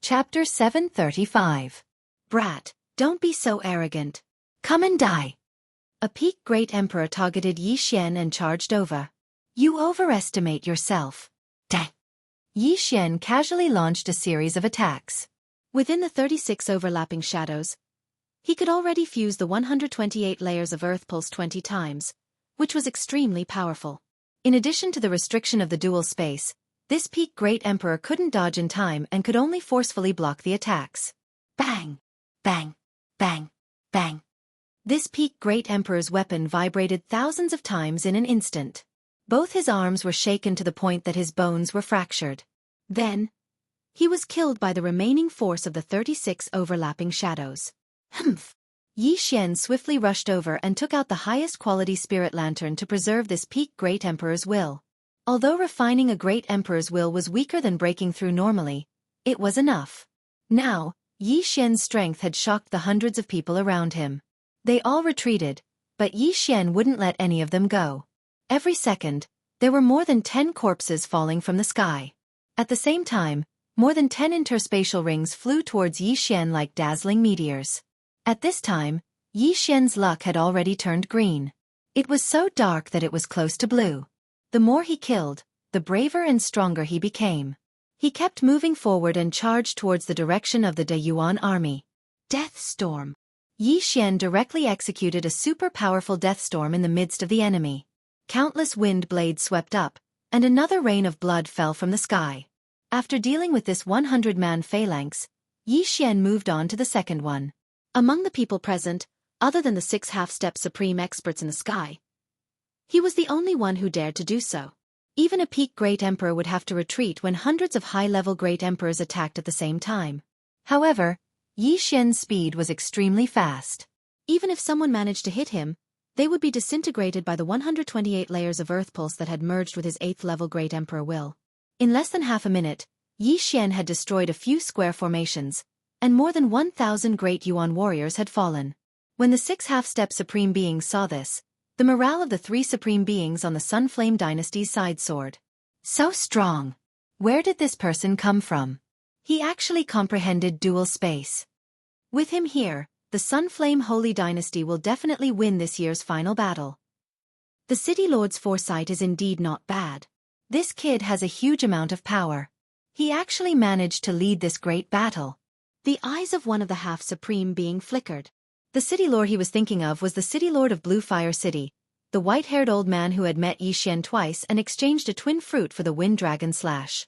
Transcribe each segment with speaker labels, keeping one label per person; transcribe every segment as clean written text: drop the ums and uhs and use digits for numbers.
Speaker 1: Chapter 735. Brat, don't be so arrogant. Come and die. A peak great emperor targeted Yi Xian and charged over. You overestimate yourself. Dang. Yi Xian casually launched a series of attacks. Within the 36 overlapping shadows, he could already fuse the 128 layers of Earth Pulse 20 times, which was extremely powerful. In addition to the restriction of the dual space, this peak great emperor couldn't dodge in time and could only forcefully block the attacks. Bang! Bang! Bang! Bang! This peak great emperor's weapon vibrated thousands of times in an instant. Both his arms were shaken to the point that his bones were fractured. Then, he was killed by the remaining force of the 36 overlapping shadows. Humph! Yi Xian swiftly rushed over and took out the highest quality spirit lantern to preserve this peak great emperor's will. Although refining a great emperor's will was weaker than breaking through normally, it was enough. Now, Yi Xian's strength had shocked the hundreds of people around him. They all retreated, but Yi Xian wouldn't let any of them go. Every second, there were more than 10 corpses falling from the sky. At the same time, more than 10 interspatial rings flew towards Yi Xian like dazzling meteors. At this time, Yi Xian's luck had already turned green. It was so dark that it was close to blue. The more he killed, the braver and stronger he became. He kept moving forward and charged towards the direction of the De Yuan army. Death Storm. Yi Xian directly executed a super powerful death storm in the midst of the enemy. Countless wind blades swept up, and another rain of blood fell from the sky. After dealing with this 100-man phalanx, Yi Xian moved on to the second one. Among the people present, other than the 6 half-step supreme experts in the sky, he was the only one who dared to do so. Even a peak great emperor would have to retreat when hundreds of high-level great emperors attacked at the same time. However, Yi Xian's speed was extremely fast. Even if someone managed to hit him, they would be disintegrated by the 128 layers of Earth Pulse that had merged with his 8th-level great emperor will. In less than half a minute, Yi Xian had destroyed a few square formations, and more than 1,000 great Yuan warriors had fallen. When the 6 half-step supreme beings saw this, the morale of the 3 supreme beings on the Sunflame dynasty's side soared. So strong! Where did this person come from? He actually comprehended dual space. With him here, the Sunflame Holy Dynasty will definitely win this year's final battle. The City Lord's foresight is indeed not bad. This kid has a huge amount of power. He actually managed to lead this great battle. The eyes of one of the half-supreme being flickered. The City Lord he was thinking of was the City Lord of Blue Fire City, the white-haired old man who had met Yi Xian twice and exchanged a twin fruit for the Wind Dragon Slash.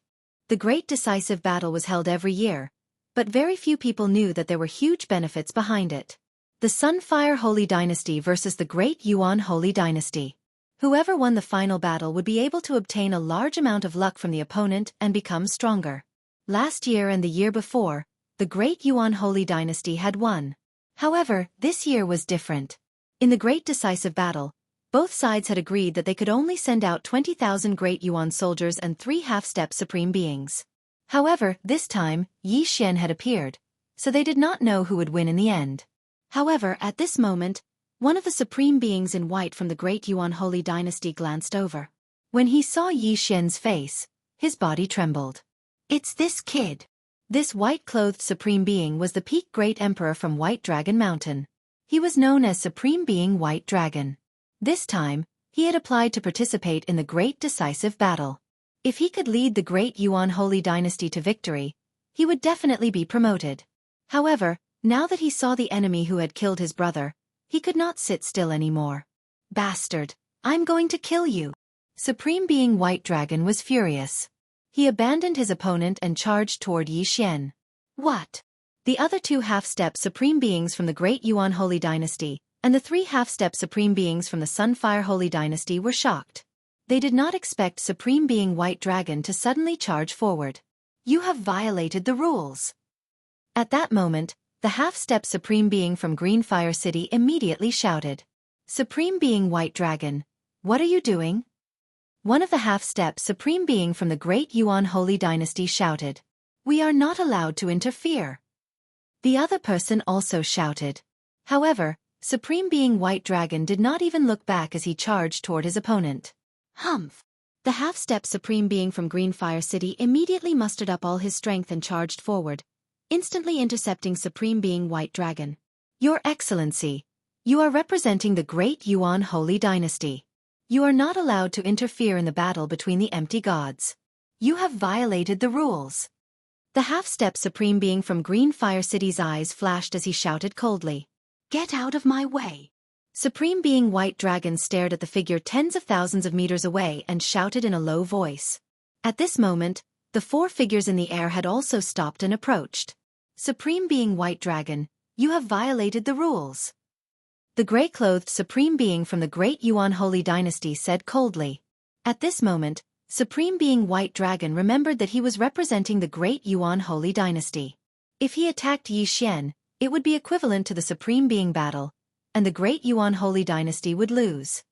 Speaker 1: The great decisive battle was held every year, but very few people knew that there were huge benefits behind it. The Sunfire Holy Dynasty versus the Great Yuan Holy Dynasty. Whoever won the final battle would be able to obtain a large amount of luck from the opponent and become stronger. Last year and the year before, the Great Yuan Holy Dynasty had won. However, this year was different. In the great decisive battle, both sides had agreed that they could only send out 20,000 Great Yuan soldiers and 3 half-step supreme beings. However, this time, Yi Xian had appeared, so they did not know who would win in the end. However, at this moment, one of the supreme beings in white from the Great Yuan Holy Dynasty glanced over. When he saw Yi Xian's face, his body trembled. It's this kid. This white-clothed supreme being was the peak great emperor from White Dragon Mountain. He was known as Supreme Being White Dragon. This time, he had applied to participate in the great decisive battle. If he could lead the Great Yuan Holy Dynasty to victory, he would definitely be promoted. However, now that he saw the enemy who had killed his brother, he could not sit still anymore. Bastard, I'm going to kill you. Supreme Being White Dragon was furious. He abandoned his opponent and charged toward Yi Xian. What? The other 2 half-step supreme beings from the Great Yuan Holy Dynasty and the 3 half-step supreme beings from the Sunfire Holy Dynasty were shocked. They did not expect Supreme Being White Dragon to suddenly charge forward. You have violated the rules. At that moment, the half-step supreme being from Green Fire City immediately shouted. Supreme Being White Dragon, what are you doing? One of the half-step supreme being from the Great Yuan Holy Dynasty shouted. We are not allowed to interfere. The other person also shouted. However, Supreme Being White Dragon did not even look back as he charged toward his opponent. Humph! The half-step supreme being from Green Fire City immediately mustered up all his strength and charged forward, instantly intercepting Supreme Being White Dragon. Your Excellency, you are representing the Great Yuan Holy Dynasty. You are not allowed to interfere in the battle between the empty gods. You have violated the rules. The half-step Supreme Being from Green Fire City's eyes flashed as he shouted coldly. Get out of my way. Supreme Being White Dragon stared at the figure tens of thousands of meters away and shouted in a low voice. At this moment, the four figures in the air had also stopped and approached. Supreme Being White Dragon, you have violated the rules. The gray-clothed Supreme Being from the Great Yuan Holy Dynasty said coldly. At this moment, Supreme Being White Dragon remembered that he was representing the Great Yuan Holy Dynasty. If he attacked Yi Xian, it would be equivalent to the Supreme Being battle, and the Great Yuan Holy Dynasty would lose.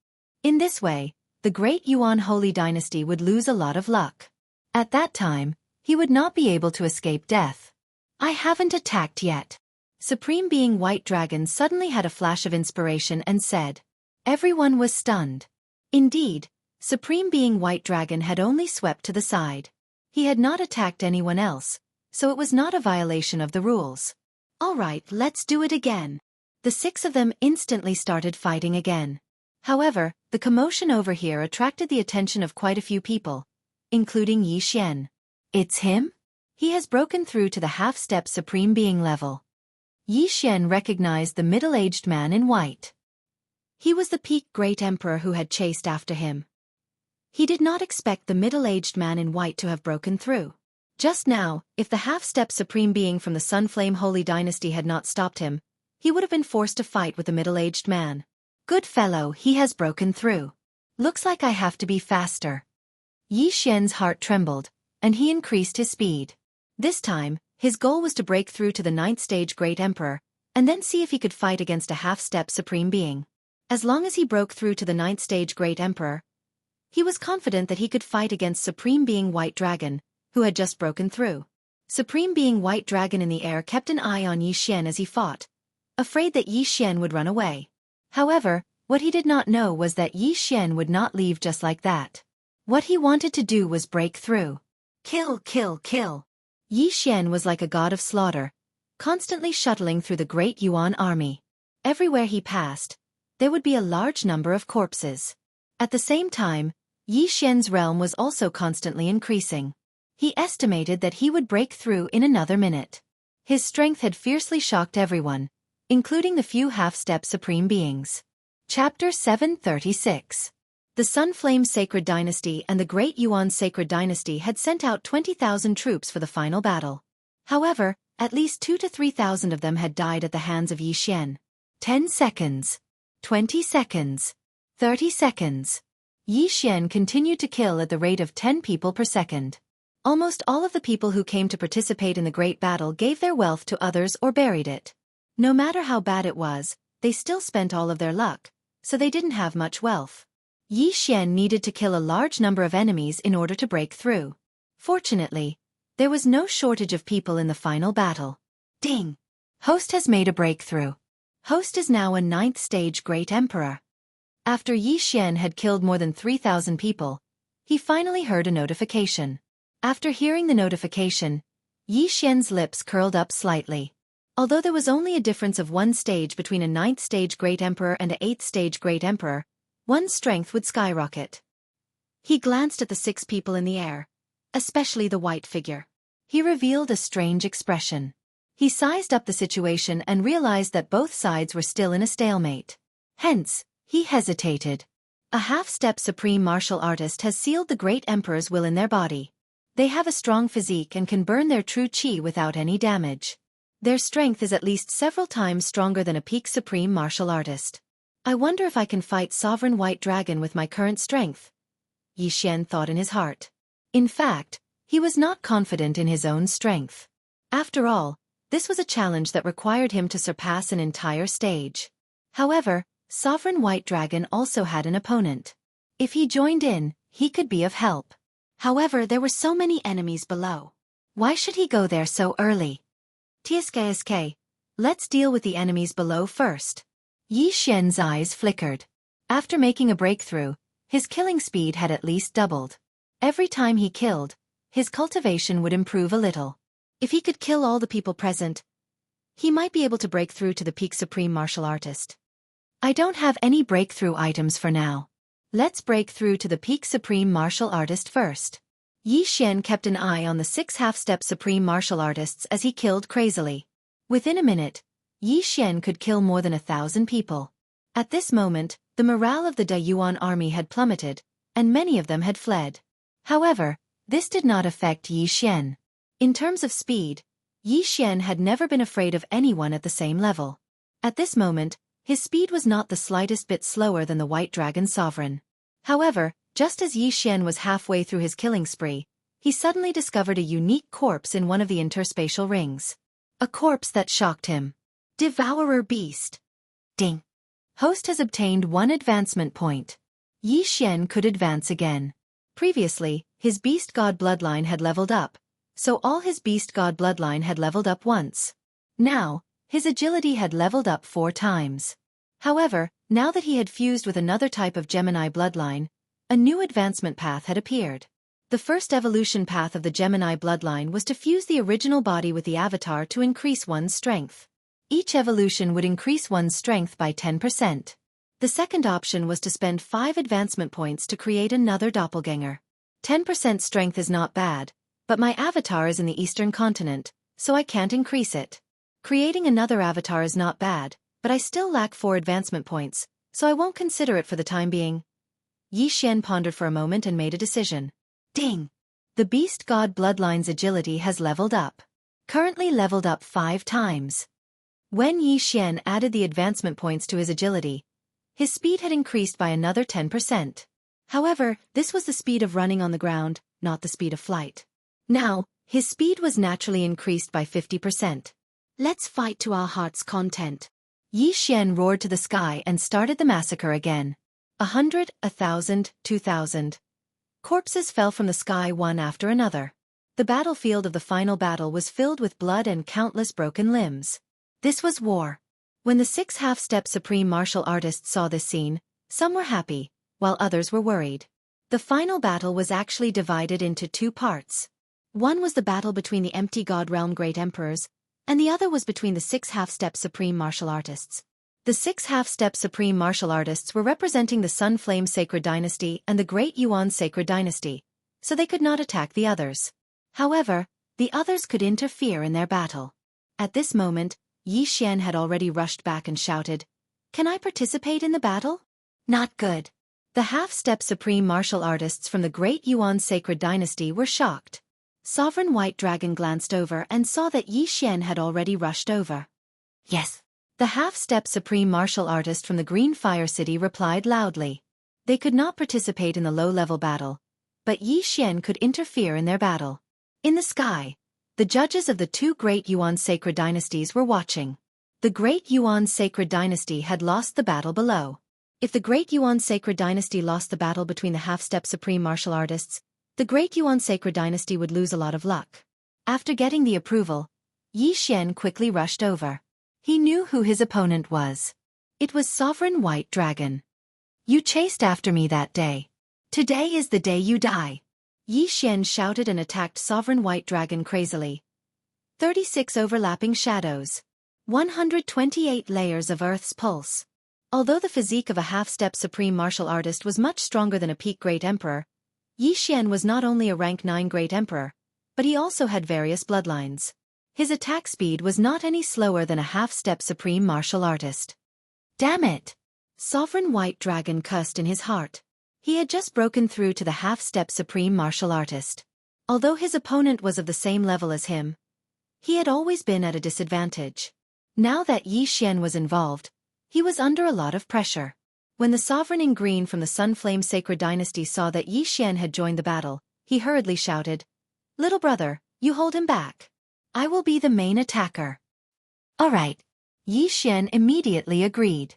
Speaker 1: In this way, the Great Yuan Holy Dynasty would lose a lot of luck. At that time, he would not be able to escape death. I haven't attacked yet. Supreme Being White Dragon suddenly had a flash of inspiration and said. Everyone was stunned. Indeed, Supreme Being White Dragon had only swept to the side. He had not attacked anyone else, so it was not a violation of the rules. All right, let's do it again. The six of them instantly started fighting again. However, the commotion over here attracted the attention of quite a few people, including Yi Xian. It's him? He has broken through to the half-step Supreme Being level. Yi Xian recognized the middle-aged man in white. He was the peak Great Emperor who had chased after him. He did not expect the middle-aged man in white to have broken through. Just now, if the half-step Supreme Being from the Sunflame Holy Dynasty had not stopped him, he would have been forced to fight with the middle-aged man. Good fellow, he has broken through. Looks like I have to be faster. Yi Xian's heart trembled, and he increased his speed. This time, his goal was to break through to the 9th stage Great Emperor, and then see if he could fight against a half-step Supreme Being. As long as he broke through to the 9th stage Great Emperor, he was confident that he could fight against Supreme Being White Dragon, who had just broken through. Supreme Being White Dragon in the air kept an eye on Yi Xian as he fought, afraid that Yi Xian would run away. However, what he did not know was that Yi Xian would not leave just like that. What he wanted to do was break through. Kill, kill, kill. Yi Xian was like a god of slaughter, constantly shuttling through the Great Yuan army. Everywhere he passed, there would be a large number of corpses. At the same time, Yi Xian's realm was also constantly increasing. He estimated that he would break through in another minute. His strength had fiercely shocked everyone, including the few half-step Supreme Beings. Chapter 736. The Sunflame Sacred Dynasty and the Great Yuan Sacred Dynasty had sent out 20,000 troops for the final battle. However, at least 2,000 to 3,000 of them had died at the hands of Yi Xian. 10 seconds. 20 seconds. 30 seconds. Yi Xian continued to kill at the rate of 10 people per second. Almost all of the people who came to participate in the great battle gave their wealth to others or buried it. No matter how bad it was, they still spent all of their luck, so they didn't have much wealth. Yi Xian needed to kill a large number of enemies in order to break through. Fortunately, there was no shortage of people in the final battle. Ding! Host has made a breakthrough. Host is now a 9th stage Great Emperor. After Yi Xian had killed more than 3,000 people, he finally heard a notification. After hearing the notification, Yi Xian's lips curled up slightly. Although there was only a difference of 1 stage between a 9th stage Great Emperor and a 8th stage Great Emperor, one's strength would skyrocket. He glanced at the 6 people in the air, especially the white figure. He revealed a strange expression. He sized up the situation and realized that both sides were still in a stalemate. Hence, he hesitated. A half-step supreme martial artist has sealed the Great Emperor's will in their body. They have a strong physique and can burn their true chi without any damage. Their strength is at least several times stronger than a peak supreme martial artist. I wonder if I can fight Sovereign White Dragon with my current strength, Yi Xian thought in his heart. In fact, he was not confident in his own strength. After all, this was a challenge that required him to surpass an entire stage. However, Sovereign White Dragon also had an opponent. If he joined in, he could be of help. However, there were so many enemies below. Why should he go there so early? TSKSK, let's deal with the enemies below first. Yi Xian's eyes flickered. After making a breakthrough, his killing speed had at least doubled. Every time he killed, his cultivation would improve a little. If he could kill all the people present, he might be able to break through to the peak supreme martial artist. I don't have any breakthrough items for now. Let's break through to the peak supreme martial artist first. Yi Xian kept an eye on the 6 half-step supreme martial artists as he killed crazily. Within a minute, Yi Xian could kill more than 1,000 people. At this moment, the morale of the Dayuan army had plummeted, and many of them had fled. However, this did not affect Yi Xian. In terms of speed, Yi Xian had never been afraid of anyone at the same level. At this moment, his speed was not the slightest bit slower than the White Dragon Sovereign. However, just as Yi Xian was halfway through his killing spree, he suddenly discovered a unique corpse in one of the interspatial rings. A corpse that shocked him. Devourer Beast. Ding. Host has obtained 1 advancement point. Yi Xian could advance again. Previously, his Beast God bloodline had leveled up, so all his Beast God bloodline had leveled up once. Now, his agility had leveled up 4 times. However, now that he had fused with another type of Gemini bloodline, a new advancement path had appeared. The first evolution path of the Gemini bloodline was to fuse the original body with the avatar to increase one's strength. Each evolution would increase one's strength by 10%. The second option was to spend 5 advancement points to create another doppelganger. 10% strength is not bad, but my avatar is in the Eastern continent, so I can't increase it. Creating another avatar is not bad, but I still lack 4 advancement points, so I won't consider it for the time being. Yi Xian pondered for a moment and made a decision. Ding! The Beast God bloodline's agility has leveled up. Currently leveled up 5 times. When Yi Xian added the advancement points to his agility, his speed had increased by another 10%. However, this was the speed of running on the ground, not the speed of flight. Now, his speed was naturally increased by 50%. Let's fight to our heart's content. Yi Xian roared to the sky and started the massacre again. 100, 1,000, 2,000. Corpses fell from the sky one after another. The battlefield of the final battle was filled with blood and countless broken limbs. This was war. When the 6 half-step supreme martial artists saw this scene, some were happy, while others were worried. The final battle was actually divided into 2 parts. One was the battle between the Empty God Realm Great Emperors, and the other was between the 6 half-step supreme martial artists. The 6 half-step supreme martial artists were representing the Sun Flame Sacred Dynasty and the Great Yuan Sacred Dynasty, so they could not attack the others. However, the others could interfere in their battle. At this moment, Yi Xian had already rushed back and shouted, "Can I participate in the battle?" Not good. The half-step supreme martial artists from the Great Yuan Sacred Dynasty were shocked. Sovereign White Dragon glanced over and saw that Yi Xian had already rushed over. Yes. The half-step supreme martial artist from the Green Fire City replied loudly. They could not participate in the low-level battle, but Yi Xian could interfere in their battle. In the sky, the judges of the 2 Great Yuan Sacred Dynasties were watching. The Great Yuan Sacred Dynasty had lost the battle below. If the Great Yuan Sacred Dynasty lost the battle between the half-step supreme martial artists, the Great Yuan Sacred Dynasty would lose a lot of luck. After getting the approval, Yi Xian quickly rushed over. He knew who his opponent was. It was Sovereign White Dragon. You chased after me that day. Today is the day you die. Yi Xian shouted and attacked Sovereign White Dragon crazily. 36 overlapping shadows. 128 layers of Earth's pulse. Although the physique of a half-step supreme martial artist was much stronger than a peak Great Emperor, Yi Xian was not only a rank 9 Great Emperor, but he also had various bloodlines. His attack speed was not any slower than a half-step supreme martial artist. Damn it! Sovereign White Dragon cussed in his heart. He had just broken through to the half-step supreme martial artist. Although his opponent was of the same level as him, he had always been at a disadvantage. Now that Yi Xian was involved, he was under a lot of pressure. When the Sovereign in Green from the Sunflame Sacred Dynasty saw that Yi Xian had joined the battle, he hurriedly shouted, "Little brother, you hold him back. I will be the main attacker." Alright. Yi Xian immediately agreed.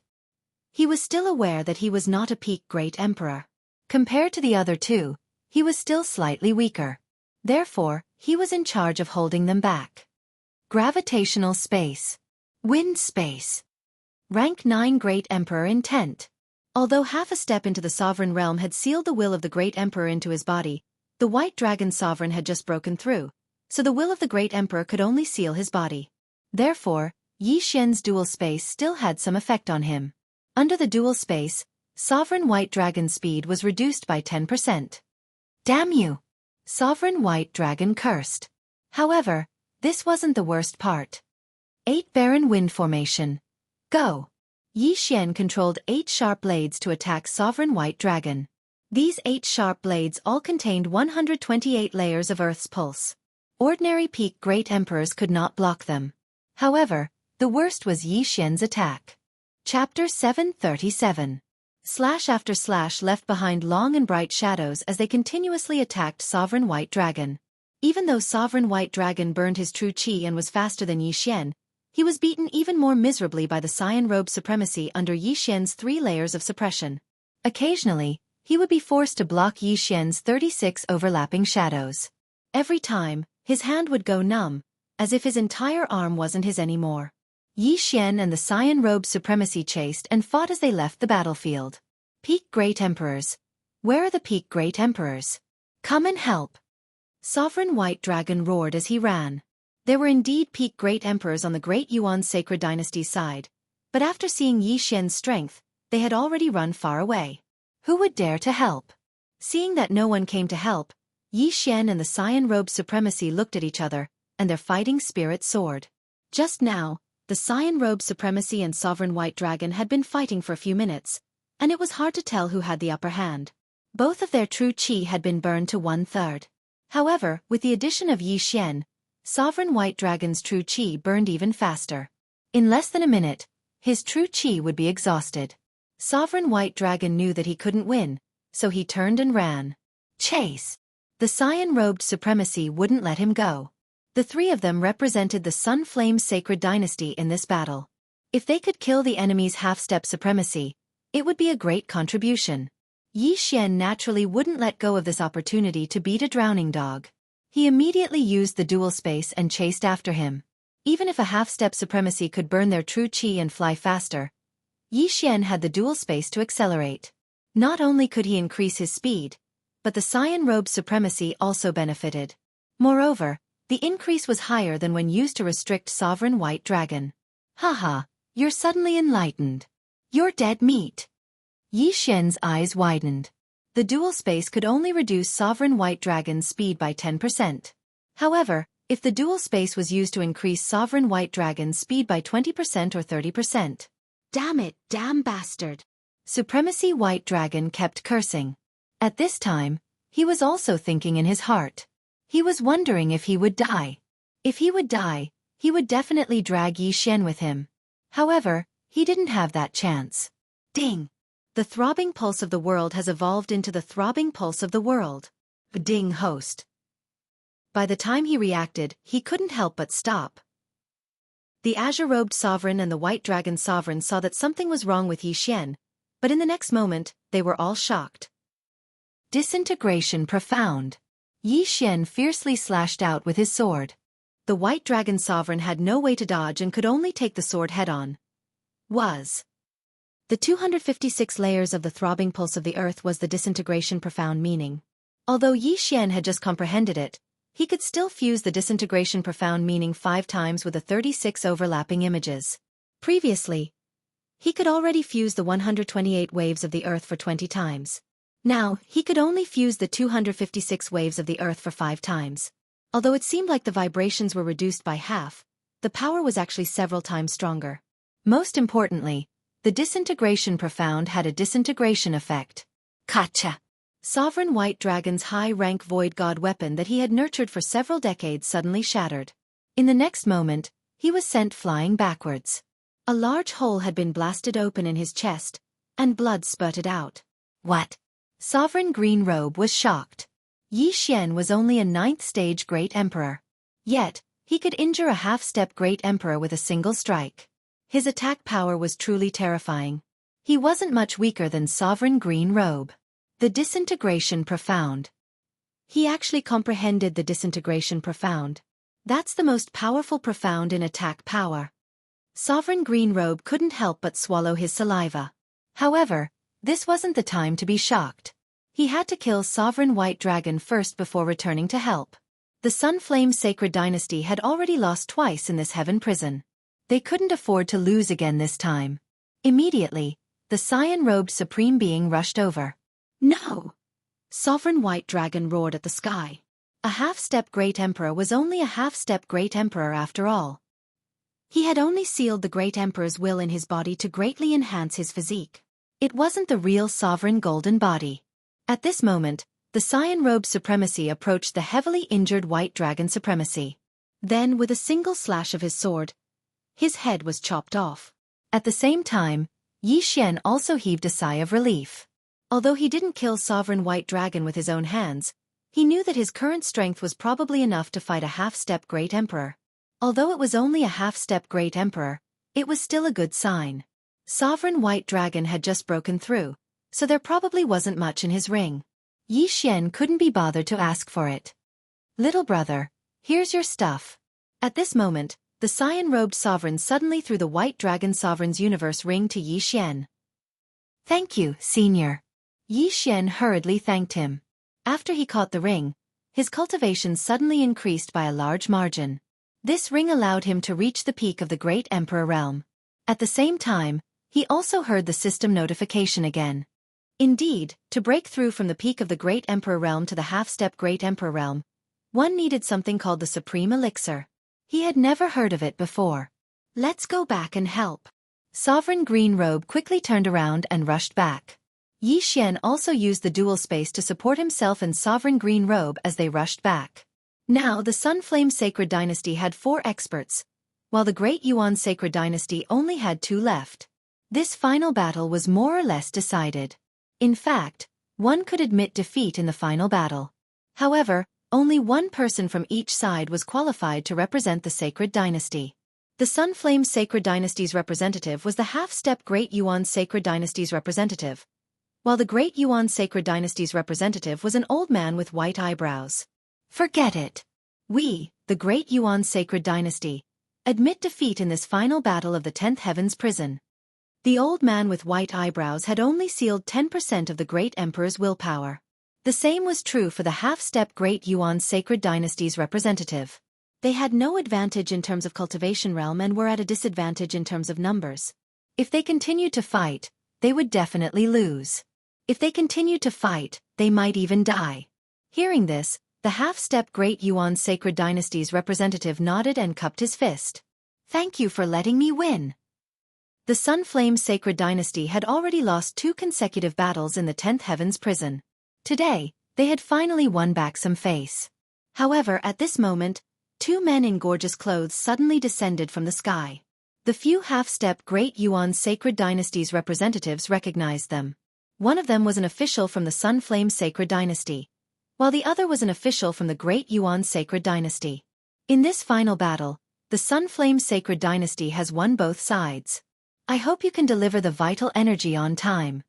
Speaker 1: He was still aware that he was not a peak Great Emperor. Compared to the other 2, he was still slightly weaker. Therefore, he was in charge of holding them back. Gravitational space. Wind space. Rank 9 Great Emperor intent. Although half a step into the Sovereign realm had sealed the will of the Great Emperor into his body, the White Dragon Sovereign had just broken through, so the will of the Great Emperor could only seal his body. Therefore, Yi Xian's dual space still had some effect on him. Under the dual space, Sovereign White Dragon's speed was reduced by 10%. Damn you! Sovereign White Dragon cursed. However, this wasn't the worst part. 8 Barren Wind Formation. Go! Yi Xian controlled 8 sharp blades to attack Sovereign White Dragon. These 8 sharp blades all contained 128 layers of Earth's pulse. Ordinary peak Great Emperors could not block them. However, the worst was Yi Xian's attack. Chapter 737. Slash after slash left behind long and bright shadows as they continuously attacked Sovereign White Dragon. Even though Sovereign White Dragon burned his true chi and was faster than Yi Xian, he was beaten even more miserably by the Cyan Robe supremacy under Yi Xian's 3 layers of suppression. Occasionally, he would be forced to block Yi Xian's 36 overlapping shadows. Every time, his hand would go numb, as if his entire arm wasn't his anymore. Yi Xian and the Cyan Robe supremacy chased and fought as they left the battlefield. Peak Great Emperors. Where are the Peak Great Emperors? Come and help! Sovereign White Dragon roared as he ran. There were indeed peak Great Emperors on the Great Yuan Sacred Dynasty's side, but after seeing Yi Xian's strength, they had already run far away. Who would dare to help? Seeing that no one came to help, Yi Xian and the Cyan Robe supremacy looked at each other, and their fighting spirit soared. Just now, the Cyan Robe supremacy and Sovereign White Dragon had been fighting for a few minutes, and it was hard to tell who had the upper hand. Both of their true chi had been burned to 1/3. However, with the addition of Yi Xian, Sovereign White Dragon's true chi burned even faster. In less than a minute, his true chi would be exhausted. Sovereign White Dragon knew that he couldn't win, so he turned and ran. Chase! The Cyan-robed supremacy wouldn't let him go. The 3 of them represented the Sun Flame Sacred Dynasty in this battle. If they could kill the enemy's half-step supremacy, it would be a great contribution. Yi Xian naturally wouldn't let go of this opportunity to beat a drowning dog. He immediately used the dual space and chased after him. Even if a half-step supremacy could burn their true chi and fly faster, Yi Xian had the dual space to accelerate. Not only could he increase his speed, but the Cyan Robe supremacy also benefited. Moreover, the increase was higher than when used to restrict Sovereign White Dragon. Haha, you're suddenly enlightened. You're dead meat. Yi Xian's eyes widened. The dual space could only reduce Sovereign White Dragon's speed by 10%. However, if the dual space was used to increase Sovereign White Dragon's speed by 20% or 30%. Damn it, damn bastard. Supremacy White Dragon kept cursing. At this time, he was also thinking in his heart. He was wondering if he would die. If he would die, he would definitely drag Yi Xian with him. However, he didn't have that chance. Ding! The throbbing pulse of the world has evolved into the throbbing pulse of the world. Ding host. By the time he reacted, he couldn't help but stop. The azure-robed sovereign and the white dragon sovereign saw that something was wrong with Yi Xian, but in the next moment, they were all shocked. Disintegration profound. Yi Xian fiercely slashed out with his sword. The white dragon sovereign had no way to dodge and could only take the sword head-on. The 256 layers of the throbbing pulse of the earth was the disintegration profound meaning. Although Yi Xian had just comprehended it, he could still fuse the disintegration profound meaning 5 times with the 36 overlapping images. Previously, he could already fuse the 128 waves of the earth for 20 times. Now, he could only fuse the 256 waves of the earth for 5 times. Although it seemed like the vibrations were reduced by half, the power was actually several times stronger. Most importantly, the disintegration profound had a disintegration effect. Gotcha! Sovereign White Dragon's high-rank Void God weapon that he had nurtured for several decades suddenly shattered. In the next moment, he was sent flying backwards. A large hole had been blasted open in his chest, and blood spurted out. What? Sovereign Green Robe was shocked. Yi Xian was only a 9th-stage Great Emperor. Yet, he could injure a half-step Great Emperor with a single strike. His attack power was truly terrifying. He wasn't much weaker than Sovereign Green Robe. The disintegration profound. He actually comprehended the disintegration profound. That's the most powerful profound in attack power. Sovereign Green Robe couldn't help but swallow his saliva. However, this wasn't the time to be shocked. He had to kill Sovereign White Dragon first before returning to help. The Sunflame Sacred Dynasty had already lost twice in this heaven prison. They couldn't afford to lose again this time. Immediately, the cyan-robed Supreme Being rushed over. "No!" Sovereign White Dragon roared at the sky. A half-step Great Emperor was only a half-step Great Emperor after all. He had only sealed the Great Emperor's will in his body to greatly enhance his physique. It wasn't the real sovereign golden body. At this moment, the cyan-robed supremacy approached the heavily injured White Dragon supremacy. Then, with a single slash of his sword, his head was chopped off. At the same time, Yi Xian also heaved a sigh of relief. Although he didn't kill Sovereign White Dragon with his own hands, he knew that his current strength was probably enough to fight a half-step Great Emperor. Although it was only a half-step Great Emperor, it was still a good sign. Sovereign White Dragon had just broken through, so there probably wasn't much in his ring. Yi Xian couldn't be bothered to ask for it. "Little brother, here's your stuff." At this moment, the cyan-robed sovereign suddenly threw the White Dragon Sovereign's universe ring to Yi Xian. "Thank you, senior." Yi Xian hurriedly thanked him. After he caught the ring, his cultivation suddenly increased by a large margin. This ring allowed him to reach the peak of the Great Emperor realm. At the same time, he also heard the system notification again. Indeed, to break through from the peak of the Great Emperor realm to the half-step Great Emperor realm, one needed something called the Supreme Elixir. He had never heard of it before. "Let's go back and help." Sovereign Green Robe quickly turned around and rushed back. Yi Xian also used the dual space to support himself and Sovereign Green Robe as they rushed back. Now the Sunflame Sacred Dynasty had 4 experts, while the Great Yuan Sacred Dynasty only had 2 left. This final battle was more or less decided. In fact, one could admit defeat in the final battle. However, only one person from each side was qualified to represent the Sacred Dynasty. The Sunflame Sacred Dynasty's representative was the half-step Great Yuan Sacred Dynasty's representative, while the Great Yuan Sacred Dynasty's representative was an old man with white eyebrows. "Forget it. We, the Great Yuan Sacred Dynasty, admit defeat in this final battle of the 10th Heaven's Prison." The old man with white eyebrows had only sealed 10% of the Great Emperor's willpower. The same was true for the half-step Great Yuan Sacred Dynasty's representative. They had no advantage in terms of cultivation realm and were at a disadvantage in terms of numbers. If they continued to fight, they would definitely lose. If they continued to fight, they might even die. Hearing this, the half-step Great Yuan Sacred Dynasty's representative nodded and cupped his fist. "Thank you for letting me win." The Sunflame Sacred Dynasty had already lost 2 consecutive battles in the 10th Heaven's Prison. Today, they had finally won back some face. However, at this moment, 2 men in gorgeous clothes suddenly descended from the sky. The few half-step Great Yuan Sacred Dynasty's representatives recognized them. One of them was an official from the Sunflame Sacred Dynasty, while the other was an official from the Great Yuan Sacred Dynasty. In this final battle, the Sunflame Sacred Dynasty has won both sides. "I hope you can deliver the vital energy on time."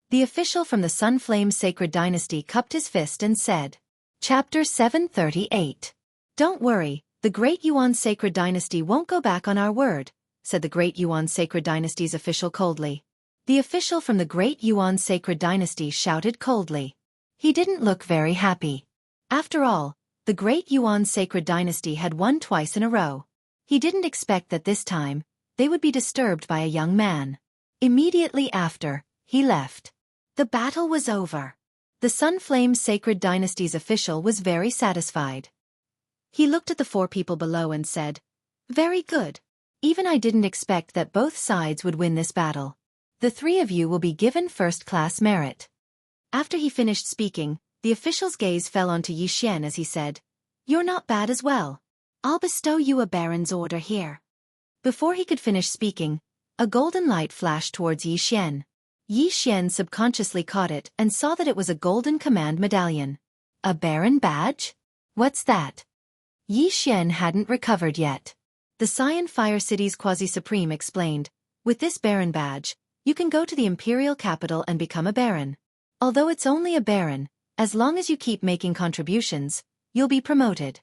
Speaker 1: The official from the Sunflame Sacred Dynasty cupped his fist and said. Chapter 738. "Don't worry, the Great Yuan Sacred Dynasty won't go back on our word," said the Great Yuan Sacred Dynasty's official coldly. The official from the Great Yuan Sacred Dynasty shouted coldly. He didn't look very happy. After all, the Great Yuan Sacred Dynasty had won twice in a row. He didn't expect that this time, they would be disturbed by a young man. Immediately after, he left. The battle was over. The Sunflame Sacred Dynasty's official was very satisfied. He looked at the 4 people below and said, "Very good. Even I didn't expect that both sides would win this battle. The 3 of you will be given first-class merit." After he finished speaking, the official's gaze fell onto Yi Xian as he said, "You're not bad as well. I'll bestow you a baron's order here." Before he could finish speaking, a golden light flashed towards Yi Xian. Yi Xian subconsciously caught it and saw that it was a golden command medallion. A baron badge? What's that? Yi Xian hadn't recovered yet. The Cyan Fire City's Quasi-Supreme explained, "With this baron badge, you can go to the imperial capital and become a baron. Although it's only a baron, as long as you keep making contributions, you'll be promoted."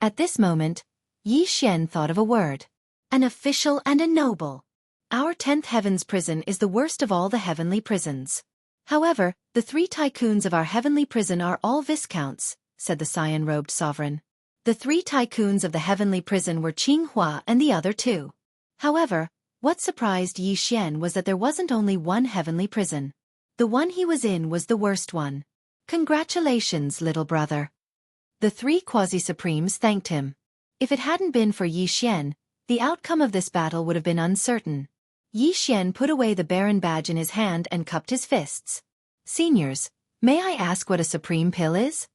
Speaker 1: At this moment, Yi Xian thought of a word. An official and a noble. Our 10th Heaven's Prison is the worst of all the heavenly prisons. However, the 3 tycoons of our heavenly prison are all viscounts, said the cyan-robed sovereign. The 3 tycoons of the heavenly prison were Qinghua and the other 2. However, what surprised Yi Xian was that there wasn't only one heavenly prison. The one he was in was the worst one. Congratulations, little brother. The 3 quasi-supremes thanked him. If it hadn't been for Yi Xian, the outcome of this battle would have been uncertain. Yi Xian put away the Baron badge in his hand and cupped his fists. Seniors, may I ask what a supreme pill is?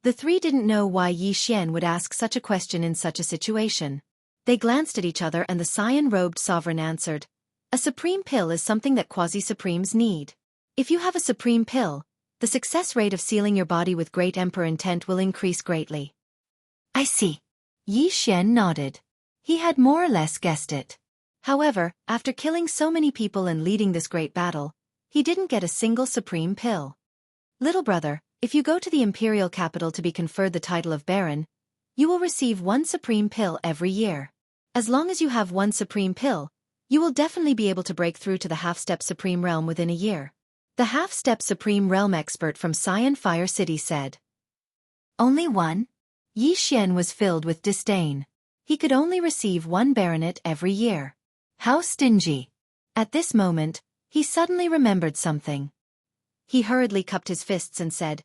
Speaker 1: The 3 didn't know why Yi Xian would ask such a question in such a situation. They glanced at each other and the cyan-robed sovereign answered, "A supreme pill is something that quasi-supremes need. If you have a supreme pill, the success rate of sealing your body with great emperor intent will increase greatly." I see. Yi Xian nodded. He had more or less guessed it. However, after killing so many people and leading this great battle, he didn't get a single supreme pill. Little brother, if you go to the imperial capital to be conferred the title of Baron, you will receive 1 supreme pill every year. As long as you have 1 supreme pill, you will definitely be able to break through to the half-step supreme realm within a year. The half-step supreme realm expert from Cyan Fire City said. Only 1? Yi Xian was filled with disdain. He could only receive 1 baronet every year. How stingy. At this moment, he suddenly remembered something. He hurriedly cupped his fists and said,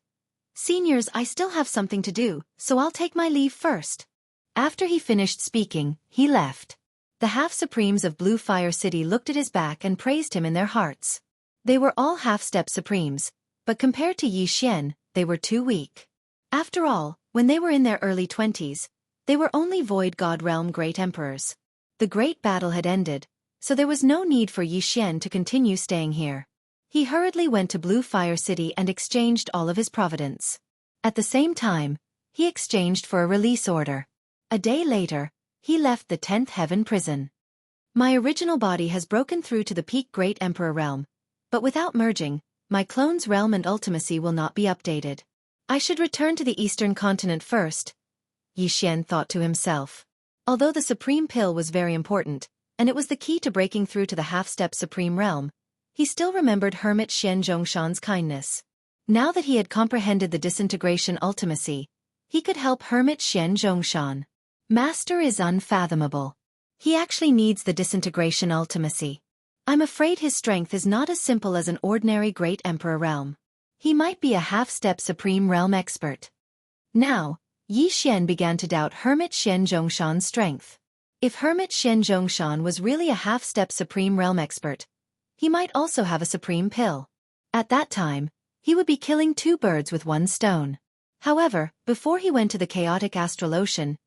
Speaker 1: "Seniors, I still have something to do, so I'll take my leave first." After he finished speaking, he left. The half-supremes of Blue Fire City looked at his back and praised him in their hearts. They were all half-step supremes, but compared to Yi Xian, they were too weak. After all, when they were in their early 20s, they were only Void God Realm Great Emperors. The great battle had ended, so there was no need for Yi Xian to continue staying here. He hurriedly went to Blue Fire City and exchanged all of his providence. At the same time, he exchanged for a release order. A day later, he left the 10th Heaven prison. My original body has broken through to the peak Great Emperor realm, but without merging, my clone's realm and ultimacy will not be updated. I should return to the Eastern continent first, Yi Xian thought to himself. Although the Supreme Pill was very important, and it was the key to breaking through to the half-step Supreme Realm, he still remembered Hermit Xian Zhongshan's kindness. Now that he had comprehended the disintegration ultimacy, he could help Hermit Xian Zhongshan. Master is unfathomable. He actually needs the disintegration ultimacy. I'm afraid his strength is not as simple as an ordinary Great Emperor realm. He might be a half-step Supreme Realm expert. Now, Yi Xian began to doubt Hermit Xian Zhongshan's strength. If Hermit Xian Zhongshan was really a half-step Supreme Realm expert, he might also have a Supreme Pill. At that time, he would be killing 2 birds with 1 stone. However, before he went to the chaotic astral ocean,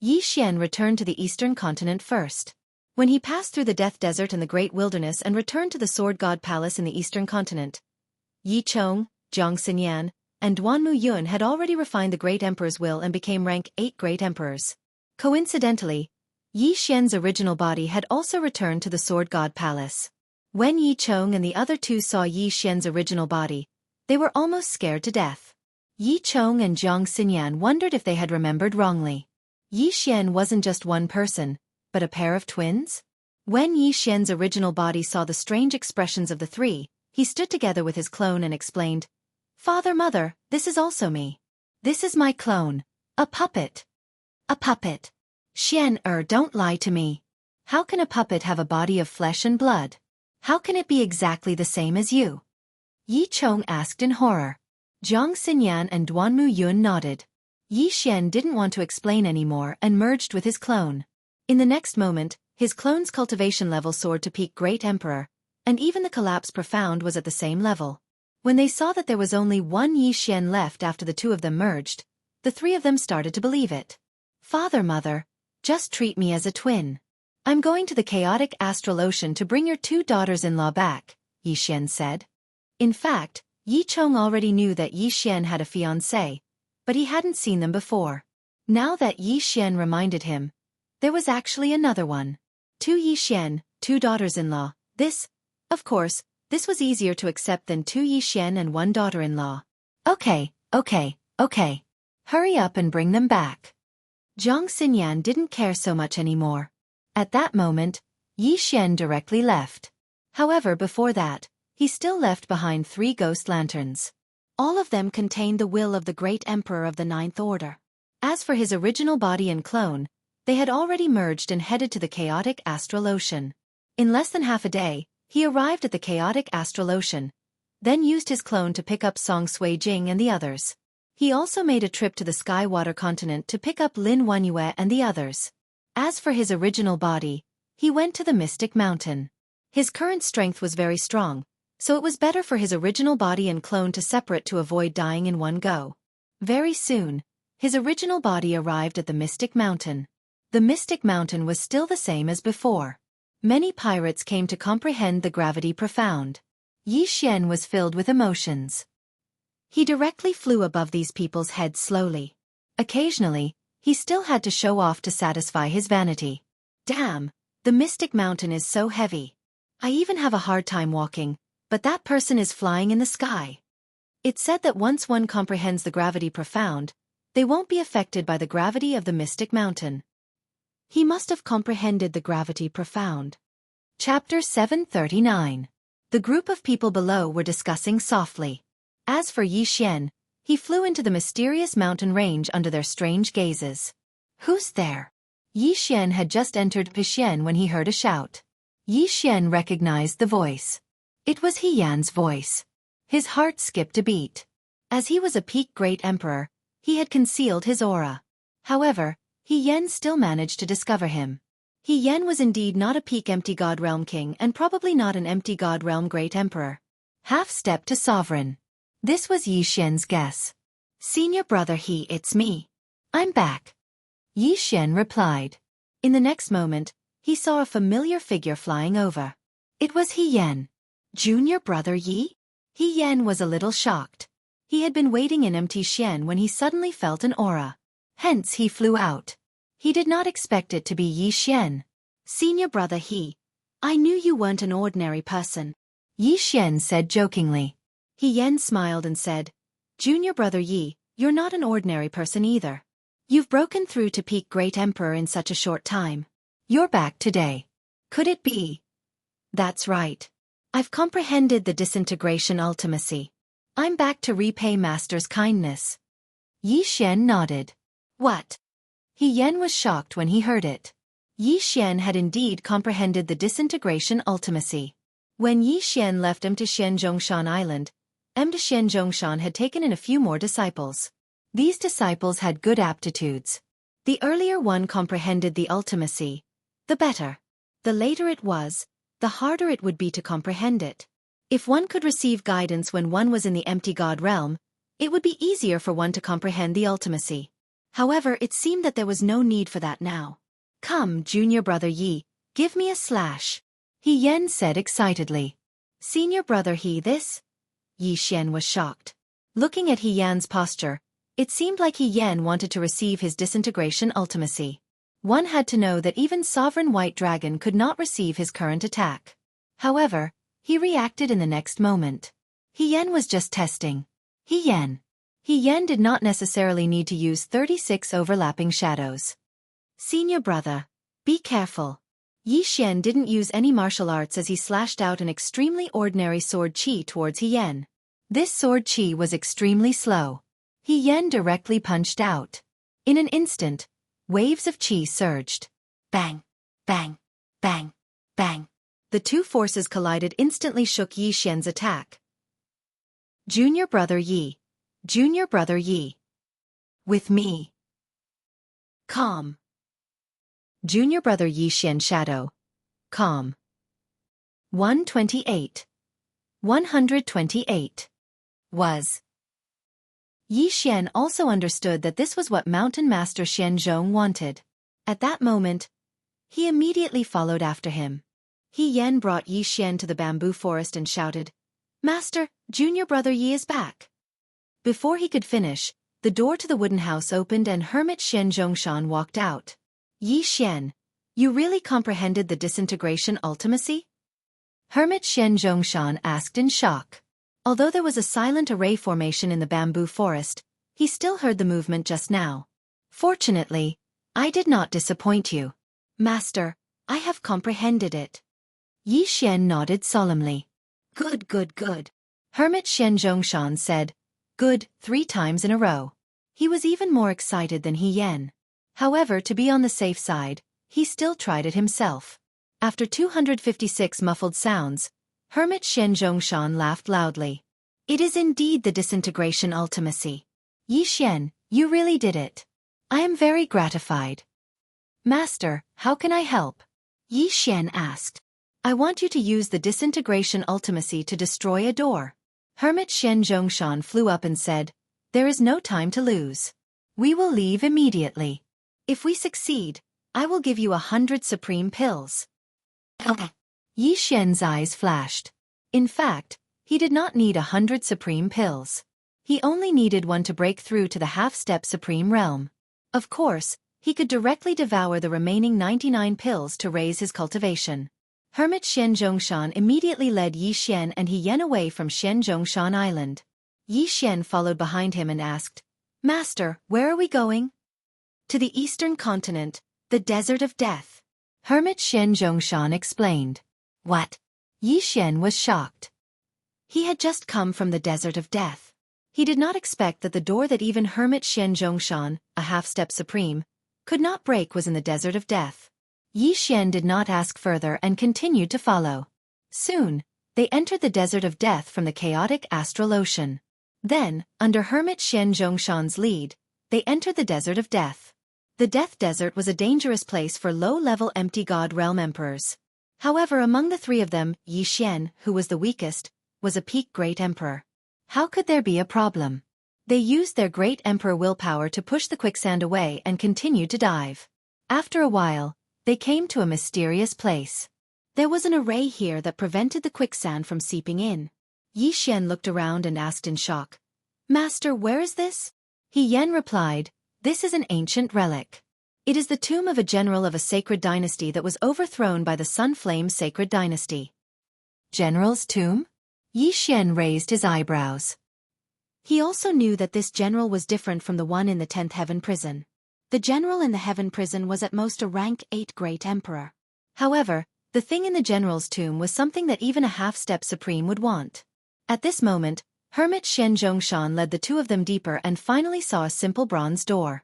Speaker 1: Yi Xian returned to the Eastern continent first. When he passed through the Death Desert and the Great Wilderness and returned to the Sword God Palace in the Eastern continent, Yi Chong, Jiang Xinyan, and Duanmu Yun had already refined the Great Emperor's will and became rank 8 Great Emperors. Coincidentally, Yi Xian's original body had also returned to the Sword God Palace. When Yi Chong and the other 2 saw Yi Xian's original body, they were almost scared to death. Yi Chong and Jiang Xinyan wondered if they had remembered wrongly. Yi Xian wasn't just one person, but a pair of twins? When Yi Xian's original body saw the strange expressions of the 3, he stood together with his clone and explained, "Father, Mother, this is also me. This is my clone, a puppet." A puppet. Xian, don't lie to me. How can a puppet have a body of flesh and blood? How can it be exactly the same as you? Yi Chong asked in horror. Jiang Xinyan and Duanmu Yun nodded. Yi Xian didn't want to explain anymore and merged with his clone. In the next moment, his clone's cultivation level soared to peak Great Emperor, and even the collapse profound was at the same level. When they saw that there was only 1 Yi Xian left after the 2 of them merged, the 3 of them started to believe it. "Father, Mother, just treat me as a twin. I'm going to the chaotic astral ocean to bring your 2 daughters-in-law back," Yi Xian said. In fact, Yi Chong already knew that Yi Xian had a fiancé, but he hadn't seen them before. Now that Yi Xian reminded him, there was actually another one. 2 Yi Xian, 2 daughters-in-law. Of course, this was easier to accept than 2 Yi Xian and 1 daughter-in-law. Okay. Hurry up and bring them back. Jiang Xinyan didn't care so much anymore. At that moment, Yi Xian directly left. However, before that, he still left behind 3 ghost lanterns. All of them contained the will of the Great Emperor of the 9th Order. As for his original body and clone, they had already merged and headed to the chaotic astral ocean. In less than half a day, he arrived at the chaotic astral ocean, then used his clone to pick up Song Sui Jing and the others. He also made a trip to the Sky Water continent to pick up Lin Wanyue and the others. As for his original body, he went to the Mystic Mountain. His current strength was very strong, so it was better for his original body and clone to separate to avoid dying in one go. Very soon, his original body arrived at the Mystic Mountain. The Mystic Mountain was still the same as before. Many pirates came to comprehend the gravity profound. Yi Xian was filled with emotions. He directly flew above these people's heads slowly. Occasionally, he still had to show off to satisfy his vanity. Damn, the Mystic Mountain is so heavy. I even have a hard time walking, but that person is flying in the sky. It's said that once one comprehends the gravity profound, they won't be affected by the gravity of the Mystic Mountain. He must have comprehended the gravity profound. Chapter 739. The group of people below were discussing softly. As for Yi Xian, he flew into the mysterious mountain range under their strange gazes. Who's there? Yi Xian had just entered Pixian when he heard a shout. Yi Xian recognized the voice. It was He Yan's voice. His heart skipped a beat. As he was a peak great emperor, he had concealed his aura. However, He Yan still managed to discover him. He Yan was indeed not a peak empty god realm king and probably not an empty god realm great emperor. Half step to sovereign. This was Yi Xian's guess. Senior brother He, it's me. I'm back. Yi Xian replied. In the next moment, he saw a familiar figure flying over. It was He Yan. Junior brother Yi? He Yan was a little shocked. He had been waiting in empty Xian when he suddenly felt an aura. Hence he flew out. He did not expect it to be Yi Xian. Senior brother He, I knew you weren't an ordinary person. Yi Xian said jokingly. He Yan smiled and said, Junior brother Yi, you're not an ordinary person either. You've broken through to peak great emperor in such a short time. You're back today. Could it be? That's right. I've comprehended the disintegration ultimacy. I'm back to repay master's kindness. Yi Xian nodded. What? He Yan was shocked when he heard it. Yi Xian had indeed comprehended the disintegration ultimacy. When Yi Xian left Xian Zhongshan Island, Xian Zhongshan had taken in a few more disciples. These disciples had good aptitudes. The earlier one comprehended the ultimacy, the better. The later it was, the harder it would be to comprehend it. If one could receive guidance when one was in the empty god realm, it would be easier for one to comprehend the ultimacy. However, it seemed that there was no need for that now. Come, junior brother Yi, give me a slash. He Yan said excitedly. Senior brother He this? Yi Xian was shocked. Looking at He Yan's posture, it seemed like He Yan wanted to receive his disintegration ultimacy. One had to know that even Sovereign White Dragon could not receive his current attack. However, he reacted in the next moment. He Yan was just testing. He Yan did not necessarily need to use 36 overlapping shadows. Senior brother, be careful. Yi Xian didn't use any martial arts as he slashed out an extremely ordinary sword chi towards He Yan. This sword chi was extremely slow. He Yan directly punched out. In an instant, waves of chi surged. Bang, bang, bang, bang. The two forces collided instantly shook Yi Xian's attack. Junior brother Yi. Junior brother Yi. With me. Calm. Junior brother Yi Xian shadow. Calm. 128. 128. Was. Yi Xian also understood that this was what Mountain Master Xian Zhong wanted. At that moment, he immediately followed after him. He Yan brought Yi Xian to the bamboo forest and shouted, Master, junior brother Yi is back. Before he could finish, the door to the wooden house opened and Hermit Xian Zhongshan walked out. Yi Xian, you really comprehended the disintegration ultimacy? Hermit Xian Zhongshan asked in shock. Although there was a silent array formation in the bamboo forest, he still heard the movement just now. Fortunately, I did not disappoint you. Master, I have comprehended it. Yi Xian nodded solemnly. Good, good, good. Hermit Xian Zhongshan said, good, 3 times in a row. He was even more excited than He Yen. However, to be on the safe side, he still tried it himself. After 256 muffled sounds, Hermit Shen Zhongshan laughed loudly. It is indeed the disintegration ultimacy. Yi Xian, you really did it. I am very gratified. Master, how can I help? Yi Xian asked. I want you to use the disintegration ultimacy to destroy a door. Hermit Shen Zhongshan flew up and said, there is no time to lose. We will leave immediately. If we succeed, I will give you 100 supreme pills. Yi Xian's eyes flashed. In fact, he did not need 100 supreme pills. He only needed one to break through to the half-step supreme realm. Of course, he could directly devour the remaining 99 pills to raise his cultivation. Hermit Shen Zhongshan immediately led Yi Xian and He Yen away from Shen Zhongshan Island. Yi Xian followed behind him and asked, Master, where are we going? To the eastern continent, the desert of death. Hermit Shen Zhongshan explained. What? Yi Xian was shocked. He had just come from the desert of death. He did not expect that the door that even Hermit Shen Zhongshan, a half-step supreme, could not break was in the desert of death. Yi Xian did not ask further and continued to follow. Soon, they entered the desert of death from the chaotic astral ocean. Then, under Hermit Shen Zhongshan's lead, they entered the desert of death. The Death Desert was a dangerous place for low-level empty god realm emperors. However, among the three of them, Yi Xian, who was the weakest, was a peak great emperor. How could there be a problem? They used their great emperor willpower to push the quicksand away and continued to dive. After a while, they came to a mysterious place. There was an array here that prevented the quicksand from seeping in. Yi Xian looked around and asked in shock, Master, where is this? He Yen replied, this is an ancient relic. It is the tomb of a general of a sacred dynasty that was overthrown by the Sunflame Sacred Dynasty. General's tomb? Yi Xian raised his eyebrows. He also knew that this general was different from the one in the 10th Heaven prison. The general in the Heaven prison was at most a rank 8 great emperor. However, the thing in the general's tomb was something that even a half-step supreme would want. At this moment, Hermit Shen Zhongshan led the two of them deeper and finally saw a simple bronze door.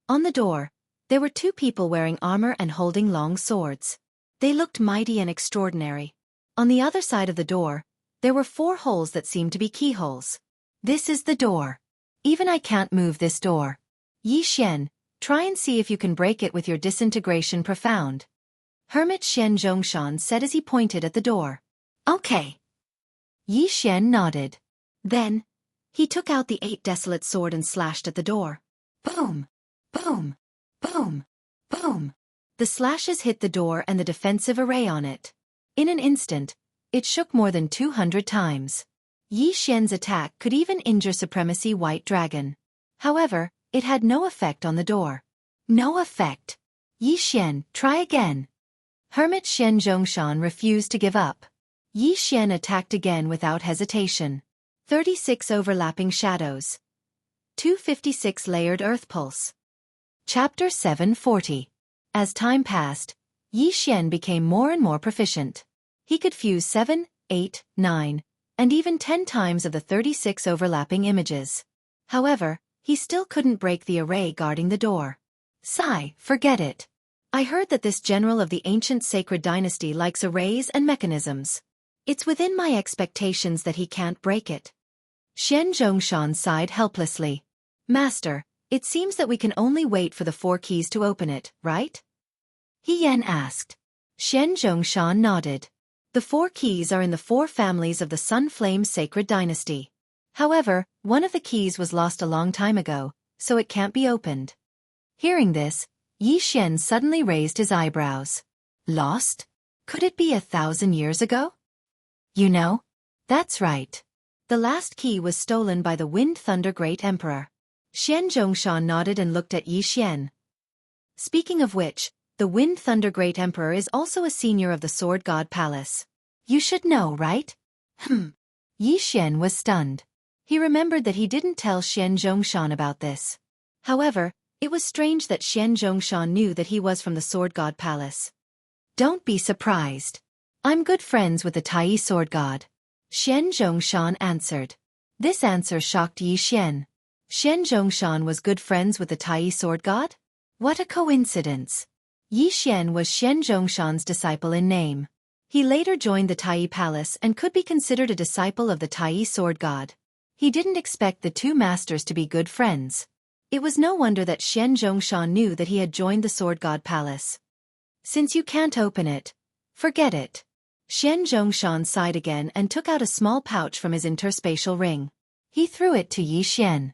Speaker 1: On the door, there were two people wearing armor and holding long swords. They looked mighty and extraordinary. On the other side of the door, there were 4 holes that seemed to be keyholes. This is the door. Even I can't move this door. Yi Xian, try and see if you can break it with your disintegration profound. Hermit Shen Zhongshan said as he pointed at the door. Okay. Yi Xian nodded. Then, he took out the 8 desolate sword and slashed at the door. Boom! Boom! Boom! Boom! The slashes hit the door and the defensive array on it. In an instant, it shook more than 200 times. Yi Xian's attack could even injure Supremacy White Dragon. However, it had no effect on the door. No effect. Yi Xian, try again. Hermit Shen Zhongshan refused to give up. Yi Xian attacked again without hesitation. 36 overlapping shadows. 256 layered earth pulse. Chapter 740. As time passed, Yi Xian became more and more proficient. He could fuse 7, 8, 9, and even 10 times of the 36 overlapping images. However, he still couldn't break the array guarding the door. Sigh, forget it. I heard that this general of the ancient sacred dynasty likes arrays and mechanisms. It's within my expectations that he can't break it. Shen Zhongshan sighed helplessly. Master, it seems that we can only wait for the 4 keys to open it, right? He Yen asked. Shen Zhongshan nodded. The 4 keys are in the 4 families of the Sunflame Sacred Dynasty. However, one of the keys was lost a long time ago, so it can't be opened. Hearing this, Yi Xian suddenly raised his eyebrows. Lost? Could it be 1,000 years ago? You know? That's right. The last key was stolen by the Wind Thunder Great Emperor. Shen Zhongshan nodded and looked at Yi Xian. Speaking of which, the Wind Thunder Great Emperor is also a senior of the Sword God Palace. You should know, right? Yi Xian was stunned. He remembered that he didn't tell Shen Zhongshan about this. However, it was strange that Shen Zhongshan knew that he was from the Sword God Palace. Don't be surprised. I'm good friends with the Tai Sword God. Shen Zhongshan answered. This answer shocked Yi Xian. Xian Zhongshan was good friends with the Tai sword god? What a coincidence. Yi Xian was Xian Zhongshan's disciple in name. He later joined the Tai palace and could be considered a disciple of the Tai sword god. He didn't expect the two masters to be good friends. It was no wonder that Xian Zhongshan knew that he had joined the sword god palace. Since you can't open it, forget it. Xian Zhongshan sighed again and took out a small pouch from his interspatial ring. He threw it to Yi Xian.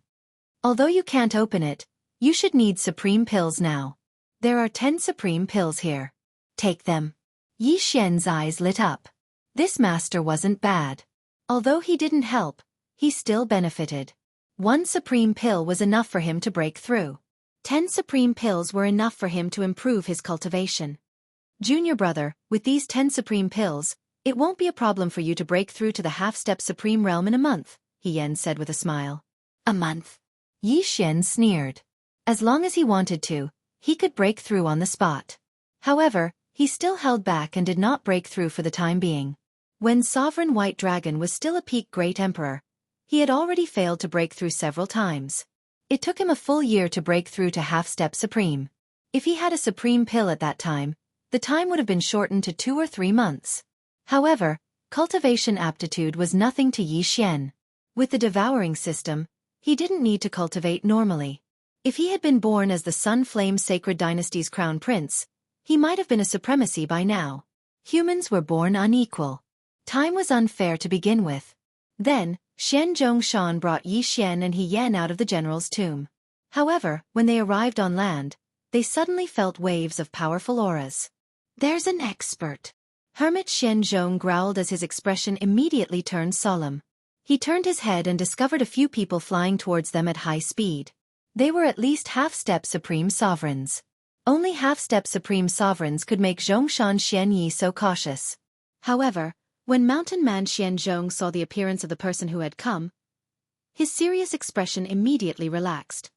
Speaker 1: Although you can't open it, you should need supreme pills now. There are 10 supreme pills here. Take them. Yi Xian's eyes lit up. This master wasn't bad. Although he didn't help, he still benefited. 1 supreme pill was enough for him to break through. 10 supreme pills were enough for him to improve his cultivation. Junior brother, with these 10 supreme pills, it won't be a problem for you to break through to the half-step supreme realm in a month, He Yan said with a smile. A month? Yi Xian sneered. As long as he wanted to, he could break through on the spot. However, he still held back and did not break through for the time being. When Sovereign White Dragon was still a peak Great Emperor, he had already failed to break through several times. It took him a full year to break through to half-step supreme. If he had a supreme pill at that time, the time would have been shortened to 2 or 3 months. However, cultivation aptitude was nothing to Yi Xian. With the devouring system, he didn't need to cultivate normally. If he had been born as the Sun Flame Sacred Dynasty's crown prince, he might have been a supremacy by now. Humans were born unequal. Time was unfair to begin with. Then, Xian Zhongshan brought Yi Xian and He Yan out of the general's tomb. However, when they arrived on land, they suddenly felt waves of powerful auras. There's an expert. Hermit Xian Zhong growled as his expression immediately turned solemn. He turned his head and discovered a few people flying towards them at high speed. They were at least half-step supreme sovereigns. Only half-step supreme sovereigns could make Zhongshan Xian Yi so cautious. However, when Mountain Man Xian Zhong saw the appearance of the person who had come, his serious expression immediately relaxed.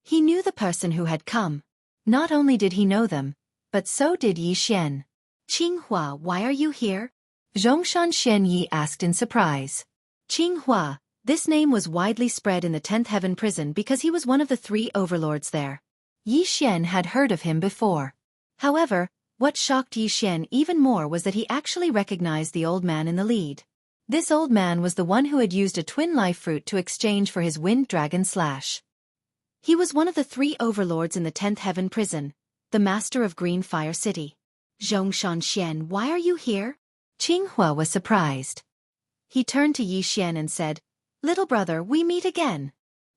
Speaker 1: He knew the person who had come. Not only did he know them, but so did Yi Xian. Qinghua, why are you here? Zhongshan Xian Yi asked in surprise. Qinghua, this name was widely spread in the 10th Heaven prison because he was one of the 3 overlords there. Yi Xian had heard of him before. However, what shocked Yi Xian even more was that he actually recognized the old man in the lead. This old man was the one who had used a twin life fruit to exchange for his wind dragon slash. He was one of the 3 overlords in the 10th Heaven prison, the master of Green Fire City. Zhongshan Xian, why are you here? Qinghua was surprised. He turned to Yi Xian and said, Little brother, we meet again.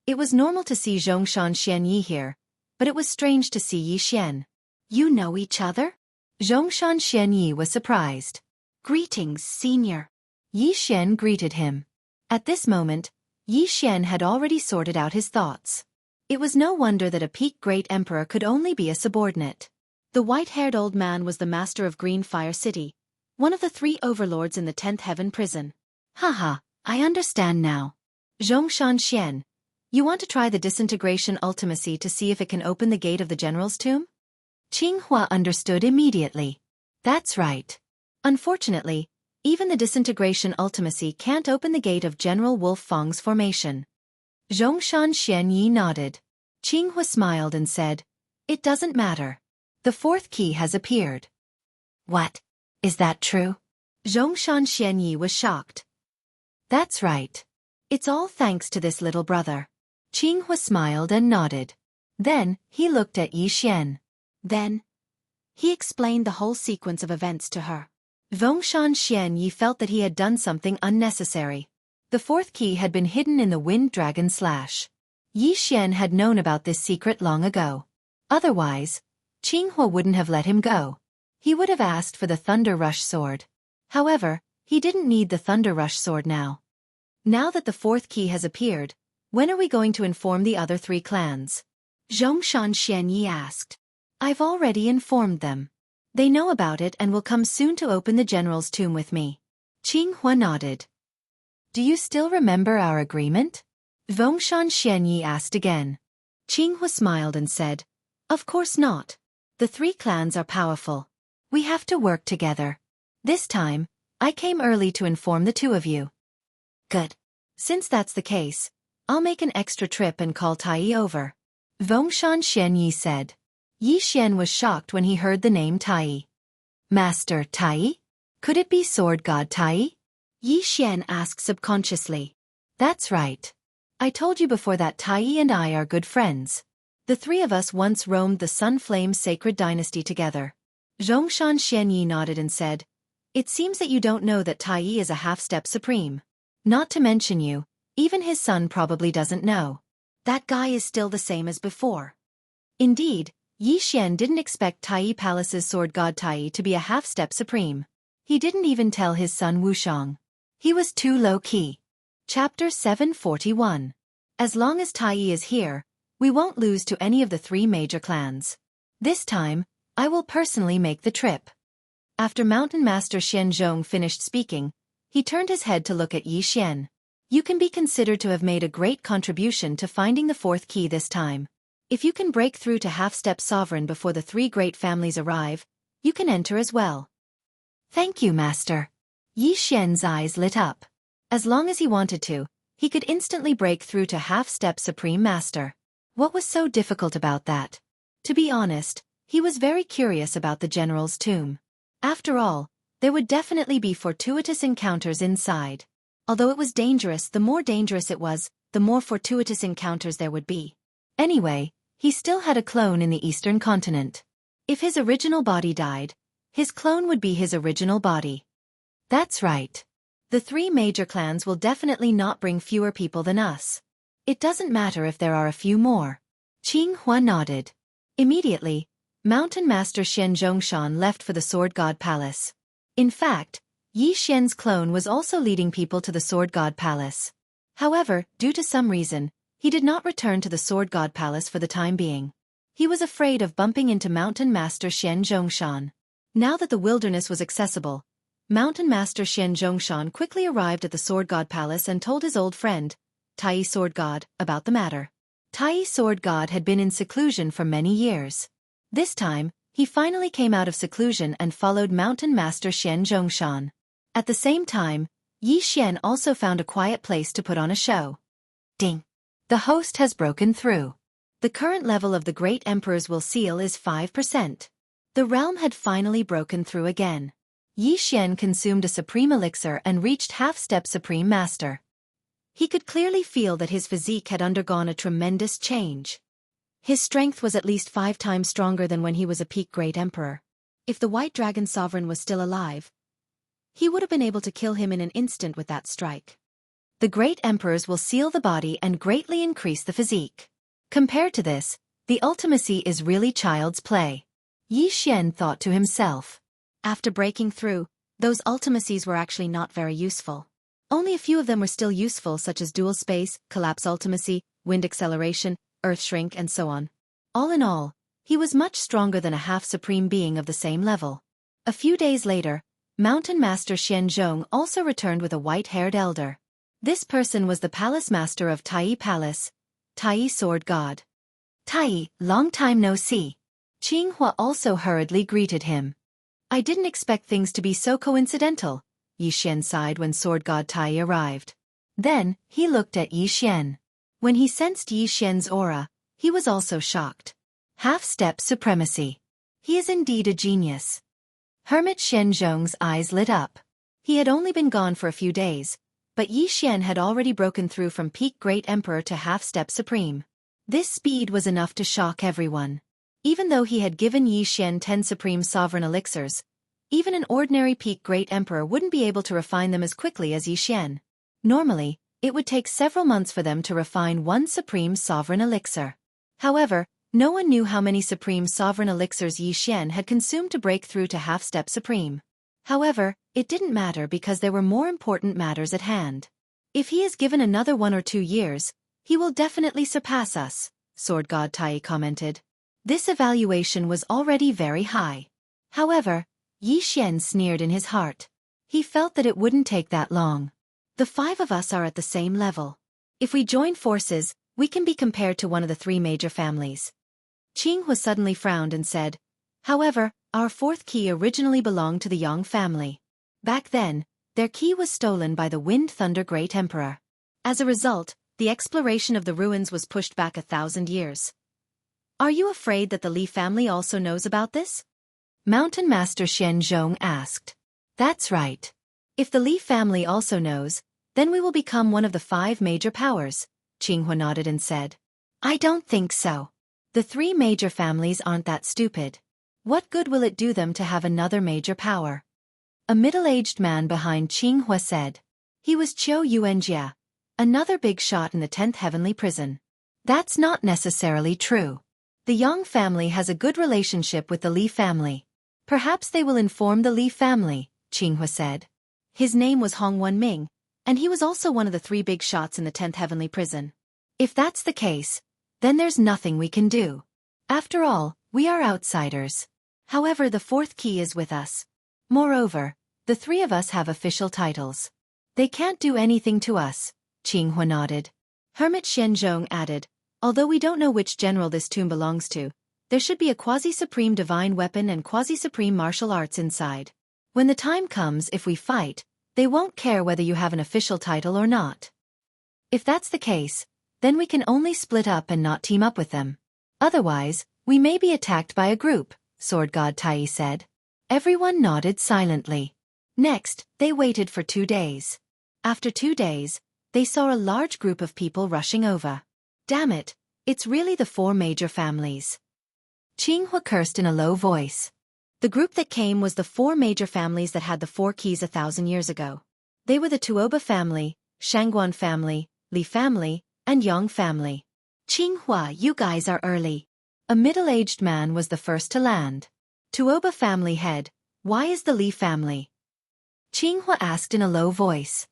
Speaker 1: It was normal to see Zhongshan Xian Yi here, but it was strange to see Yi Xian. You know each other? Zhongshan Xian Yi was surprised. Greetings, senior. Yi Xian greeted him. At this moment, Yi Xian had already sorted out his thoughts. It was no wonder that a peak Great Emperor could only be a subordinate. The white-haired old man was the master of Green Fire City, one of the 3 overlords in the 10th Heaven prison. Haha, I understand now. Zhongshan Xian, you want to try the disintegration ultimacy to see if it can open the gate of the general's tomb? Qinghua understood immediately. That's right. Unfortunately, even the disintegration ultimacy can't open the gate of General Wolf Fang's formation. Zhongshan Xian Yi nodded. Qinghua smiled and said, It doesn't matter. The 4th key has appeared. What? Is that true? Zhongshan Xian Yi was shocked. That's right. It's all thanks to this little brother. Qinghua smiled and nodded. Then, he looked at Yi Xian. Then, he explained the whole sequence of events to her. Zhongshan Xian Yi felt that he had done something unnecessary. The 4th key had been hidden in the Wind Dragon slash. Yi Xian had known about this secret long ago. Otherwise, Qinghua wouldn't have let him go. He would have asked for the Thunder Rush sword. However, he didn't need the Thunder Rush sword now. Now that the 4th key has appeared, when are we going to inform the other 3 clans? Zhongshan Xian Yi asked. I've already informed them. They know about it and will come soon to open the general's tomb with me. Qinghua nodded. Do you still remember our agreement? Zhongshan Xian Yi asked again. Qinghua smiled and said, Of course not. The 3 clans are powerful. We have to work together. This time, I came early to inform the 2 of you. Good. Since that's the case, I'll make an extra trip and call Tai over. Vongshan Xian Yi said. Yi Xian was shocked when he heard the name Tai. Master Tai? Could it be sword god Tai? Yi Xian asked subconsciously. That's right. I told you before that Tai and I are good friends. The three of us once roamed the Sunflame Sacred Dynasty together. Zhongshan Xian Yi nodded and said, It seems that you don't know that Tai is a half-step supreme. Not to mention you, even his son probably doesn't know. That guy is still the same as before. Indeed, Yi Xian didn't expect Tai Palace's sword god Tai to be a half-step supreme. He didn't even tell his son Wushang. He was too low-key. Chapter 741. As long as Tai is here, we won't lose to any of the three major clans. This time, I will personally make the trip. After Mountain Master Xian Zhong finished speaking, he turned his head to look at Yi Xian. You can be considered to have made a great contribution to finding the fourth key this time. If you can break through to half-step sovereign before the three great families arrive, you can enter as well. Thank you, Master. Yi Xian's eyes lit up. As long as he wanted to, he could instantly break through to half-step Supreme Master. What was so difficult about that? To be honest, he was very curious about the General's tomb. After all, there would definitely be fortuitous encounters inside. Although it was dangerous, the more dangerous it was, the more fortuitous encounters there would be. Anyway, he still had a clone in the Eastern continent. If his original body died, his clone would be his original body. That's right. The three major clans will definitely not bring fewer people than us. It doesn't matter if there are a few more. Qing Hua nodded. Immediately, Mountain Master Xian Zhongshan left for the Sword God Palace. In fact, Yi Xian's clone was also leading people to the Sword God Palace. However, due to some reason, he did not return to the Sword God Palace for the time being. He was afraid of bumping into Mountain Master Xian Zhongshan. Now that the wilderness was accessible, Mountain Master Xian Zhongshan quickly arrived at the Sword God Palace and told his old friend, Tai Sword God, about the matter. Tai Sword God had been in seclusion for many years. This time, he finally came out of seclusion and followed Mountain Master Xian Zhongshan. At the same time, Yi Xian also found a quiet place to put on a show. Ding! The host has broken through. The current level of the Great Emperor's will seal is 5%. The realm had finally broken through again. Yi Xian consumed a supreme elixir and reached half-step Supreme Master. He could clearly feel that his physique had undergone a tremendous change. His strength was at least 5 times stronger than when he was a peak Great Emperor. If the White Dragon Sovereign was still alive, he would have been able to kill him in an instant with that strike. The Great Emperors will seal the body and greatly increase the physique. Compared to this, the ultimacy is really child's play. Yi Xian thought to himself. After breaking through, those ultimacies were actually not very useful. Only a few of them were still useful, such as dual space, collapse ultimacy, wind acceleration, earth shrink, and so on. All in all, he was much stronger than a half-supreme being of the same level. A few days later, Mountain Master Xian Zhong also returned with a white-haired elder. This person was the Palace Master of Tai Palace, Tai Sword God. Tai, long time no see. Qing Hua also hurriedly greeted him. I didn't expect things to be so coincidental, Yi Xian sighed when Sword God Tai arrived. Then, he looked at Yi Xian. When he sensed Yi Xian's aura, he was also shocked. Half-step supremacy. He is indeed a genius. Hermit Xian Zhong's eyes lit up. He had only been gone for a few days, but Yi Xian had already broken through from peak Great Emperor to half-step Supreme. This speed was enough to shock everyone. Even though he had given Yi Xian 10 Supreme Sovereign Elixirs, even an ordinary peak Great Emperor wouldn't be able to refine them as quickly as Yi Xian. Normally, it would take several months for them to refine one Supreme Sovereign Elixir. However, no one knew how many Supreme Sovereign Elixirs Yi Xian had consumed to break through to half-step Supreme. However, it didn't matter because there were more important matters at hand. If he is given another 1 or 2 years, he will definitely surpass us, Sword God Tai commented. This evaluation was already very high. However, Yi Xian sneered in his heart. He felt that it wouldn't take that long. The 5 of us are at the same level. If we join forces, we can be compared to one of the 3 major families. Qing Hua suddenly frowned and said, however, our 4th key originally belonged to the Yang family. Back then, their key was stolen by the Wind Thunder Great Emperor. As a result, the exploration of the ruins was pushed back 1,000 years. Are you afraid that the Li family also knows about this? Mountain Master Xian Zhong asked. That's right. If the Li family also knows, then we will become one of the 5 major powers, Qinghua nodded and said. I don't think so. The 3 major families aren't that stupid. What good will it do them to have another major power? A middle-aged man behind Qinghua said. He was Qiu Yuanjia, another big shot in the 10th heavenly prison. That's not necessarily true. The Yang family has a good relationship with the Li family. Perhaps they will inform the Li family, Qinghua said. His name was Hong Wenming, and he was also one of the 3 big shots in the 10th heavenly prison. If that's the case, then there's nothing we can do. After all, we are outsiders. However, the 4th key is with us. Moreover, the 3 of us have official titles. They can't do anything to us, Qinghua nodded. Hermit Xianzhong added, although we don't know which general this tomb belongs to, there should be a quasi-supreme divine weapon and quasi-supreme martial arts inside. When the time comes, if we fight, they won't care whether you have an official title or not. If that's the case, then we can only split up and not team up with them. Otherwise, we may be attacked by a group, Sword God Tai said. Everyone nodded silently. Next, they waited for 2 days. After 2 days, they saw a large group of people rushing over. Damn it, it's really the 4 major families. Qinghua cursed in a low voice. The group that came was the 4 major families that had the 4 keys 1,000 years ago. They were the Tuoba family, Shangguan family, Li family, and Yang family. Qinghua, you guys are early. A middle-aged man was the first to land. Tuoba family head, why is the Li family? Qinghua asked in a low voice.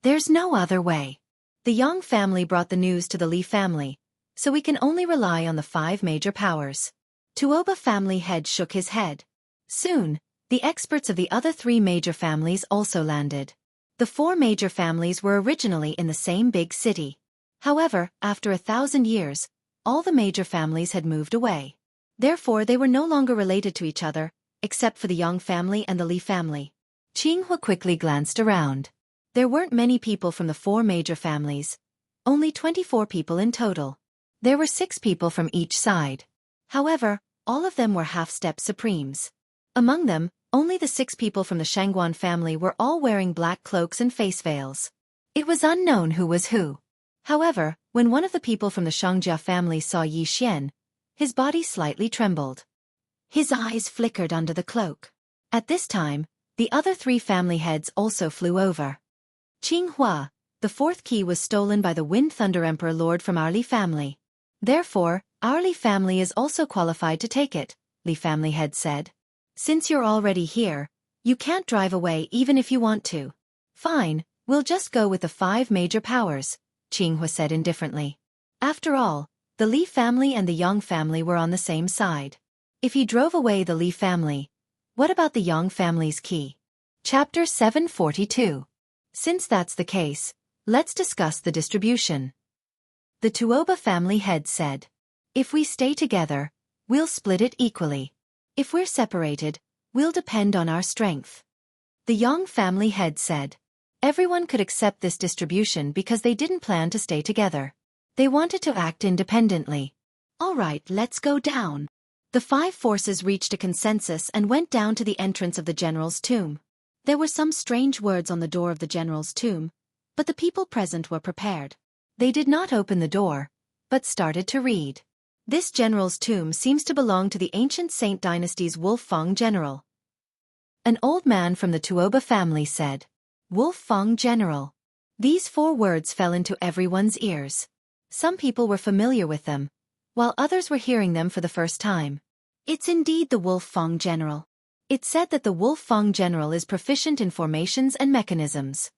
Speaker 1: There's no other way. The Yang family brought the news to the Li family, so we can only rely on the 5 major powers. Tuoba family head shook his head. Soon, the experts of the other 3 major families also landed. The 4 major families were originally in the same big city. However, after 1,000 years, all the major families had moved away. Therefore, they were no longer related to each other, except for the Yang family and the Li family. Qinghua quickly glanced around. There weren't many people from the 4 major families. Only 24 people in total. There were 6 people from each side. However, all of them were half-step supremes. Among them, only the 6 people from the Shangguan family were all wearing black cloaks and face veils. It was unknown who was who. However, when one of the people from the Shangjia family saw Yi Xian, his body slightly trembled. His eyes flickered under the cloak. At this time, the other 3 family heads also flew over. Qinghua, the 4th key was stolen by the Wind Thunder Emperor Lord from our Li family. Therefore, our Li family is also qualified to take it, Li family head said. Since you're already here, you can't drive away even if you want to. Fine, we'll just go with the 5 major powers, Qinghua said indifferently. After all, the Li family and the Yang family were on the same side. If he drove away the Li family, what about the Yang family's key? Chapter 742. Since that's the case, let's discuss the distribution. The Tuoba family head said. If we stay together, we'll split it equally. If we're separated, we'll depend on our strength. The Yang family head said. Everyone could accept this distribution because they didn't plan to stay together. They wanted to act independently. All right, let's go down. The 5 forces reached a consensus and went down to the entrance of the general's tomb. There were some strange words on the door of the general's tomb, but the people present were prepared. They did not open the door, but started to read. This general's tomb seems to belong to the ancient Saint Dynasty's Wolf-Fang general. An old man from the Tuoba family said. Wolf-Fang general. These 4 words fell into everyone's ears. Some people were familiar with them, while others were hearing them for the first time. It's indeed the Wolf-Fang general. It's said that the Wolf-Fang general is proficient in formations and mechanisms.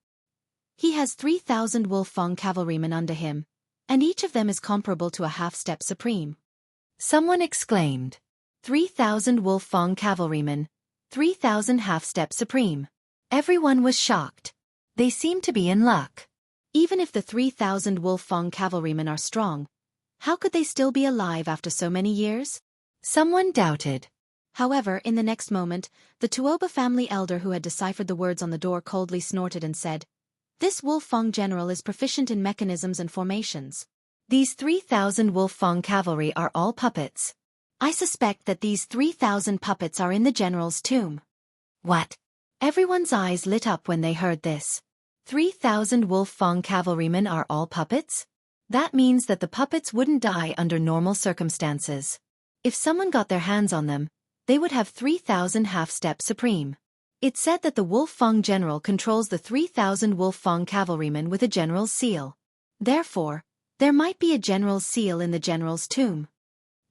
Speaker 1: He has 3,000 Wolf-Fang cavalrymen under him, and each of them is comparable to a half-step supreme. Someone exclaimed. 3,000 Wolf-Fang cavalrymen, 3,000 half-step supreme. Everyone was shocked. They seemed to be in luck. Even if the 3,000 Wolf-Fang cavalrymen are strong, how could they still be alive after so many years? Someone doubted. However, in the next moment, the Tuoba family elder who had deciphered the words on the door coldly snorted and said, This Wolfang general is proficient in mechanisms and formations. These 3,000 Wolfang cavalry are all puppets. I suspect that these 3,000 puppets are in the general's tomb. What? Everyone's eyes lit up when they heard this. 3,000 Wolfang cavalrymen are all puppets? That means that the puppets wouldn't die under normal circumstances. If someone got their hands on them, they would have 3,000 half-step supreme. It's said that the Wolfang general controls the 3,000 Wolfang cavalrymen with a general's seal. Therefore, there might be a general's seal in the general's tomb.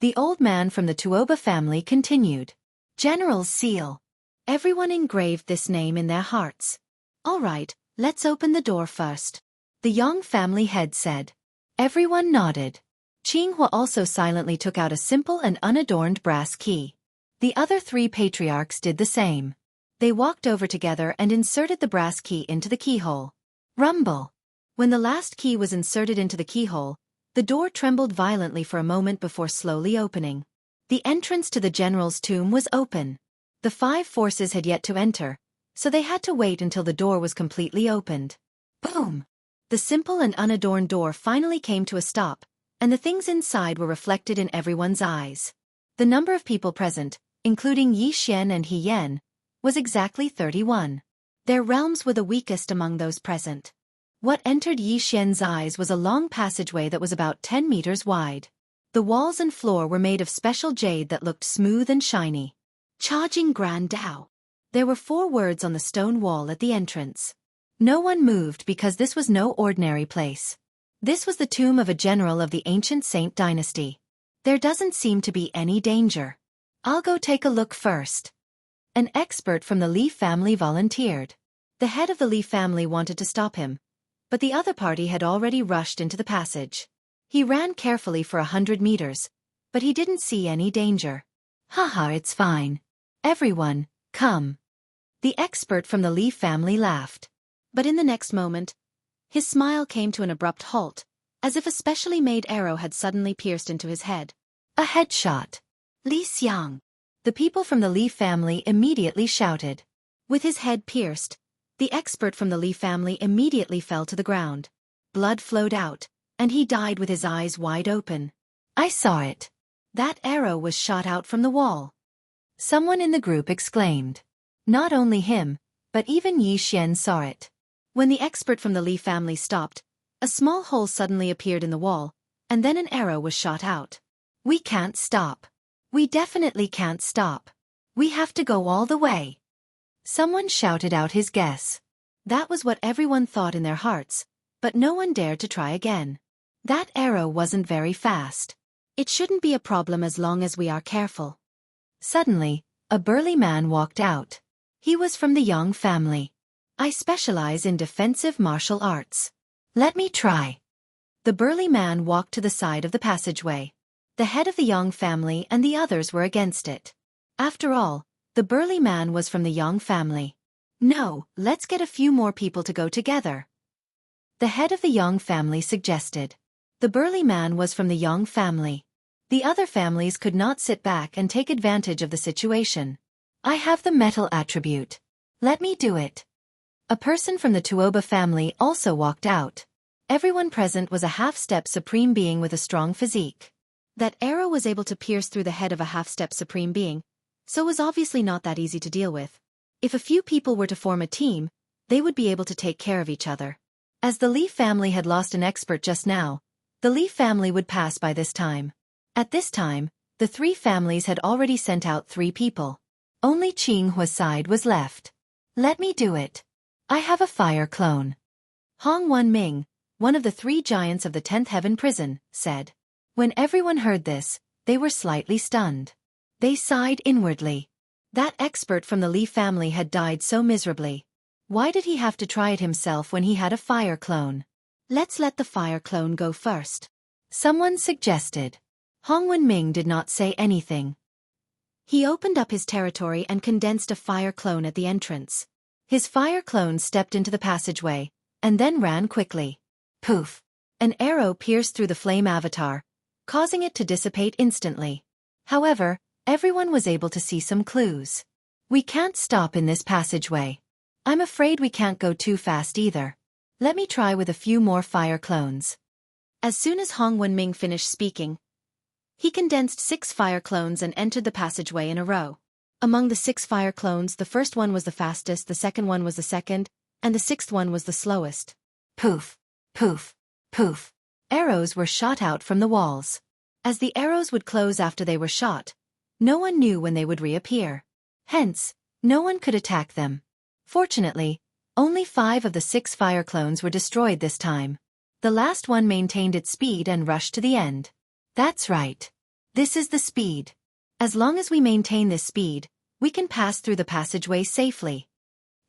Speaker 1: The old man from the Tuoba family continued. General's seal. Everyone engraved this name in their hearts. All right, let's open the door first. The Yang family head said. Everyone nodded. Qinghua also silently took out a simple and unadorned brass key. The other 3 patriarchs did the same. They walked over together and inserted the brass key into the keyhole. Rumble. When the last key was inserted into the keyhole, the door trembled violently for a moment before slowly opening. The entrance to the general's tomb was open. The 5 forces had yet to enter, so they had to wait until the door was completely opened. Boom! The simple and unadorned door finally came to a stop, and the things inside were reflected in everyone's eyes. The number of people present, including Yi Xian and He Yan, was exactly 31. Their realms were the weakest among those present. What entered Yi Xian's eyes was a long passageway that was about 10 meters wide. The walls and floor were made of special jade that looked smooth and shiny. Charging Grand Dao. There were 4 words on the stone wall at the entrance. No one moved because this was no ordinary place. This was the tomb of a general of the ancient Saint dynasty. There doesn't seem to be any danger. I'll go take a look first. An expert from the Li family volunteered. The head of the Li family wanted to stop him, but the other party had already rushed into the passage. He ran carefully for 100 meters, but he didn't see any danger. Haha, it's fine. Everyone, come. The expert from the Li family laughed. But in the next moment, his smile came to an abrupt halt, as if a specially made arrow had suddenly pierced into his head. A headshot. Li Xiang. The people from the Li family immediately shouted. With his head pierced, the expert from the Li family immediately fell to the ground. Blood flowed out, and he died with his eyes wide open. I saw it. That arrow was shot out from the wall. Someone in the group exclaimed. Not only him, but even Yi Xian saw it. When the expert from the Li family stopped, a small hole suddenly appeared in the wall, and then an arrow was shot out. We can't stop. We definitely can't stop. We have to go all the way. Someone shouted out his guess. That was what everyone thought in their hearts, but no one dared to try again. That arrow wasn't very fast. It shouldn't be a problem as long as we are careful. Suddenly, a burly man walked out. He was from the Yang family. I specialize in defensive martial arts. Let me try. The burly man walked to the side of the passageway. The head of the Yang family and the others were against it. After all, the burly man was from the Yang family. No, let's get a few more people to go together. The head of the Yang family suggested. The burly man was from the Yang family. The other families could not sit back and take advantage of the situation. I have the metal attribute. Let me do it. A person from the Tuoba family also walked out. Everyone present was a half-step supreme being with a strong physique. That arrow was able to pierce through the head of a half-step supreme being, so it was obviously not that easy to deal with. If a few people were to form a team, they would be able to take care of each other. As the Li family had lost an expert just now, the Li family would pass by this time. At this time, the 3 families had already sent out 3 people. Only Qinghua's side was left. Let me do it. I have a fire clone. Hong Wenming, one of the 3 giants of the 10th Heaven prison, said. When everyone heard this, they were slightly stunned. They sighed inwardly. That expert from the Li family had died so miserably. Why did he have to try it himself when he had a fire clone? Let's let the fire clone go first. Someone suggested. Hong Wenming did not say anything. He opened up his territory and condensed a fire clone at the entrance. His fire clone stepped into the passageway, and then ran quickly. Poof! An arrow pierced through the flame avatar, causing it to dissipate instantly. However, everyone was able to see some clues. We can't stop in this passageway. I'm afraid we can't go too fast either. Let me try with a few more fire clones. As soon as Hong Wenming finished speaking, he condensed 6 fire clones and entered the passageway in a row. Among the 6 fire clones, the first one was the fastest, the second one was the second, and the 6th one was the slowest. Poof, poof, poof. Arrows were shot out from the walls. As the arrows would close after they were shot, no one knew when they would reappear. Hence, no one could attack them. Fortunately, only 5 of the 6 fire clones were destroyed this time. The last one maintained its speed and rushed to the end. That's right. This is the speed. As long as we maintain this speed, we can pass through the passageway safely.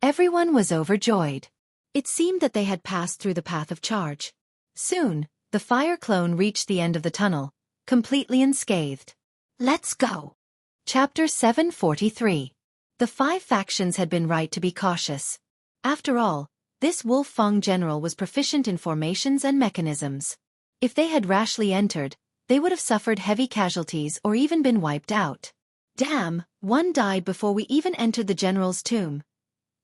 Speaker 1: Everyone was overjoyed. It seemed that they had passed through the path of charge. Soon, the fire clone reached the end of the tunnel, completely unscathed. Let's go. Chapter 743. The 5 factions had been right to be cautious. After all, this Wolf Fong general was proficient in formations and mechanisms. If they had rashly entered, they would have suffered heavy casualties or even been wiped out. Damn, one died before we even entered the general's tomb.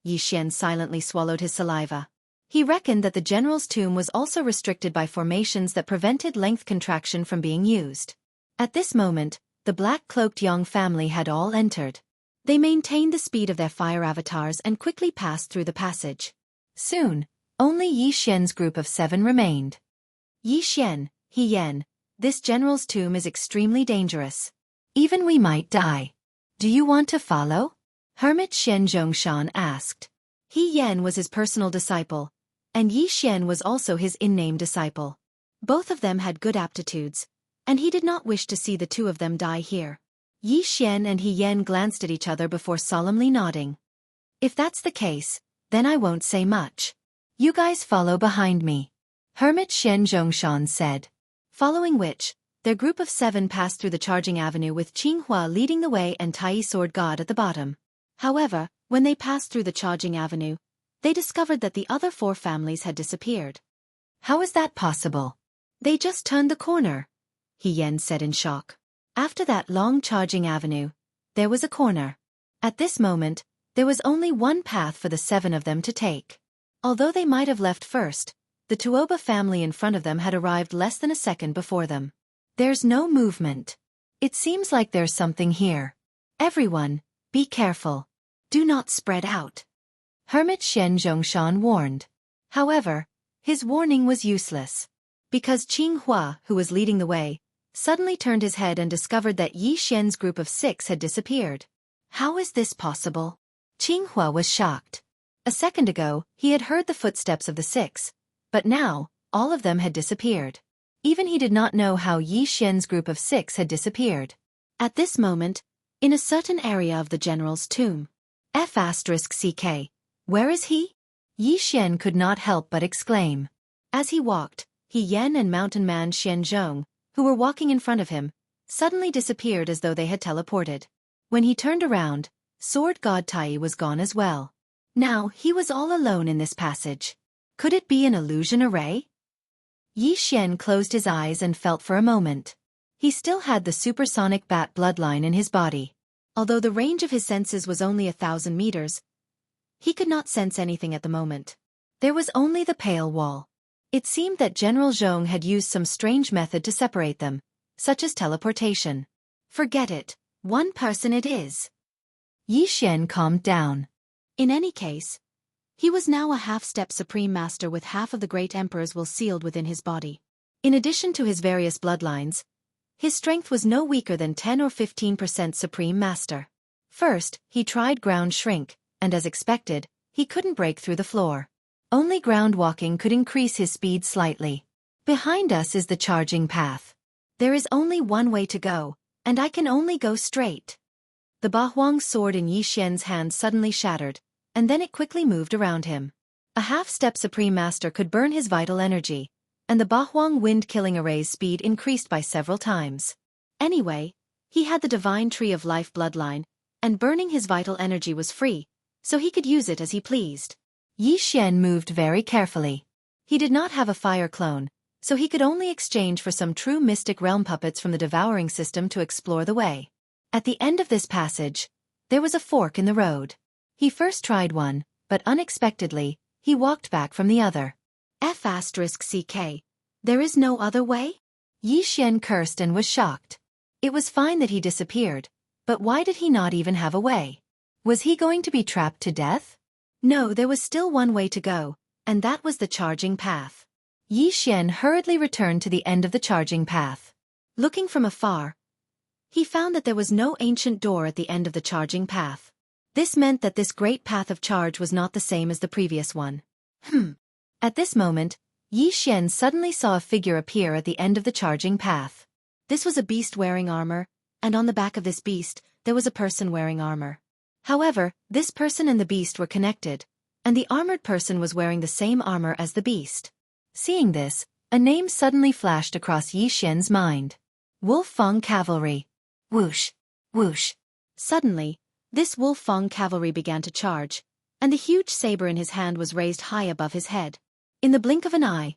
Speaker 1: Yi Xian silently swallowed his saliva. He reckoned that the general's tomb was also restricted by formations that prevented length contraction from being used. At this moment, the black-cloaked Yang family had all entered. They maintained the speed of their fire avatars and quickly passed through the passage. Soon, only Yi Xian's group of 7 remained. Yi Xian, He Yan, this general's tomb is extremely dangerous. Even we might die. Do you want to follow? Hermit Shen Zhongshan asked. He Yan was his personal disciple, and Yi Xian was also his in-name disciple. Both of them had good aptitudes, and he did not wish to see the 2 of them die here. Yi Xian and He Yan glanced at each other before solemnly nodding. If that's the case, then I won't say much. You guys follow behind me. Hermit Shen Zhongshan said. Following which, their group of 7 passed through the charging avenue with Qinghua leading the way and Tai Sword God at the bottom. However, when they passed through the charging avenue, they discovered that the other 4 families had disappeared. How is that possible? They just turned the corner, He Yan said in shock. After that long charging avenue, there was a corner. At this moment, there was only one path for the 7 of them to take. Although they might have left first, the Tuoba family in front of them had arrived less than a second before them. There's no movement. It seems like there's something here. Everyone, be careful. Do not spread out. Hermit Shen Zhongshan warned. However, his warning was useless. Because Qinghua, who was leading the way, suddenly turned his head and discovered that Yi Xian's group of 6 had disappeared. How is this possible? Qinghua was shocked. A second ago, he had heard the footsteps of the 6, but now, all of them had disappeared. Even he did not know how Yi Xian's group of 6 had disappeared. At this moment, in a certain area of the general's tomb. F***CK. Where is he? Yi Xian could not help but exclaim. As he walked, He Yan and Mountain Man Xian Zhong, who were walking in front of him, suddenly disappeared as though they had teleported. When he turned around, Sword God Tai was gone as well. Now he was all alone in this passage. Could it be an illusion array? Yi Xian closed his eyes and felt for a moment. He still had the supersonic bat bloodline in his body. Although the range of his senses was only 1,000 meters, he could not sense anything at the moment. There was only the pale wall. It seemed that General Zhong had used some strange method to separate them, such as teleportation. Forget it, one person it is. Yi Xian calmed down. In any case, he was now a half-step Supreme Master with half of the Great Emperor's will sealed within his body. In addition to his various bloodlines, his strength was no weaker than 10 or 15% Supreme Master. First, he tried ground shrink, and as expected, he couldn't break through the floor. Only ground walking could increase his speed slightly. Behind us is the charging path. There is only one way to go, and I can only go straight. The Bahuang sword in Yi Xian's hand suddenly shattered, and then it quickly moved around him. A half-step Supreme Master could burn his vital energy, and the Bahuang wind-killing array's speed increased by several times. Anyway, he had the Divine Tree of Life bloodline, and burning his vital energy was free, so he could use it as he pleased. Yi Xian moved very carefully. He did not have a fire clone, so he could only exchange for some true mystic realm puppets from the devouring system to explore the way. At the end of this passage, there was a fork in the road. He first tried one, but unexpectedly, he walked back from the other. F***ck. There is no other way? Yi Xian cursed and was shocked. It was fine that he disappeared, but why did he not even have a way? Was he going to be trapped to death? No, there was still one way to go, and that was the charging path. Yi Xian hurriedly returned to the end of the charging path. Looking from afar, he found that there was no ancient door at the end of the charging path. This meant that this great path of charge was not the same as the previous one. At this moment, Yi Xian suddenly saw a figure appear at the end of the charging path. This was a beast wearing armor, and on the back of this beast, there was a person wearing armor. However, this person and the beast were connected, and the armored person was wearing the same armor as the beast. Seeing this, a name suddenly flashed across Yi Xian's mind. Wolfang Cavalry. Whoosh, whoosh. Suddenly, this Wolfang Cavalry began to charge, and the huge saber in his hand was raised high above his head. In the blink of an eye,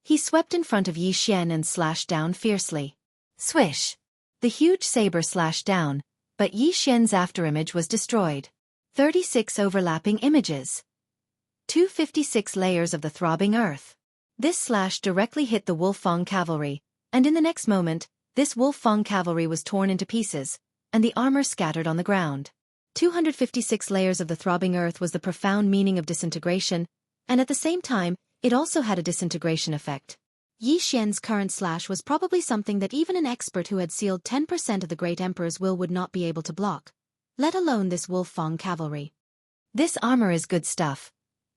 Speaker 1: he swept in front of Yi Xian and slashed down fiercely. Swish! The huge saber slashed down, but Yi Xian's afterimage was destroyed. 36 overlapping images. 256 layers of the throbbing earth. This slash directly hit the Wolfang Cavalry, and in the next moment, this Wolfang Cavalry was torn into pieces, and the armor scattered on the ground. 256 layers of the throbbing earth was the profound meaning of disintegration, and at the same time, it also had a disintegration effect. Yi Xian's current slash was probably something that even an expert who had sealed 10% of the Great Emperor's will would not be able to block, let alone this Wolfang Cavalry. This armor is good stuff.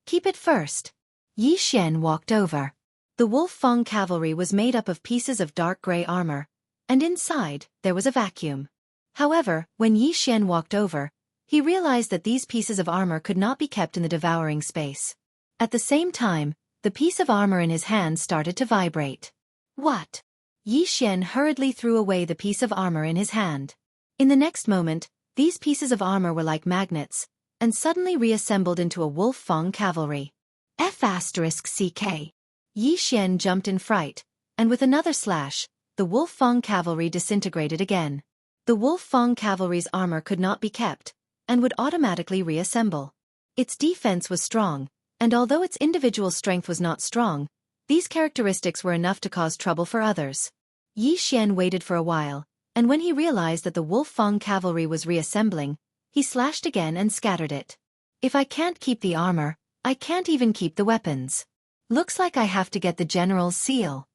Speaker 1: Keep it first. Yi Xian walked over. The Wolfang Cavalry was made up of pieces of dark gray armor, and inside, there was a vacuum. However, when Yi Xian walked over, he realized that these pieces of armor could not be kept in the devouring space. At the same time, the piece of armor in his hand started to vibrate. What? Yi Xian hurriedly threw away the piece of armor in his hand. In the next moment, these pieces of armor were like magnets, and suddenly reassembled into a Wolfang Cavalry. F***ck. Yi Xian jumped in fright, and with another slash, the Wolfang Cavalry disintegrated again. The Wolfang Cavalry's armor could not be kept, and would automatically reassemble. Its defense was strong, and although its individual strength was not strong, these characteristics were enough to cause trouble for others. Yi Xian waited for a while, and when he realized that the Wolfang Cavalry was reassembling, he slashed again and scattered it. If I can't keep the armor, I can't even keep the weapons. Looks like I have to get the general's seal.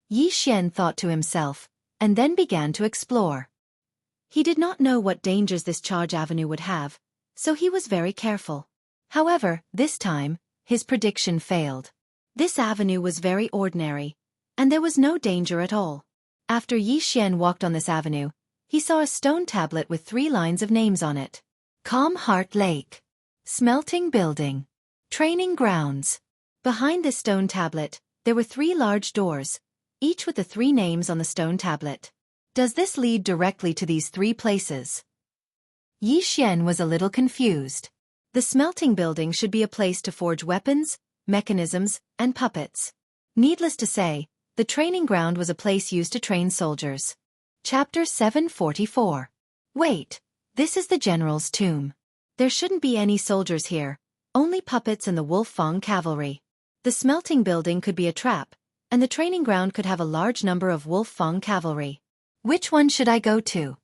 Speaker 1: Yi Xian thought to himself, and then began to explore. He did not know what dangers this charge avenue would have, so he was very careful. However, this time, his prediction failed. This avenue was very ordinary, and there was no danger at all. After Yi Xian walked on this avenue, he saw a stone tablet with 3 lines of names on it. Calm Heart Lake. Smelting Building. Training Grounds. Behind this stone tablet, there were 3 large doors, each with the 3 names on the stone tablet. Does this lead directly to these 3 places? Yi Xian was a little confused. The smelting building should be a place to forge weapons, mechanisms, and puppets. Needless to say, the training ground was a place used to train soldiers. Chapter 744. Wait, this is the general's tomb. There shouldn't be any soldiers here, only puppets and the Wolfang Cavalry. The smelting building could be a trap, and the training ground could have a large number of Wolfang Cavalry. Which one should I go to?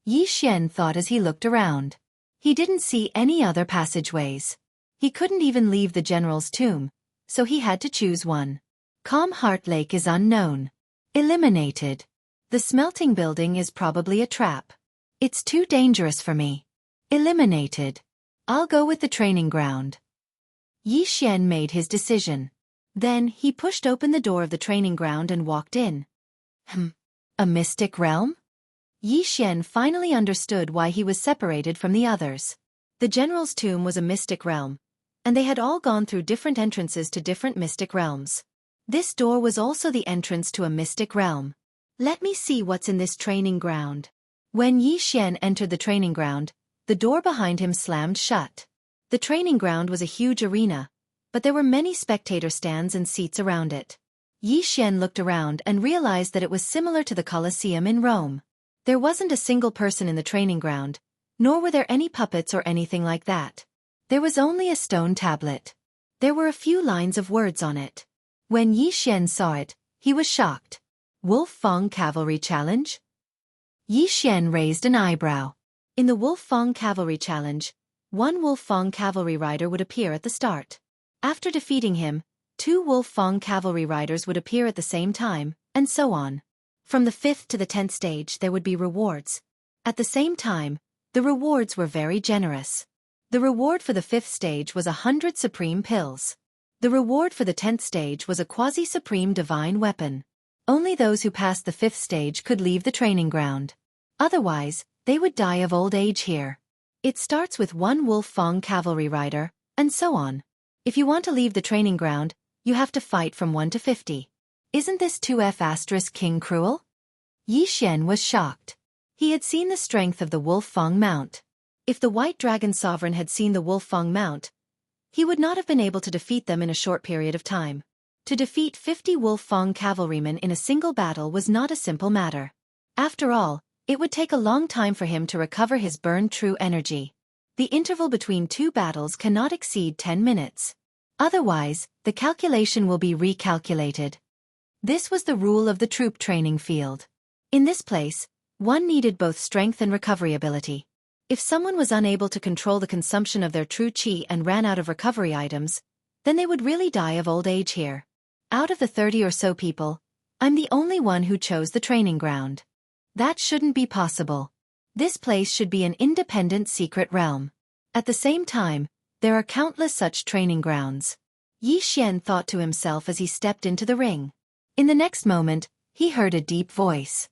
Speaker 1: Yi Xian thought as he looked around. He didn't see any other passageways. He couldn't even leave the general's tomb, so he had to choose one. Calm Heart Lake is unknown. Eliminated. The smelting building is probably a trap. It's too dangerous for me. Eliminated. I'll go with the training ground. Yi Xian made his decision. Then he pushed open the door of the training ground and walked in. A mystic realm? Yi Xian finally understood why he was separated from the others. The general's tomb was a mystic realm, and they had all gone through different entrances to different mystic realms. This door was also the entrance to a mystic realm. Let me see what's in this training ground. When Yi Xian entered the training ground, the door behind him slammed shut. The training ground was a huge arena, but there were many spectator stands and seats around it. Yi Xian looked around and realized that it was similar to the Colosseum in Rome. There wasn't a single person in the training ground, nor were there any puppets or anything like that. There was only a stone tablet. There were a few lines of words on it. When Yi Xian saw it, he was shocked. Wolf Fong Cavalry Challenge? Yi Xian raised an eyebrow. In the Wolf Fong Cavalry Challenge, one Wolf Fong cavalry rider would appear at the start. After defeating him, 2 Wolf Fong cavalry riders would appear at the same time, and so on. From the 5th to the 10th stage there would be rewards. At the same time, the rewards were very generous. The reward for the 5th stage was 100 supreme pills. The reward for the 10th stage was a quasi-supreme divine weapon. Only those who passed the 5th stage could leave the training ground. Otherwise, they would die of old age here. It starts with 1 Wolf Fong cavalry rider, and so on. If you want to leave the training ground, you have to fight from 1 to 50. Isn't this 2F** King cruel? Yi Xian was shocked. He had seen the strength of the Wolf Fong mount. If the White Dragon Sovereign had seen the Wolf Fong mount, he would not have been able to defeat them in a short period of time. To defeat 50 Wolf Fong cavalrymen in a single battle was not a simple matter. After all, it would take a long time for him to recover his burned true energy. The interval between 2 battles cannot exceed 10 minutes. Otherwise, the calculation will be recalculated. This was the rule of the troop training field. In this place, one needed both strength and recovery ability. If someone was unable to control the consumption of their true qi and ran out of recovery items, then they would really die of old age here. Out of the 30 or so people, I'm the only one who chose the training ground. That shouldn't be possible. This place should be an independent secret realm. At the same time, there are countless such training grounds. Yi Xian thought to himself as he stepped into the ring. In the next moment, he heard a deep voice.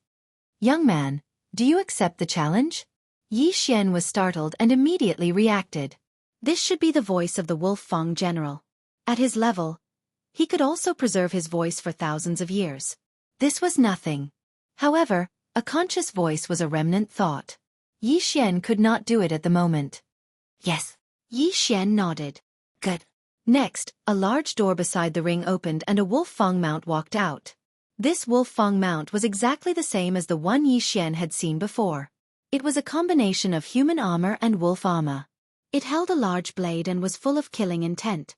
Speaker 1: Young man, do you accept the challenge? Yi Xian was startled and immediately reacted. This should be the voice of the Wolf Fong general. At his level, he could also preserve his voice for thousands of years. This was nothing. However, a conscious voice was a remnant thought. Yi Xian could not do it at the moment. Yes. Yi Xian nodded. Good. Next, a large door beside the ring opened and a Wolf Fong mount walked out. This Wolf Fong mount was exactly the same as the one Yi Xian had seen before. It was a combination of human armor and wolf armor. It held a large blade and was full of killing intent.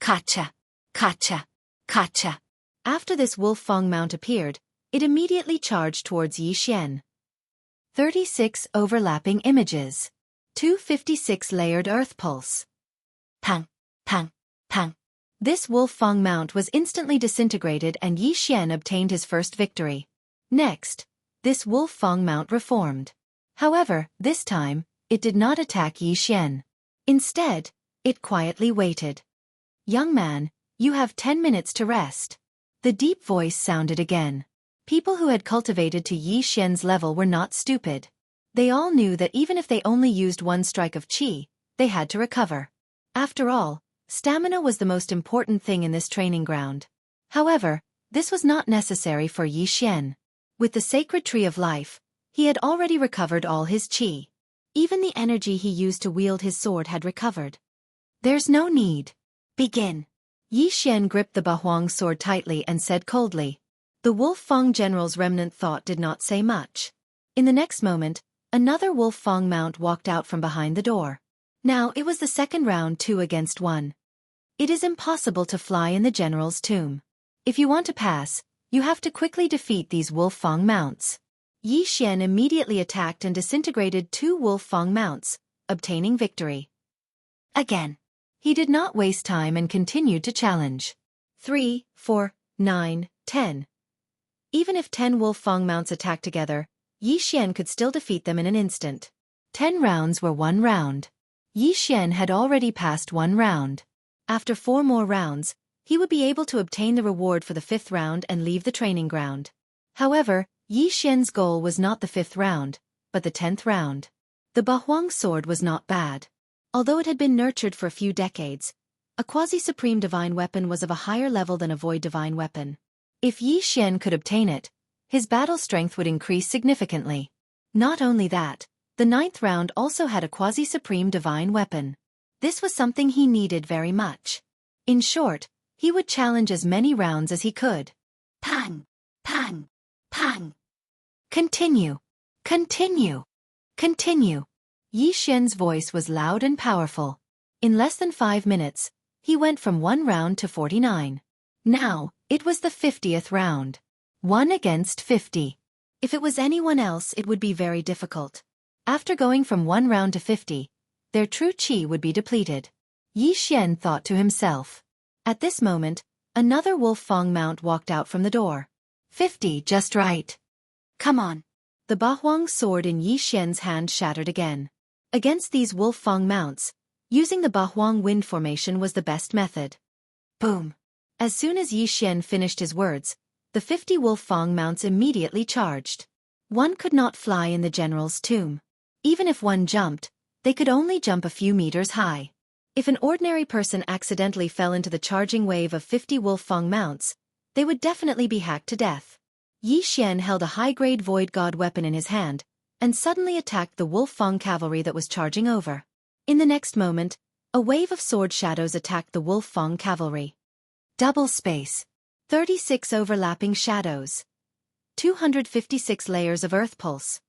Speaker 1: Kacha! Kacha! Kacha! After this Wolf Fong mount appeared, it immediately charged towards Yi Xian. 36 overlapping images. 256 layered earth pulse. Pang! Pang! Pang! This Wolf Fong mount was instantly disintegrated and Yi Xian obtained his first victory. Next, this Wolf Fong mount reformed. However, this time, it did not attack Yi Xian. Instead, it quietly waited. Young man, you have 10 minutes to rest. The deep voice sounded again. People who had cultivated to Yi Xian's level were not stupid. They all knew that even if they only used 1 strike of qi, they had to recover. After all, stamina was the most important thing in this training ground. However, this was not necessary for Yi Xian. With the sacred tree of life, he had already recovered all his qi. Even the energy he used to wield his sword had recovered. There's no need. Begin. Yi Xian gripped the Bahuang sword tightly and said coldly. The Wolf Fong general's remnant thought did not say much. In the next moment, another Wolf Fong mount walked out from behind the door. Now it was the second round 2 against 1. It is impossible to fly in the general's tomb. If you want to pass, you have to quickly defeat these Wolf Fong mounts. Yi Xian immediately attacked and disintegrated 2 Wolf Fong mounts, obtaining victory. Again. He did not waste time and continued to challenge. 3, 4, 9, 10. Even if 10 Wolf Fong mounts attacked together, Yi Xian could still defeat them in an instant. 10 rounds were 1 round. Yi Xian had already passed 1 round. After 4 more rounds, he would be able to obtain the reward for the 5th round and leave the training ground. However, Yi Xian's goal was not the 5th round, but the 10th round. The Bahuang sword was not bad. Although it had been nurtured for a few decades, a quasi-supreme divine weapon was of a higher level than a void divine weapon. If Yi Xian could obtain it, his battle strength would increase significantly. Not only that, the 9th round also had a quasi-supreme divine weapon. This was something he needed very much. In short, he would challenge as many rounds as he could. Pang! Pang! Pang! Continue! Continue! Continue! Yi Xian's voice was loud and powerful. In less than 5 minutes, he went from 1 round to 49. Now, it was the 50th round. 1 against 50. If it was anyone else, it would be very difficult. After going from 1 round to 50, their true chi would be depleted. Yi Xian thought to himself. At this moment, another wolf fang mount walked out from the door. 50 just right. Come on. The Bahuang sword in Yi Xian's hand shattered again. Against these wolf fang mounts, using the Bahuang wind formation was the best method. Boom. As soon as Yi Xian finished his words, the 50 wolf fang mounts immediately charged. One could not fly in the general's tomb. Even if one jumped, they could only jump a few meters high. If an ordinary person accidentally fell into the charging wave of 50 wolf fang mounts, they would definitely be hacked to death. Yi Xian held a high-grade void god weapon in his hand, and suddenly attacked the wolf fang cavalry that was charging over. In the next moment, a wave of sword shadows attacked the wolf fang cavalry. Double space. 36 overlapping shadows. 256 layers of earth pulse.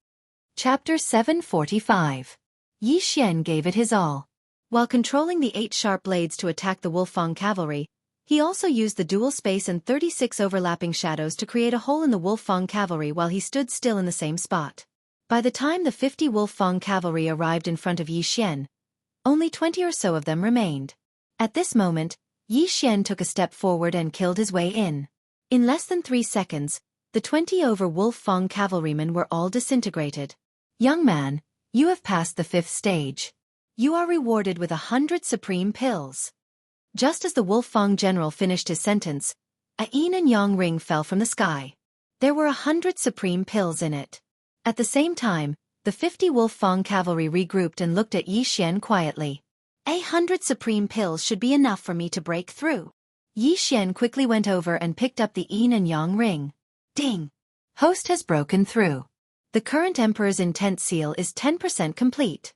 Speaker 1: Chapter 745. Yi Xian gave it his all. While controlling the 8 sharp blades to attack the wolf fang cavalry, he also used the dual space and 36 overlapping shadows to create a hole in the wolf fang cavalry while he stood still in the same spot. By the time the 50 wolf fang cavalry arrived in front of Yi Xian, only 20 or so of them remained. At this moment, Yi Xian took a step forward and killed his way in. In less than 3 seconds, the 20 over wolf fang cavalrymen were all disintegrated. Young man, you have passed the 5th stage. You are rewarded with 100 supreme pills. Just as the wolf fang general finished his sentence, a yin and yang ring fell from the sky. There were 100 supreme pills in it. At the same time, the 50 wolf fang cavalry regrouped and looked at Yi Xian quietly. 100 supreme pills should be enough for me to break through. Yi Xian quickly went over and picked up the yin and yang ring. Ding! Host has broken through. The current Emperor's intent seal is 10% complete.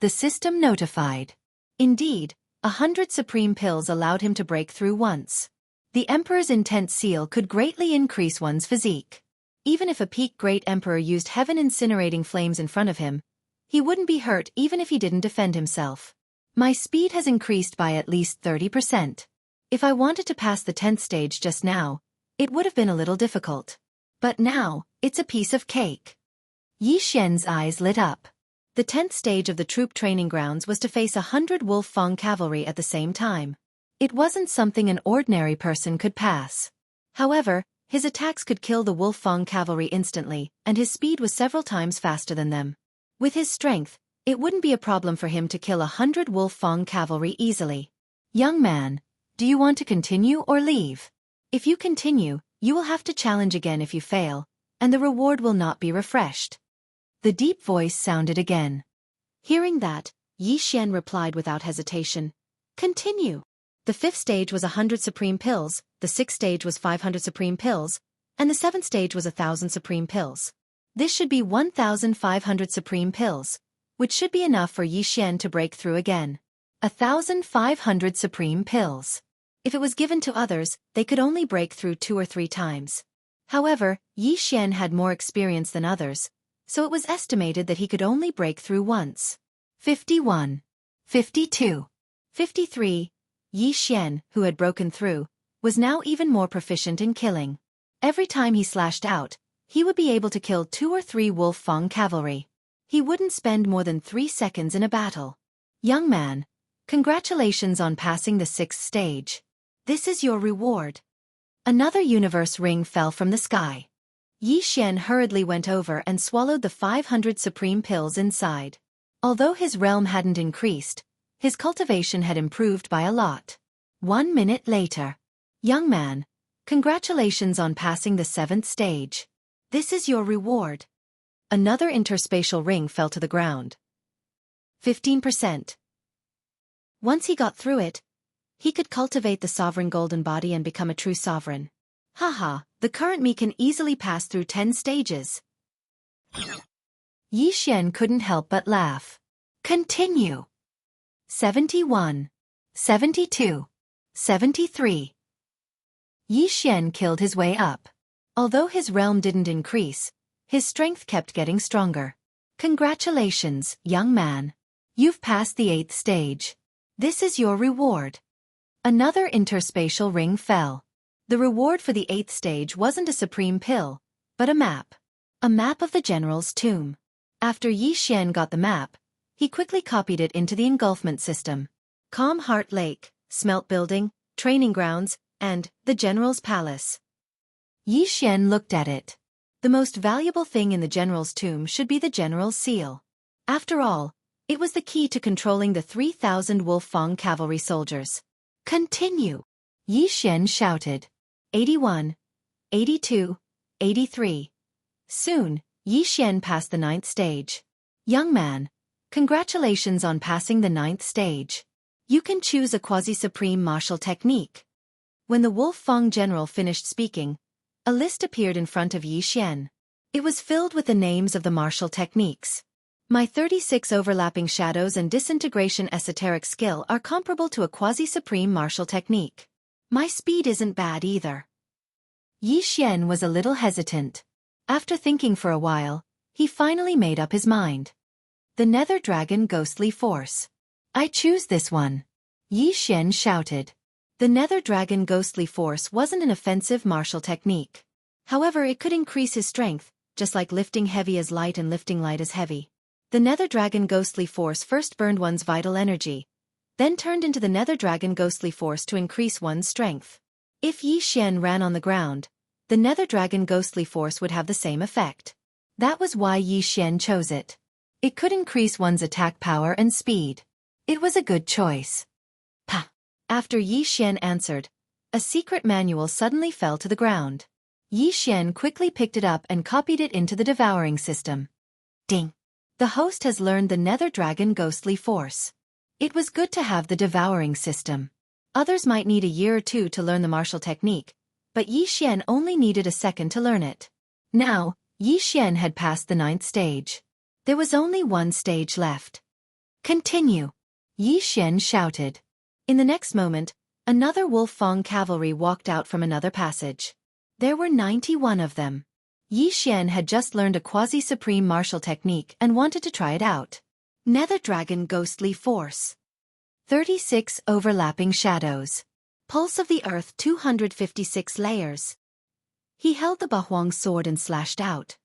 Speaker 1: The system notified. Indeed, 100 supreme pills allowed him to break through once. The Emperor's intent seal could greatly increase one's physique. Even if a peak great Emperor used heaven-incinerating flames in front of him, he wouldn't be hurt even if he didn't defend himself. My speed has increased by at least 30%. If I wanted to pass the 10th stage just now, it would have been a little difficult. But now, it's a piece of cake. Yi Xian's eyes lit up. The 10th stage of the troop training grounds was to face 100 wolf fang cavalry at the same time. It wasn't something an ordinary person could pass. However, his attacks could kill the wolf fang cavalry instantly, and his speed was several times faster than them. With his strength, it wouldn't be a problem for him to kill 100 wolf fang cavalry easily. Young man, do you want to continue or leave? If you continue, you will have to challenge again if you fail, and the reward will not be refreshed. The deep voice sounded again. Hearing that, Yi Xian replied without hesitation. Continue. The 5th stage was 100 supreme pills, the 6th stage was 500 supreme pills, and the 7th stage was 1,000 supreme pills. This should be 1,500 supreme pills, which should be enough for Yi Xian to break through again. 1,500 supreme pills. If it was given to others, they could only break through 2 or 3 times. However, Yi Xian had more experience than others, so it was estimated that he could only break through once. 51. 52. 53. Yi Xian, who had broken through, was now even more proficient in killing. Every time he slashed out, he would be able to kill 2 or 3 wolf fang cavalry. He wouldn't spend more than 3 seconds in a battle. Young man, congratulations on passing the 6th stage. This is your reward. Another universe ring fell from the sky. Yi Xian hurriedly went over and swallowed the 500 supreme pills inside. Although his realm hadn't increased, his cultivation had improved by a lot. 1 minute later. Young man, congratulations on passing the 7th stage. This is your reward. Another interspatial ring fell to the ground. 15%. Once he got through it, he could cultivate the sovereign golden body and become a true sovereign. Haha, the current me can easily pass through 10 stages. Yi Xian couldn't help but laugh. Continue. 71. 72. 73. Yi Xian killed his way up. Although his realm didn't increase, his strength kept getting stronger. Congratulations, young man. You've passed the 8th stage. This is your reward. Another interspatial ring fell. The reward for the 8th stage wasn't a supreme pill, but a map. A map of the general's tomb. After Yi Xian got the map, he quickly copied it into the engulfment system. Calm Heart Lake, Smelt Building, Training Grounds, and the General's Palace. Yi Xian looked at it. The most valuable thing in the general's tomb should be the general's seal. After all, it was the key to controlling the 3,000 Wolfang cavalry soldiers. Continue! Yi Xian shouted. 81, 82, 83. Soon, Yi Xian passed the 9th stage. Young man, congratulations on passing the 9th stage. You can choose a quasi-supreme martial technique. When the Wolfang general finished speaking, a list appeared in front of Yi Xian. It was filled with the names of the martial techniques. My 36 overlapping shadows and disintegration esoteric skill are comparable to a quasi-supreme martial technique. My speed isn't bad either. Yi Xian was a little hesitant. After thinking for a while, he finally made up his mind. The Nether Dragon Ghostly Force. I choose this one. Yi Xian shouted. The Nether Dragon Ghostly Force wasn't an offensive martial technique. However, it could increase his strength, just like lifting heavy as light and lifting light as heavy. The Nether Dragon Ghostly Force first burned one's vital energy, then turned into the Nether Dragon Ghostly Force to increase one's strength. If Yi Xian ran on the ground, the Nether Dragon Ghostly Force would have the same effect. That was why Yi Xian chose it. It could increase one's attack power and speed. It was a good choice. Pa! After Yi Xian answered, a secret manual suddenly fell to the ground. Yi Xian quickly picked it up and copied it into the devouring system. Ding! The host has learned the Nether Dragon Ghostly Force. It was good to have the devouring system. Others might need a year or two to learn the martial technique, but Yi Xian only needed a second to learn it. Now, Yi Xian had passed the 9th stage. There was only one stage left. Continue! Yi Xian shouted. In the next moment, another Wolfang cavalry walked out from another passage. There were 91 of them. Yi Xian had just learned a quasi-supreme martial technique and wanted to try it out. Nether Dragon Ghostly Force. 36 overlapping shadows. Pulse of the Earth 256 layers. He held the Bahuang sword and slashed out.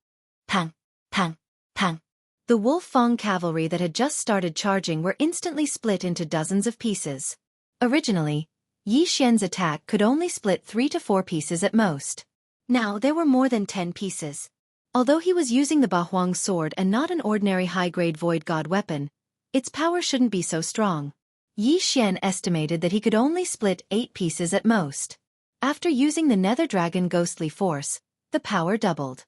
Speaker 1: Pang! Pang! Pang! The Wolfang cavalry that had just started charging were instantly split into dozens of pieces. Originally, Yi Xian's attack could only split 3 to 4 pieces at most. Now there were more than 10 pieces. Although he was using the Bahuang sword and not an ordinary high-grade void god weapon, its power shouldn't be so strong. Yi Xian estimated that he could only split 8 pieces at most. After using the Nether Dragon Ghostly Force, the power doubled.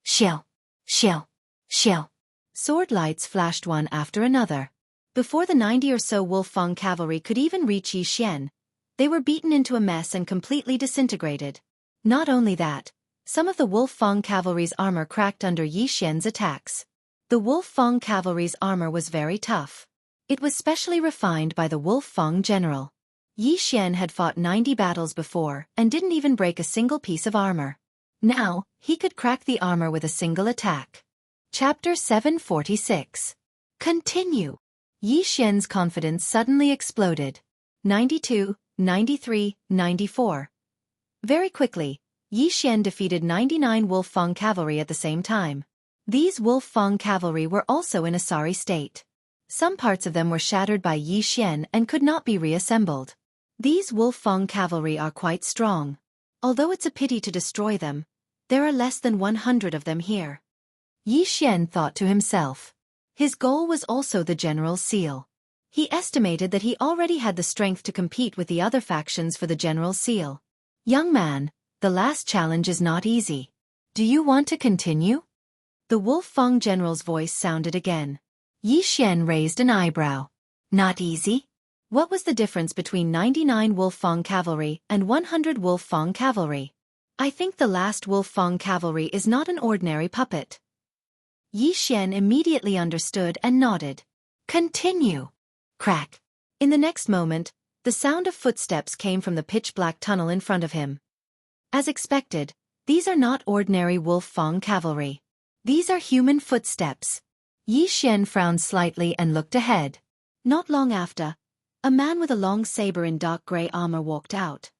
Speaker 1: Shill! Shill! Shill! Sword lights flashed one after another. Before the 90 or so Wolfang cavalry could even reach Yi Xian, they were beaten into a mess and completely disintegrated. Not only that, some of the Wolfang cavalry's armor cracked under Yi Xian's attacks. The Wolfang cavalry's armor was very tough. It was specially refined by the Wolfang general. Yi Xian had fought 90 battles before and didn't even break a single piece of armor. Now, he could crack the armor with a single attack. Chapter 746. Continue. Yi Xian's confidence suddenly exploded. 92, 93, 94. Very quickly, Yi Xian defeated 99 Wolfang cavalry at the same time. These Wolfang cavalry were also in a sorry state. Some parts of them were shattered by Yi Xian and could not be reassembled. These Wolfang cavalry are quite strong. Although it's a pity to destroy them, there are less than 100 of them here. Yi Xian thought to himself. His goal was also the general's seal. He estimated that he already had the strength to compete with the other factions for the general's seal. Young man, the last challenge is not easy. Do you want to continue? The Wolfang general's voice sounded again. Yi Xian raised an eyebrow. Not easy? What was the difference between 99 Wolfang cavalry and 100 Wolfang cavalry? I think the last Wolfang cavalry is not an ordinary puppet. Yi Xian immediately understood and nodded. Continue. Crack. In the next moment, the sound of footsteps came from the pitch-black tunnel in front of him. As expected, these are not ordinary Wolfang cavalry. These are human footsteps. Yi Xian frowned slightly and looked ahead. Not long after, a man with a long saber in dark gray armor walked out.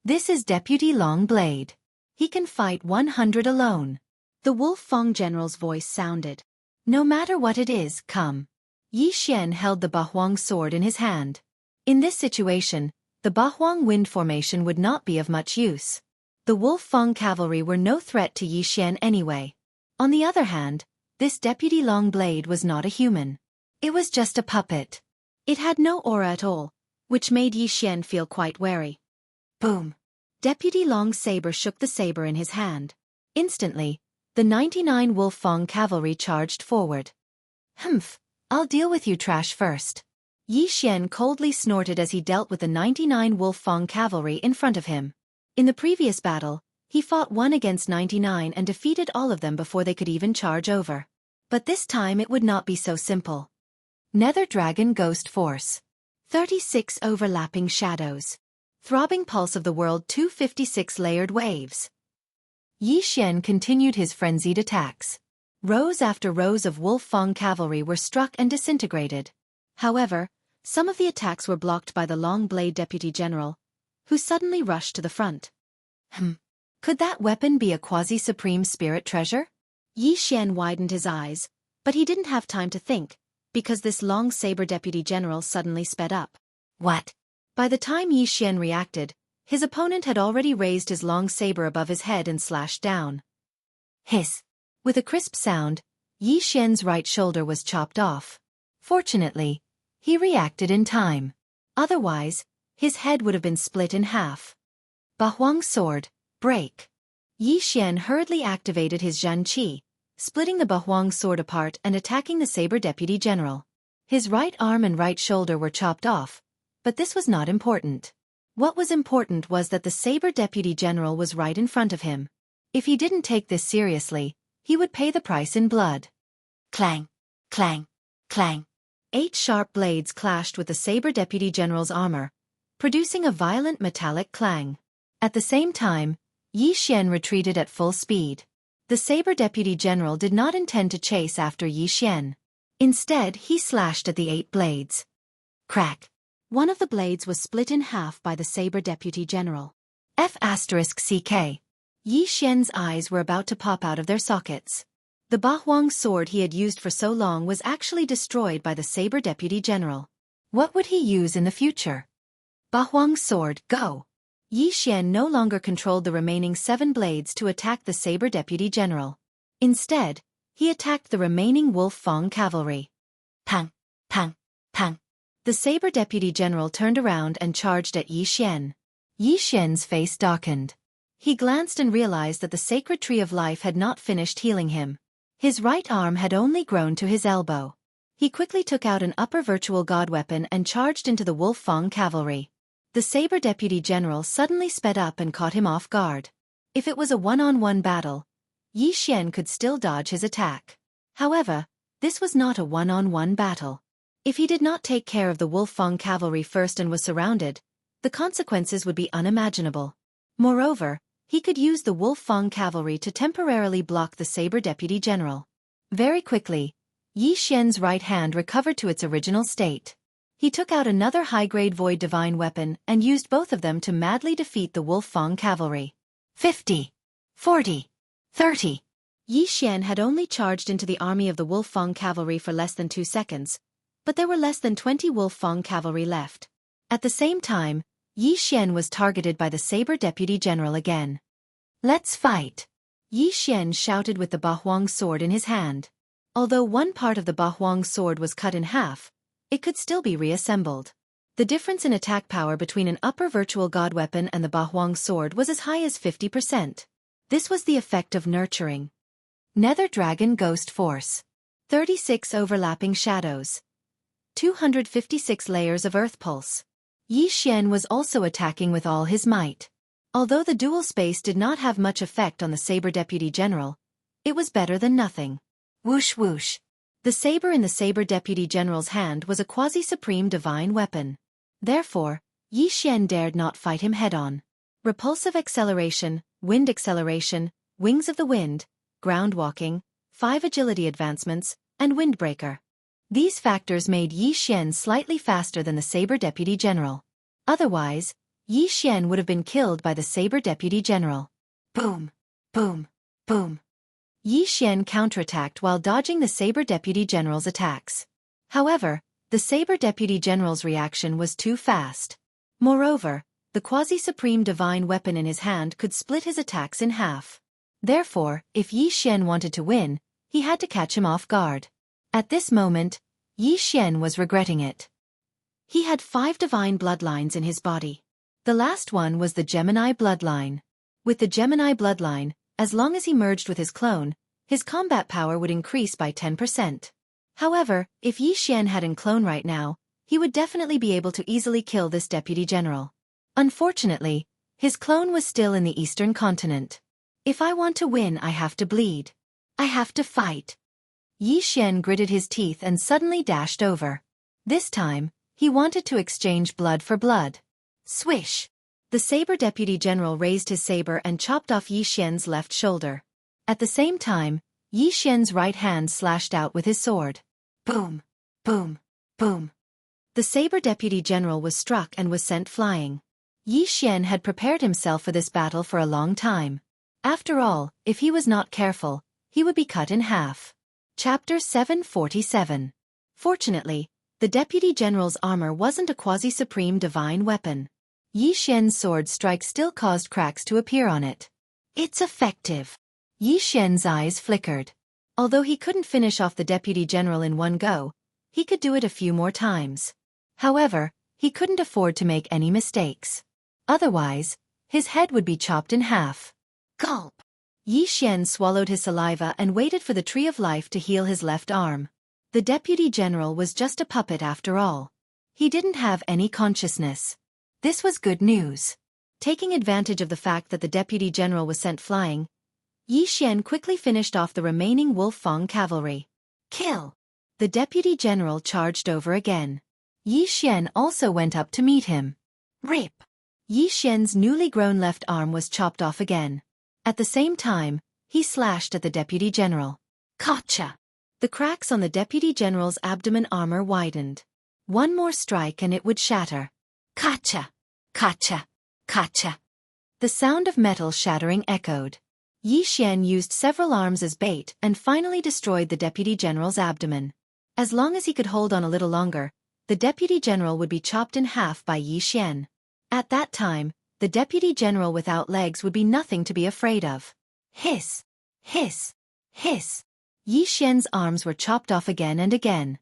Speaker 1: This is Deputy Longblade. He can fight 100 alone. The Wolf Fong general's voice sounded. No matter what it is, come. Yi Xian held the Bahuang sword in his hand. In this situation, the Bahuang wind formation would not be of much use. The Wolf Fong cavalry were no threat to Yi Xian anyway. On the other hand, this Deputy Longblade was not a human. It was just a puppet. It had no aura at all, which made Yi Xian feel quite wary. Boom! Deputy Long Saber shook the saber in his hand. Instantly, the 99 Wolf Fong cavalry charged forward. Humph! I'll deal with you trash first. Yi Xian coldly snorted as he dealt with the 99 Wolf Fong cavalry in front of him. In the previous battle, he fought 1 against 99 and defeated all of them before they could even charge over. But this time it would not be so simple. Nether Dragon Ghost Force. 36 overlapping shadows. Throbbing pulse of the world 256 layered waves. Yi Xian continued his frenzied attacks. Rows after rows of Wolf Fong cavalry were struck and disintegrated. However, some of the attacks were blocked by the Long Blade Deputy General, who suddenly rushed to the front. Could that weapon be a quasi-supreme spirit treasure? Yi Xian widened his eyes, but he didn't have time to think, because this Long Saber Deputy General suddenly sped up. What? By the time Yi Xian reacted, his opponent had already raised his long saber above his head and slashed down. Hiss! With a crisp sound, Yi Xian's right shoulder was chopped off. Fortunately, he reacted in time. Otherwise, his head would have been split in half. Bahuang sword, break. Yi Xian hurriedly activated his Zhan Qi, splitting the Bahuang sword apart and attacking the Saber Deputy General. His right arm and right shoulder were chopped off, but this was not important. What was important was that the Saber Deputy General was right in front of him. If he didn't take this seriously, he would pay the price in blood. Clang, clang, clang. 8 sharp blades clashed with the Saber Deputy General's armor, producing a violent metallic clang. At the same time, Yi Xian retreated at full speed. The Saber Deputy General did not intend to chase after Yi Xian. Instead, he slashed at the 8 blades. Crack! One of the blades was split in half by the Saber Deputy General. F***CK. Yi Xian's eyes were about to pop out of their sockets. The Bahuang sword he had used for so long was actually destroyed by the Saber Deputy General. What would he use in the future? Bahuang sword, go! Yi Xian no longer controlled the remaining 7 blades to attack the Saber Deputy General. Instead, he attacked the remaining Wolf Fong cavalry. Pang! Pang! Pang! The Saber Deputy General turned around and charged at Yi Xian. Yi Xian's face darkened. He glanced and realized that the Sacred Tree of Life had not finished healing him. His right arm had only grown to his elbow. He quickly took out an upper virtual god weapon and charged into the Wolf Fong cavalry. The Saber Deputy General suddenly sped up and caught him off guard. If it was a one-on-one battle, Yi Xian could still dodge his attack. However, this was not a one-on-one battle. If he did not take care of the Wolf Fong cavalry first and was surrounded, the consequences would be unimaginable. Moreover, he could use the Wolf Fong cavalry to temporarily block the Saber Deputy General. Very quickly, Yi Xian's right hand recovered to its original state. He took out another high-grade Void Divine weapon and used both of them to madly defeat the Wolf Fong cavalry. 50, 40, 30. Yi Xian had only charged into the army of the Wolf Fong cavalry for less than 2 seconds, but there were less than 20 Wolf Fong cavalry left. At the same time, Yi Xian was targeted by the Saber Deputy General again. Let's fight! Yi Xian shouted with the Bahuang sword in his hand. Although one part of the Bahuang sword was cut in half, it could still be reassembled. The difference in attack power between an upper virtual god weapon and the Bahuang sword was as high as 50%. This was the effect of nurturing. Nether Dragon Ghost Force. 36 overlapping shadows. 256 layers of earth pulse. Yi Xian was also attacking with all his might. Although the dual space did not have much effect on the Saber Deputy General, it was better than nothing. Whoosh whoosh. The saber in the Saber Deputy General's hand was a quasi-supreme divine weapon. Therefore, Yi Xian dared not fight him head-on. Repulsive acceleration, wind acceleration, wings of the wind, ground walking, 5 agility advancements, and windbreaker. These factors made Yi Xian slightly faster than the Saber Deputy General. Otherwise, Yi Xian would have been killed by the Saber Deputy General. Boom, boom, boom. Yi Xian counterattacked while dodging the Saber Deputy General's attacks. However, the Saber Deputy General's reaction was too fast. Moreover, the quasi-supreme divine weapon in his hand could split his attacks in half. Therefore, if Yi Xian wanted to win, he had to catch him off guard. At this moment, Yi Xian was regretting it. He had 5 divine bloodlines in his body. The last one was the Gemini bloodline. With the Gemini bloodline, as long as he merged with his clone, his combat power would increase by 10%. However, if Yi Xian had a clone right now, he would definitely be able to easily kill this deputy general. Unfortunately, his clone was still in the Eastern continent. If I want to win, I have to bleed. I have to fight. Yi Xian gritted his teeth and suddenly dashed over. This time, he wanted to exchange blood for blood. Swish! The Saber Deputy General raised his saber and chopped off Yi Xian's left shoulder. At the same time, Yi Xian's right hand slashed out with his sword. Boom! Boom! Boom! The Saber Deputy General was struck and was sent flying. Yi Xian had prepared himself for this battle for a long time. After all, if he was not careful, he would be cut in half. Chapter 747. Fortunately, the Deputy General's armor wasn't a quasi-supreme divine weapon. Yi Xian's sword strike still caused cracks to appear on it. It's effective. Yi Xian's eyes flickered. Although he couldn't finish off the Deputy General in one go, he could do it a few more times. However, he couldn't afford to make any mistakes. Otherwise, his head would be chopped in half. Gulp! Yi Xian swallowed his saliva and waited for the Tree of Life to heal his left arm. The Deputy General was just a puppet after all. He didn't have any consciousness. This was good news. Taking advantage of the fact that the Deputy General was sent flying, Yi Xian quickly finished off the remaining Wolf Fang cavalry. Kill! The Deputy General charged over again. Yi Xian also went up to meet him. Rip! Yi Xian's newly grown left arm was chopped off again. At the same time, he slashed at the Deputy General. Gotcha! The cracks on the Deputy General's abdomen armor widened. One more strike and it would shatter. Gotcha! Gotcha! Gotcha! The sound of metal shattering echoed. Yi Xian used several arms as bait and finally destroyed the Deputy General's abdomen. As long as he could hold on a little longer, the Deputy General would be chopped in half by Yi Xian. At that time, the Deputy General without legs would be nothing to be afraid of. Hiss! Hiss! Hiss! Yi Xian's arms were chopped off again and again.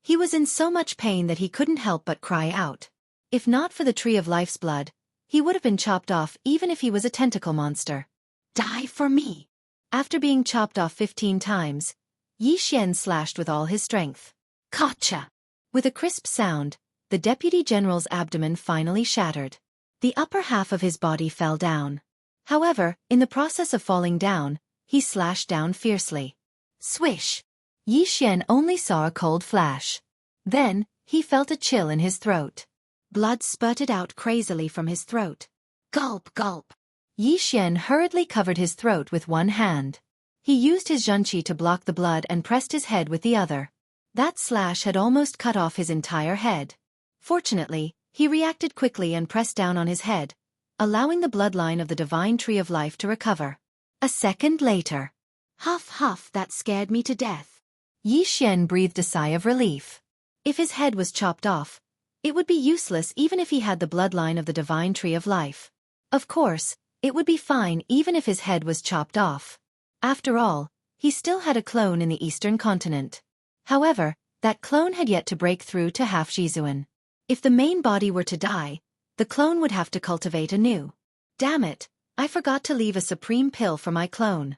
Speaker 1: He was in so much pain that he couldn't help but cry out. If not for the Tree of Life's blood, he would have been chopped off even if he was a tentacle monster. Die for me! After being chopped off 15 times, Yi Xian slashed with all his strength. Gotcha! With a crisp sound, the Deputy General's abdomen finally shattered. The upper half of his body fell down. However, in the process of falling down, he slashed down fiercely. Swish! Yi Xian only saw a cold flash. Then, he felt a chill in his throat. Blood spurted out crazily from his throat. Gulp, gulp! Yi Xian hurriedly covered his throat with one hand. He used his zhenqi to block the blood and pressed his head with the other. That slash had almost cut off his entire head. Fortunately, he reacted quickly and pressed down on his head, allowing the bloodline of the divine Tree of Life to recover. A second later. Huff huff, that scared me to death. Yi Xian breathed a sigh of relief. If his head was chopped off, it would be useless even if he had the bloodline of the divine Tree of Life. Of course, it would be fine even if his head was chopped off. After all, he still had a clone in the Eastern continent. However, that clone had yet to break through to half Jizuan. If the main body were to die, the clone would have to cultivate anew. Damn it, I forgot to leave a supreme pill for my clone.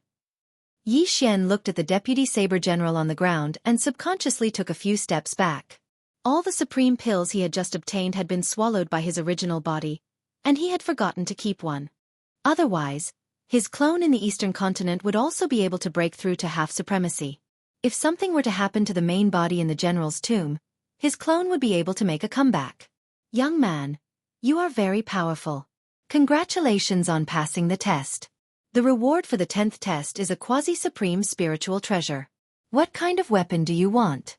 Speaker 1: Yi Xian looked at the Deputy Saber General on the ground and subconsciously took a few steps back. All the supreme pills he had just obtained had been swallowed by his original body, and he had forgotten to keep one. Otherwise, his clone in the Eastern continent would also be able to break through to half supremacy. If something were to happen to the main body in the general's tomb, his clone would be able to make a comeback. Young man, you are very powerful. Congratulations on passing the test. The reward for the 10th test is a quasi-supreme spiritual treasure. What kind of weapon do you want?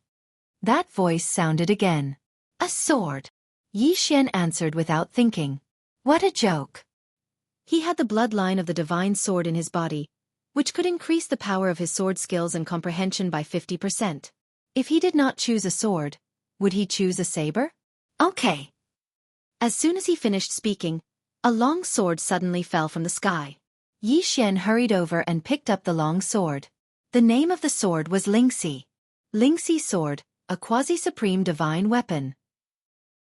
Speaker 1: That voice sounded again. A sword. Yi Xian answered without thinking. What a joke. He had the bloodline of the divine sword in his body, which could increase the power of his sword skills and comprehension by 50%. If he did not choose a sword, would he choose a saber? Okay. As soon as he finished speaking, a long sword suddenly fell from the sky. Yi Xian hurried over and picked up the long sword. The name of the sword was Lingxi. Lingxi sword, a quasi-supreme divine weapon.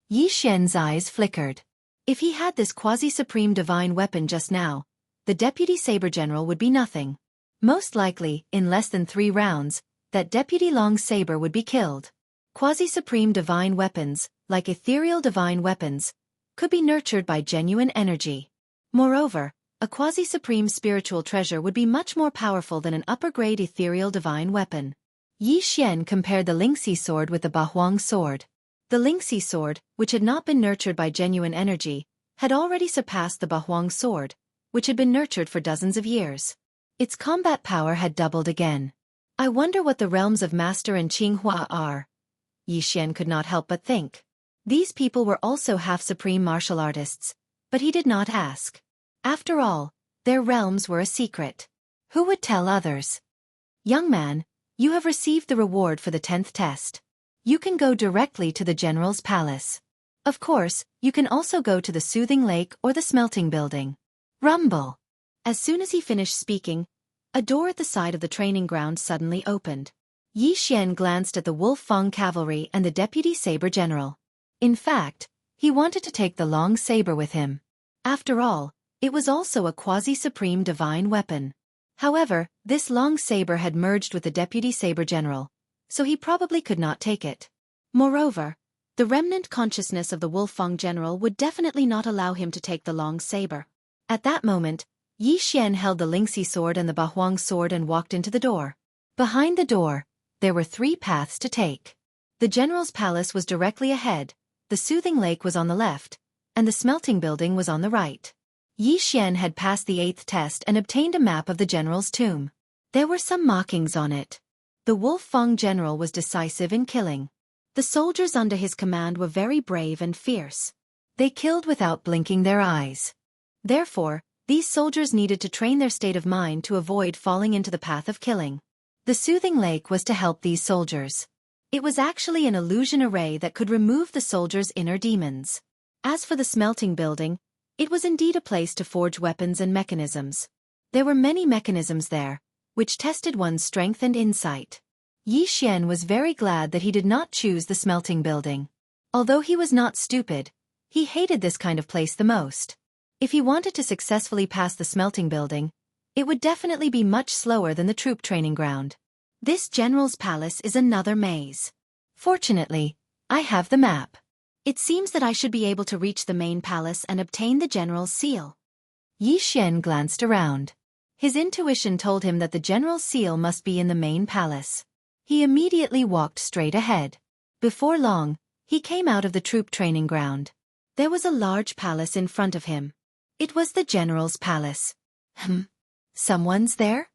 Speaker 1: Yi Xian's eyes flickered. If he had this quasi-supreme divine weapon just now, the deputy saber general would be nothing. Most likely, in less than 3 rounds, that deputy long saber would be killed. Quasi-supreme divine weapons, like ethereal divine weapons, could be nurtured by genuine energy. Moreover, a quasi-supreme spiritual treasure would be much more powerful than an upper-grade ethereal divine weapon. Yi Xian compared the Lingxi sword with the Bahuang sword. The Lingxi sword, which had not been nurtured by genuine energy, had already surpassed the Bahuang sword, which had been nurtured for dozens of years. Its combat power had doubled again. I wonder what the realms of Master and Qinghua are. Yi Xian could not help but think. These people were also half-supreme martial artists, but he did not ask. After all, their realms were a secret. Who would tell others? Young man, you have received the reward for the 10th test. You can go directly to the general's palace. Of course, you can also go to the soothing lake or the smelting building. Rumble. As soon as he finished speaking, a door at the side of the training ground suddenly opened. Yi Xian glanced at the Wolf Fang cavalry and the deputy saber general. In fact, he wanted to take the long saber with him. After all, it was also a quasi-supreme divine weapon. However, this long saber had merged with the deputy saber general, so he probably could not take it. Moreover, the remnant consciousness of the Wolfang general would definitely not allow him to take the long saber. At that moment, Yi Xian held the Lingxi sword and the Bahuang sword and walked into the door. Behind the door, there were 3 paths to take. The general's palace was directly ahead, the soothing lake was on the left, and the smelting building was on the right. Yi Xian had passed the 8th test and obtained a map of the general's tomb. There were some markings on it. The Wolf Fang general was decisive in killing. The soldiers under his command were very brave and fierce. They killed without blinking their eyes. Therefore, these soldiers needed to train their state of mind to avoid falling into the path of killing. The soothing lake was to help these soldiers. It was actually an illusion array that could remove the soldiers' inner demons. As for the smelting building, it was indeed a place to forge weapons and mechanisms. There were many mechanisms there, which tested one's strength and insight. Yi Xian was very glad that he did not choose the smelting building. Although he was not stupid, he hated this kind of place the most. If he wanted to successfully pass the smelting building, it would definitely be much slower than the troop training ground. This general's palace is another maze. Fortunately, I have the map. It seems that I should be able to reach the main palace and obtain the general's seal. Yi Xian glanced around. His intuition told him that the general's seal must be in the main palace. He immediately walked straight ahead. Before long, he came out of the troop training ground. There was a large palace in front of him. It was the general's palace. Someone's there?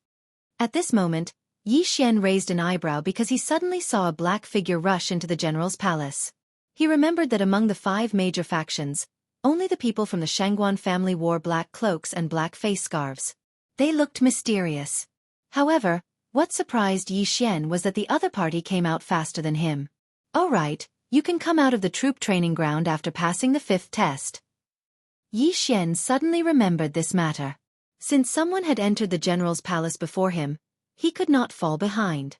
Speaker 1: At this moment, Yi Xian raised an eyebrow because he suddenly saw a black figure rush into the general's palace. He remembered that among the 5 major factions, only the people from the Shangguan family wore black cloaks and black face scarves. They looked mysterious. However, what surprised Yi Xian was that the other party came out faster than him. All right, you can come out of the troop training ground after passing the 5th test. Yi Xian suddenly remembered this matter. Since someone had entered the general's palace before him, he could not fall behind.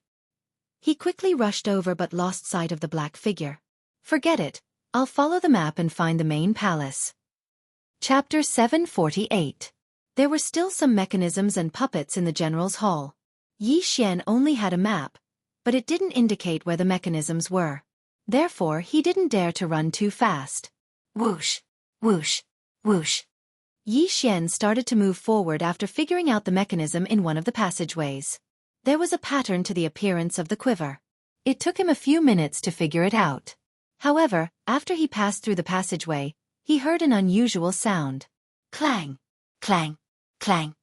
Speaker 1: He quickly rushed over but lost sight of the black figure. Forget it, I'll follow the map and find the main palace. Chapter 748. There were still some mechanisms and puppets in the general's hall. Yi Xian only had a map, but it didn't indicate where the mechanisms were. Therefore, he didn't dare to run too fast. Whoosh, whoosh, whoosh. Yi Xian started to move forward after figuring out the mechanism in one of the passageways. There was a pattern to the appearance of the quiver. It took him a few minutes to figure it out. However, after he passed through the passageway, he heard an unusual sound. Clang, clang, clang.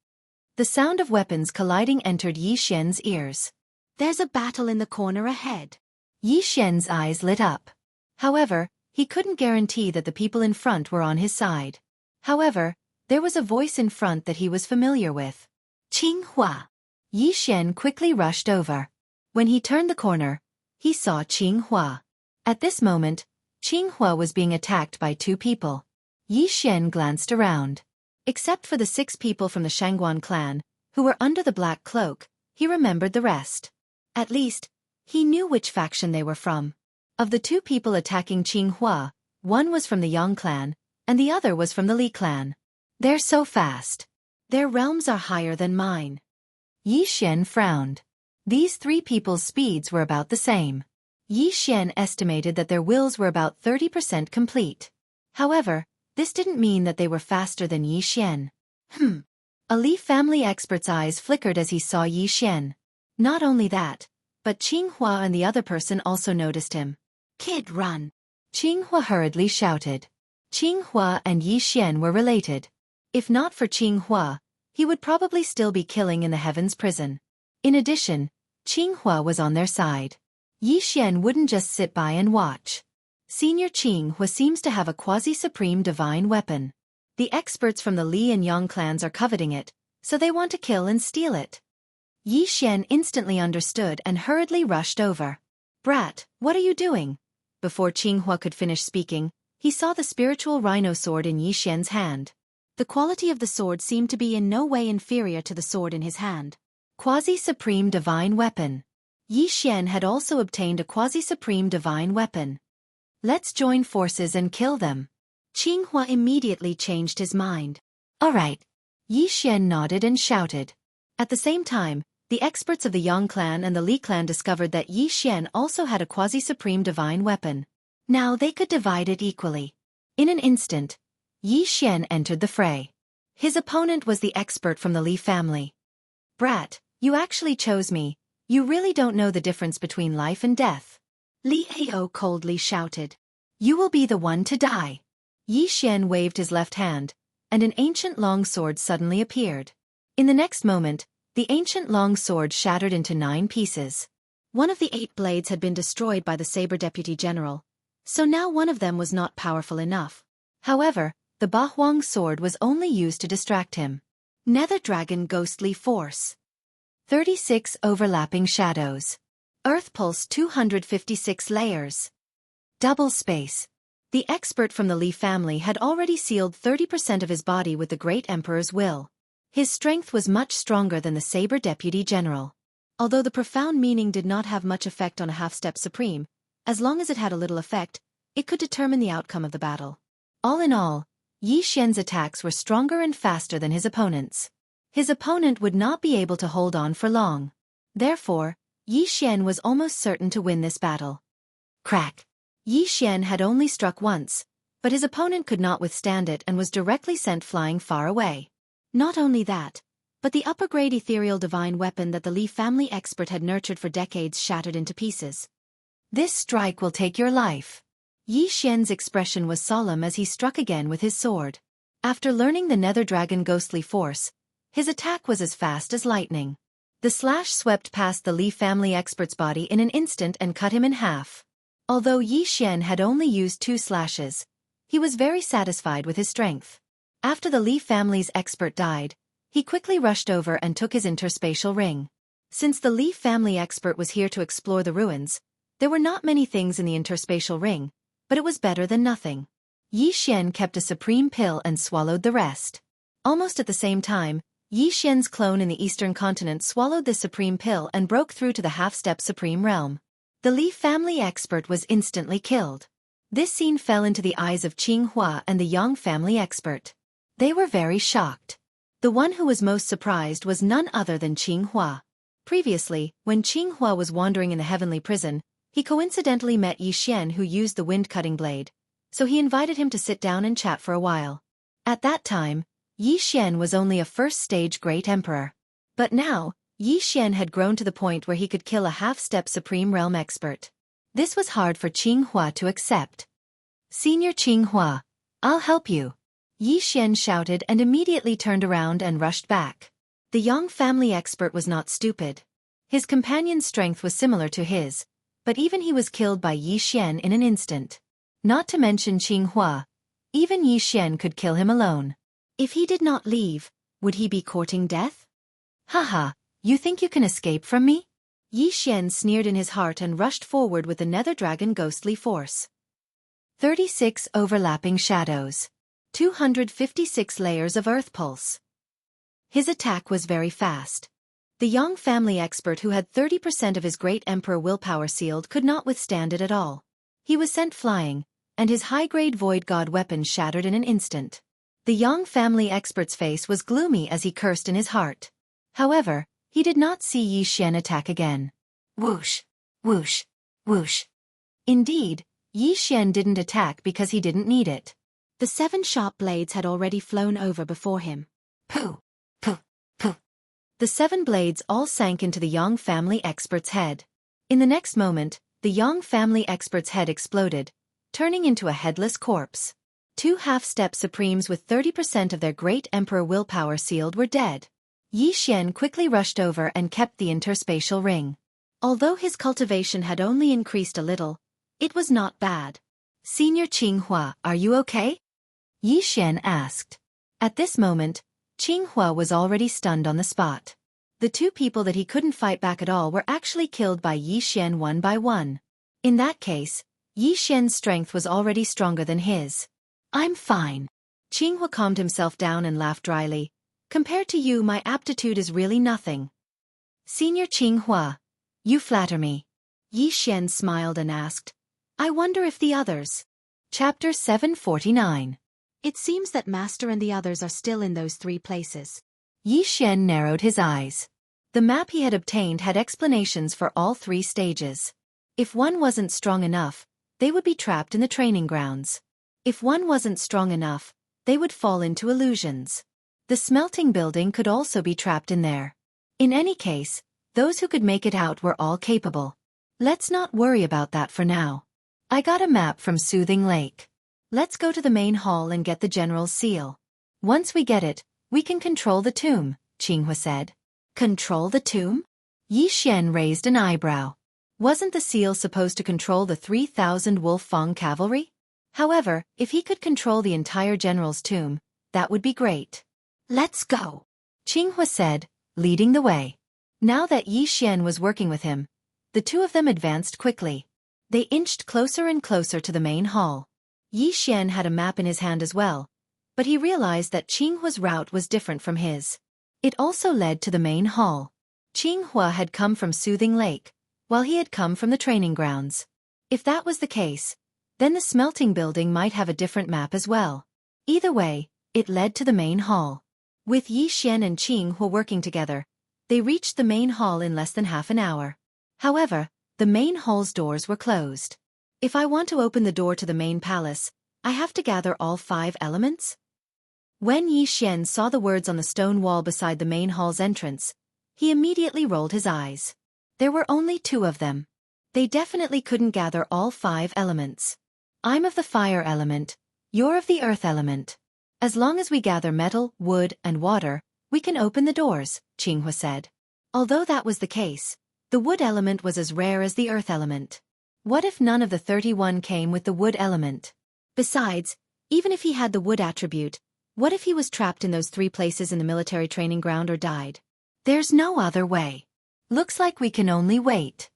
Speaker 1: The sound of weapons colliding entered Yi Xian's ears. There's a battle in the corner ahead. Yi Xian's eyes lit up. However, he couldn't guarantee that the people in front were on his side. However, there was a voice in front that he was familiar with. Qinghua. Yi Xian quickly rushed over. When he turned the corner, he saw Qinghua. At this moment, Qinghua was being attacked by 2 people. Yi Xian glanced around. Except for the 6 people from the Shangguan clan, who were under the black cloak, he remembered the rest. At least, he knew which faction they were from. Of the 2 people attacking Qinghua, one was from the Yang clan, and the other was from the Li clan. They're so fast. Their realms are higher than mine. Yi Xian frowned. These 3 people's speeds were about the same. Yi Xian estimated that their wills were about 30% complete. However, this didn't mean that they were faster than Yi Xian. A Li family expert's eyes flickered as he saw Yi Xian. Not only that, but Qinghua and the other person also noticed him. Kid, run! Qinghua hurriedly shouted. Qinghua and Yi Xian were related. If not for Qinghua, he would probably still be killing in the Heaven's prison. In addition, Qinghua was on their side. Yi Xian wouldn't just sit by and watch. Senior Qinghua seems to have a quasi-supreme divine weapon. The experts from the Li and Yang clans are coveting it, so they want to kill and steal it. Yi Xian instantly understood and hurriedly rushed over. Brat, what are you doing? Before Qinghua could finish speaking, he saw the spiritual rhino sword in Yi Xian's hand. The quality of the sword seemed to be in no way inferior to the sword in his hand. Quasi-supreme divine weapon. Yi Xian had also obtained a quasi-supreme divine weapon. Let's join forces and kill them. Qinghua immediately changed his mind. All right. Yi Xian nodded and shouted. At the same time, the experts of the Yang clan and the Li clan discovered that Yi Xian also had a quasi-supreme divine weapon. Now they could divide it equally. In an instant, Yi Xian entered the fray. His opponent was the expert from the Li family. Brat, you actually chose me. You really don't know the difference between life and death. Li Ao coldly shouted. You will be the one to die. Yi Xian waved his left hand, and an ancient long sword suddenly appeared. In the next moment, the ancient long sword shattered into 9 pieces. One of the 8 blades had been destroyed by the Saber Deputy General, so now one of them was not powerful enough. However, the Bahuang sword was only used to distract him. Nether Dragon Ghostly Force. 36 overlapping shadows. Earth Pulse 256 layers. Double space. The expert from the Li family had already sealed 30% of his body with the Great Emperor's will. His strength was much stronger than the Saber Deputy General. Although the profound meaning did not have much effect on a half-step supreme, as long as it had a little effect, it could determine the outcome of the battle. All in all, Yi Xian's attacks were stronger and faster than his opponent's. His opponent would not be able to hold on for long. Therefore, Yi Xian was almost certain to win this battle. Crack! Yi Xian had only struck once, but his opponent could not withstand it and was directly sent flying far away. Not only that, but the upper-grade ethereal divine weapon that the Li family expert had nurtured for decades shattered into pieces. This strike will take your life. Yi Xian's expression was solemn as he struck again with his sword. After learning the Nether Dragon Ghostly Force, his attack was as fast as lightning. The slash swept past the Li family expert's body in an instant and cut him in half. Although Yi Xian had only used 2 slashes, he was very satisfied with his strength. After the Li family's expert died, he quickly rushed over and took his interspatial ring. Since the Li family expert was here to explore the ruins, there were not many things in the interspatial ring, but it was better than nothing. Yi Xian kept a supreme pill and swallowed the rest. Almost at the same time, Yi Xian's clone in the eastern continent swallowed this supreme pill and broke through to the half-step supreme realm. The Li family expert was instantly killed. This scene fell into the eyes of Qinghua and the Yang family expert. They were very shocked. The one who was most surprised was none other than Qinghua. Previously, when Qinghua was wandering in the heavenly prison, he coincidentally met Yi Xian who used the wind-cutting blade, so he invited him to sit down and chat for a while. At that time, Yi Xian was only a first-stage Great Emperor. But now, Yi Xian had grown to the point where he could kill a half-step Supreme Realm expert. This was hard for Qinghua to accept. Senior Qinghua, I'll help you. Yi Xian shouted and immediately turned around and rushed back. The Yang family expert was not stupid. His companion's strength was similar to his, but even he was killed by Yi Xian in an instant. Not to mention Qinghua, Even Yi Xian could kill him alone. If he did not leave, would he be courting death? Haha, you think you can escape from me? Yi Xian sneered in his heart and rushed forward with the nether dragon ghostly force. 36 overlapping shadows. 256 layers of earth pulse. His attack was very fast. The young family expert who had 30% of his great emperor willpower sealed could not withstand it at all. He was sent flying, and his high-grade void god weapon shattered in an instant. The young family expert's face was gloomy as he cursed in his heart. However, he did not see Yi Xian attack again. Whoosh, whoosh, whoosh. Indeed, Yi Xian didn't attack because he didn't need it. The 7 sharp blades had already flown over before him. Pooh, pooh, pooh. The 7 blades all sank into the young family expert's head. In the next moment, the young family expert's head exploded, turning into a headless corpse. 2 half-step supremes with 30% of their great emperor willpower sealed were dead. Yi Xian quickly rushed over and kept the interspatial ring. Although his cultivation had only increased a little, it was not bad. Senior Qinghua, are you okay? Yi Xian asked. At this moment, Qinghua was already stunned on the spot. The 2 people that he couldn't fight back at all were actually killed by Yi Xian one by one. In that case, Yi Xian's strength was already stronger than his. I'm fine. Qinghua calmed himself down and laughed dryly. Compared to you, my aptitude is really nothing. Senior Qinghua, you flatter me. Yi Xian smiled and asked, I wonder if the others. Chapter 749. It seems that Master and the others are still in those 3 places. Yi Xian narrowed his eyes. The map he had obtained had explanations for all 3 stages. If one wasn't strong enough, they would be trapped in the training grounds. If one wasn't strong enough, they would fall into illusions. The smelting building could also be trapped in there. In any case, those who could make it out were all capable. Let's not worry about that for now. I got a map from Soothing Lake. Let's go to the main hall and get the general's seal. Once we get it, we can control the tomb, Qinghua said. Control the tomb? Yi Xian raised an eyebrow. Wasn't the seal supposed to control the 3,000 Wolf Fang cavalry? However, if he could control the entire general's tomb, that would be great. Let's go, Qinghua said, leading the way. Now that Yi Xian was working with him, the 2 of them advanced quickly. They inched closer and closer to the main hall. Yi Xian had a map in his hand as well, but he realized that Qinghua's route was different from his. It also led to the main hall. Qinghua had come from Soothing Lake, while he had come from the training grounds. If that was the case, then the smelting building might have a different map as well. Either way, it led to the main hall. With Yi Xian and Qinghua working together, they reached the main hall in less than half an hour. However, the main hall's doors were closed. If I want to open the door to the main palace, I have to gather all 5 elements? When Yi Xian saw the words on the stone wall beside the main hall's entrance, he immediately rolled his eyes. There were only 2 of them. They definitely couldn't gather all 5 elements. I'm of the fire element, you're of the earth element. As long as we gather metal, wood, and water, we can open the doors, Qinghua said. Although that was the case, the wood element was as rare as the earth element. What if none of the 31 came with the wood element? Besides, even if he had the wood attribute, what if he was trapped in those 3 places in the military training ground or died? There's no other way. Looks like we can only wait.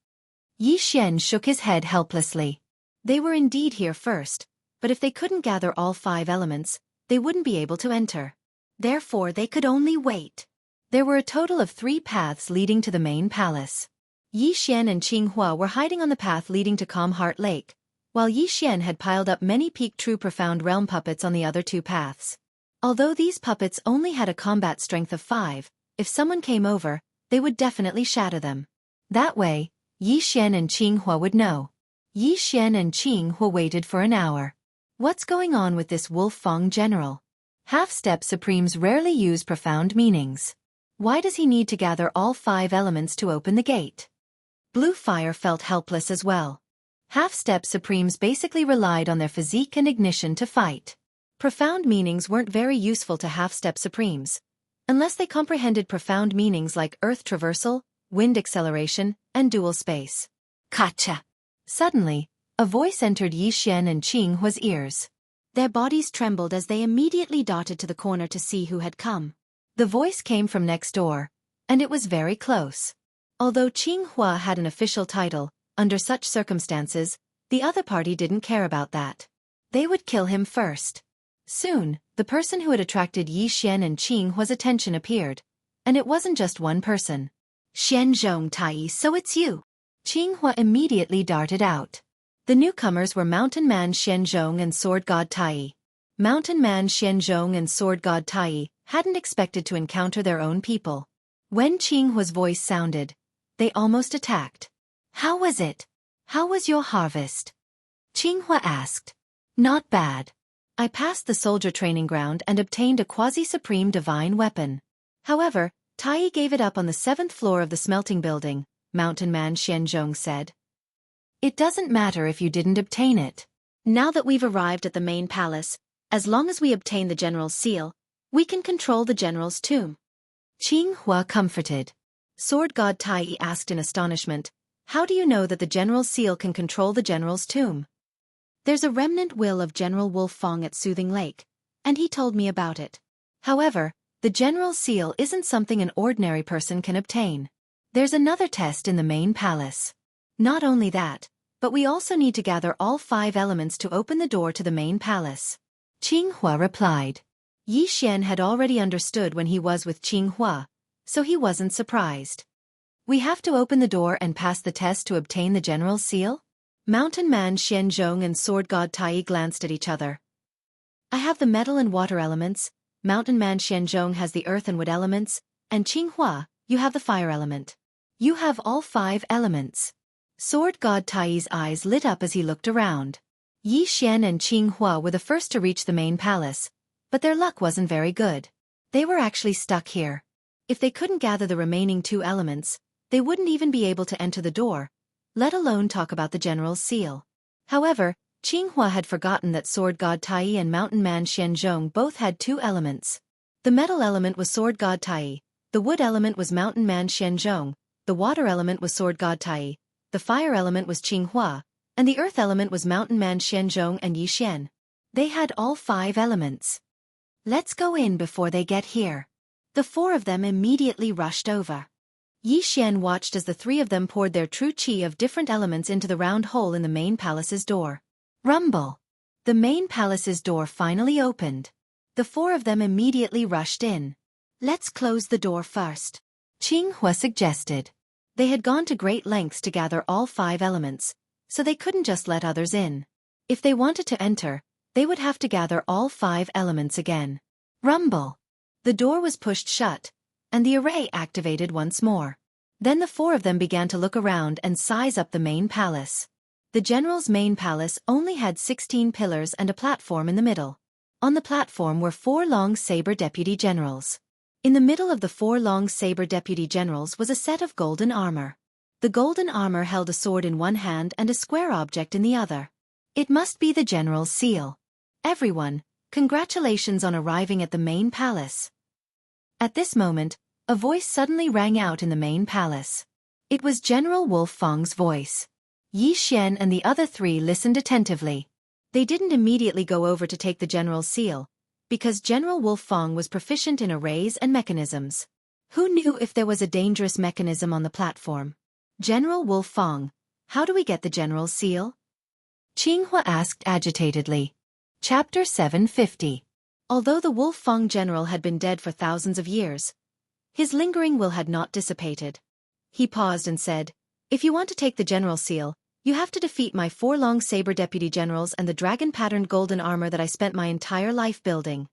Speaker 1: Yi Xian shook his head helplessly. They were indeed here first, but if they couldn't gather all 5 elements, they wouldn't be able to enter. Therefore they could only wait. There were a total of 3 paths leading to the main palace. Yi Xian and Qinghua were hiding on the path leading to Calm Heart Lake, while Yi Xian had piled up many peak true profound realm puppets on the other 2 paths. Although these puppets only had a combat strength of 5, if someone came over, they would definitely shatter them. That way, Yi Xian and Qinghua would know. Yi Xian and Qinghua waited for an hour. What's going on with this Wolf Fang general? Half-step supremes rarely use profound meanings. Why does he need to gather all 5 elements to open the gate? Blue Fire felt helpless as well. Half-step supremes basically relied on their physique and ignition to fight. Profound meanings weren't very useful to half-step supremes, unless they comprehended profound meanings like earth traversal, wind acceleration, and dual space. Kacha! Suddenly, a voice entered Yi Xian and Qinghua's ears. Their bodies trembled as they immediately darted to the corner to see who had come. The voice came from next door, and it was very close. Although Qing Hua had an official title, under such circumstances, the other party didn't care about that. They would kill him first. Soon, the person who had attracted Yi Xian and Qing Hua's attention appeared. And it wasn't just one person. Xianzhong Tai, so it's you. Qing Hua immediately darted out. The newcomers were Mountain Man Xianzhong and Sword God Tai. Mountain Man Xianzhong and Sword God Tai hadn't expected to encounter their own people. When Qing Hua's voice sounded, they almost attacked. How was it? How was your harvest? Qing Hua asked. Not bad. I passed the soldier training ground and obtained a quasi-supreme divine weapon. However, Tai gave it up on the 7th floor of the smelting building, Mountain Man Xianzhong said. It doesn't matter if you didn't obtain it. Now that we've arrived at the main palace, as long as we obtain the general's seal, we can control the general's tomb. Qing Hua comforted. Sword God Tai asked in astonishment, how do you know that the general's seal can control the general's tomb? There's a remnant will of General Wolf Fong at Soothing Lake, and he told me about it. However, the general's seal isn't something an ordinary person can obtain. There's another test in the main palace. Not only that, but we also need to gather all 5 elements to open the door to the main palace. Qing Hua replied. Yi Xian had already understood when he was with Qing Hua, so he wasn't surprised. We have to open the door and pass the test to obtain the general's seal? Mountain Man Xianzhong and Sword God Tai glanced at each other. I have the metal and water elements, Mountain Man Xianzhong has the earth and wood elements, and Qing Hua, you have the fire element. You have all 5 elements. Sword God Tai's eyes lit up as he looked around. Yi Xian and Qing Hua were the first to reach the main palace, but their luck wasn't very good. They were actually stuck here. If they couldn't gather the remaining 2 elements, they wouldn't even be able to enter the door, let alone talk about the general's seal. However, Qing Hua had forgotten that Sword God Tai and Mountain Man Xianzhong both had 2 elements. The metal element was Sword God Tai, the wood element was Mountain Man Xianzhong, the water element was Sword God Tai, the fire element was Qing Hua, and the earth element was Mountain Man Xianzhong and Yi Xian. They had all 5 elements. Let's go in before they get here. The 4 of them immediately rushed over. Yi Xian watched as the 3 of them poured their true qi of different elements into the round hole in the main palace's door. Rumble! The main palace's door finally opened. The 4 of them immediately rushed in. Let's close the door first, Qing Hua suggested. They had gone to great lengths to gather all 5 elements, so they couldn't just let others in. If they wanted to enter, they would have to gather all 5 elements again. Rumble! The door was pushed shut, and the array activated once more. Then the 4 of them began to look around and size up the main palace. The general's main palace only had 16 pillars and a platform in the middle. On the platform were 4 long saber deputy generals. In the middle of the 4 long saber deputy generals was a set of golden armor. The golden armor held a sword in one hand and a square object in the other. It must be the general's seal. Everyone, congratulations on arriving at the main palace. At this moment, a voice suddenly rang out in the main palace. It was General Wolf Fong's voice. Yi Xian and the other 3 listened attentively. They didn't immediately go over to take the general's seal, because General Wolf Fong was proficient in arrays and mechanisms. Who knew if there was a dangerous mechanism on the platform? General Wolf Fong, how do we get the general's seal? Qing Hua asked agitatedly. Chapter 750. Although the Wolf Fong general had been dead for thousands of years, his lingering will had not dissipated. He paused and said, if you want to take the general's seal, you have to defeat my 4 long saber deputy generals and the dragon-patterned golden armor that I spent my entire life building.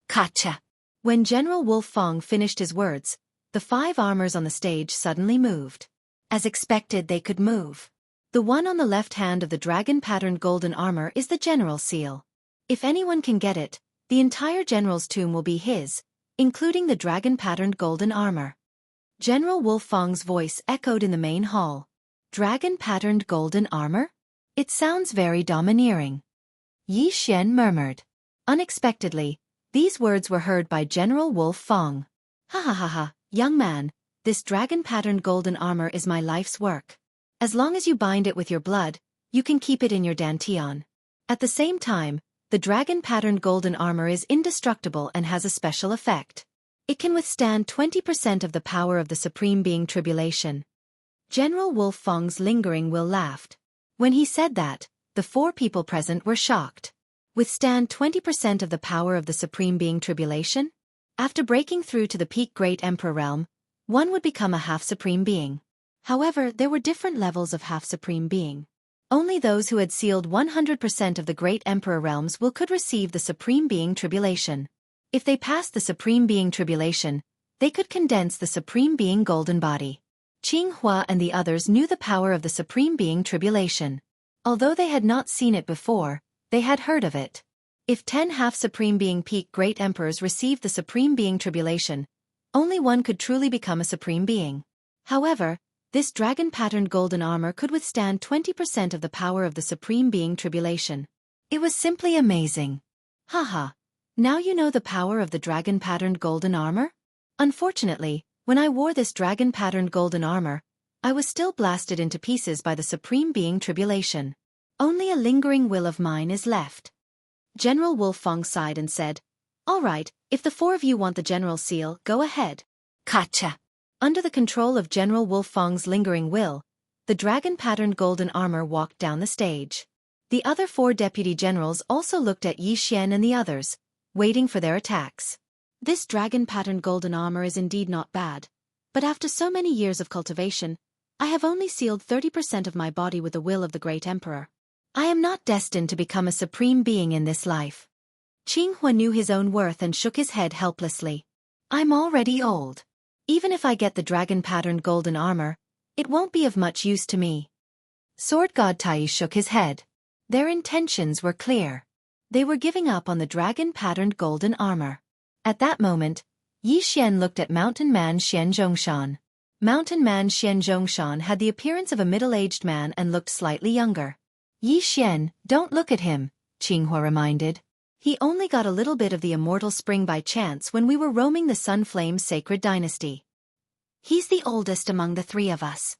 Speaker 1: Gotcha! When General Wolf Fong finished his words, the 5 armors on the stage suddenly moved. As expected, they could move. The one on the left hand of the dragon-patterned golden armor is the general's seal. If anyone can get it, the entire general's tomb will be his, including the dragon-patterned golden armor. General Wolf Fong's voice echoed in the main hall. Dragon-patterned golden armor? It sounds very domineering. Yi Xian murmured. Unexpectedly, these words were heard by General Wolf Fong. Ha ha ha ha, young man, this dragon-patterned golden armor is my life's work. As long as you bind it with your blood, you can keep it in your dantian. At the same time, the dragon-patterned golden armor is indestructible and has a special effect. It can withstand 20% of the power of the Supreme Being Tribulation. General Wolfang's lingering will laughed. When he said that, the 4 people present were shocked. Withstand 20% of the power of the Supreme Being Tribulation? After breaking through to the peak Great Emperor realm, one would become a half-supreme being. However, there were different levels of half-supreme being. Only those who had sealed 100% of the Great Emperor realms could receive the Supreme Being Tribulation. If they passed the Supreme Being Tribulation, they could condense the Supreme Being Golden Body. Qinghua and the others knew the power of the Supreme Being Tribulation. Although they had not seen it before, they had heard of it. If 10 half-Supreme Being Peak Great Emperors received the Supreme Being Tribulation, only one could truly become a Supreme Being. However, this dragon-patterned golden armor could withstand 20% of the power of the Supreme Being Tribulation. It was simply amazing. Haha. Now you know the power of the dragon-patterned golden armor? Unfortunately, when I wore this dragon-patterned golden armor, I was still blasted into pieces by the Supreme Being Tribulation. Only a lingering will of mine is left. General Wolfang sighed and said, "All right, if the 4 of you want the general seal, go ahead." Gotcha. Under the control of General Wolfang's lingering will, the dragon-patterned golden armor walked down the stage. The other 4 deputy generals also looked at Yi Xian and the others, waiting for their attacks. This dragon-patterned golden armor is indeed not bad, but after so many years of cultivation, I have only sealed 30% of my body with the will of the Great Emperor. I am not destined to become a supreme being in this life. Qinghua knew his own worth and shook his head helplessly. I'm already old. Even if I get the dragon-patterned golden armor, it won't be of much use to me. Sword God Tai shook his head. Their intentions were clear. They were giving up on the dragon-patterned golden armor. At that moment, Yi Xian looked at Mountain Man Xian Zhongshan. Mountain Man Xian Zhongshan had the appearance of a middle-aged man and looked slightly younger. Yi Xian, don't look at him, Qinghua reminded. He only got a little bit of the immortal spring by chance when we were roaming the Sunflame Sacred Dynasty. He's the oldest among the 3 of us.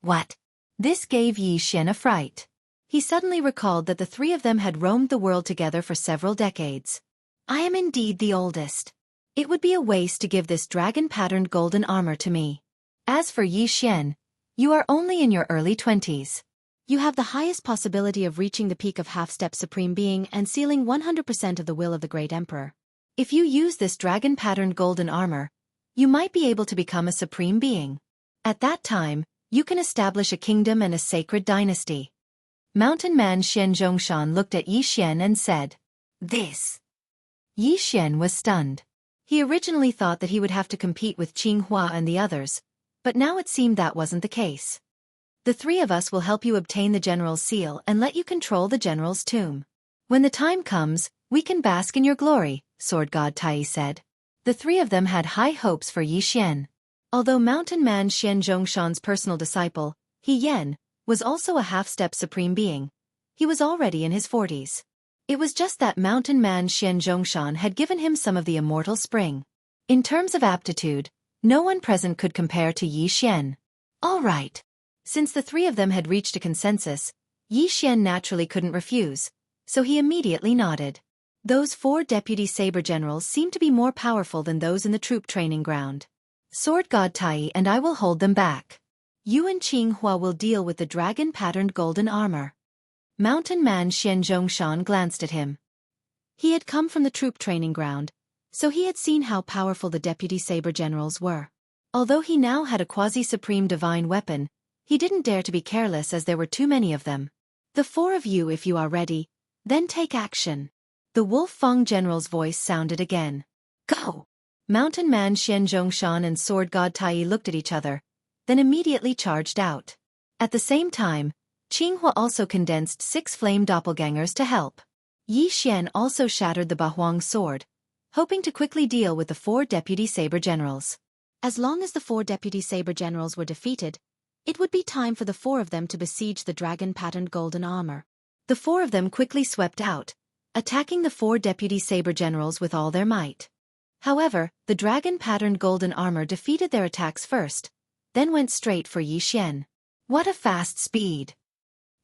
Speaker 1: What? This gave Yi Xian a fright. He suddenly recalled that the 3 of them had roamed the world together for several decades. I am indeed the oldest. It would be a waste to give this dragon-patterned golden armor to me. As for Yi Xian, you are only in your early 20s. You have the highest possibility of reaching the peak of half-step Supreme Being and sealing 100% of the will of the Great Emperor. If you use this dragon-patterned golden armor, you might be able to become a Supreme Being. At that time, you can establish a kingdom and a sacred dynasty. Mountain Man Xian Zhongshan looked at Yi Xian and said, "This." Yi Xian was stunned. He originally thought that he would have to compete with Qinghua and the others, but now it seemed that wasn't the case. The 3 of us will help you obtain the General's seal and let you control the General's tomb. When the time comes, we can bask in your glory, Sword God Tai said. The 3 of them had high hopes for Yi Xian. Although Mountain Man Xian Zhongshan's personal disciple, He Yan, was also a half-step Supreme Being, he was already in his 40s. It was just that Mountain Man Xian Zhongshan had given him some of the immortal spring. In terms of aptitude, no one present could compare to Yi Xian. All right. Since the 3 of them had reached a consensus, Yi Xian naturally couldn't refuse, so he immediately nodded. Those 4 deputy saber generals seemed to be more powerful than those in the troop training ground. Sword God Tai and I will hold them back. You and Qinghua will deal with the dragon-patterned golden armor. Mountain Man Xian Zhongshan glanced at him. He had come from the troop training ground, so he had seen how powerful the deputy saber generals were. Although he now had a quasi-supreme divine weapon, he didn't dare to be careless as there were too many of them. The 4 of you, if you are ready, then take action. The Wolfang general's voice sounded again. Go! Mountain Man Xian Zhongshan and Sword God Tai looked at each other, then immediately charged out. At the same time, Qinghua also condensed 6 flame doppelgangers to help. Yi Xian also shattered the Bahuang sword, hoping to quickly deal with the 4 deputy saber generals. As long as the 4 deputy saber generals were defeated, it would be time for the 4 of them to besiege the dragon-patterned golden armor. The 4 of them quickly swept out, attacking the 4 deputy saber generals with all their might. However, the dragon-patterned golden armor defeated their attacks first, then went straight for Yi Xian. What a fast speed!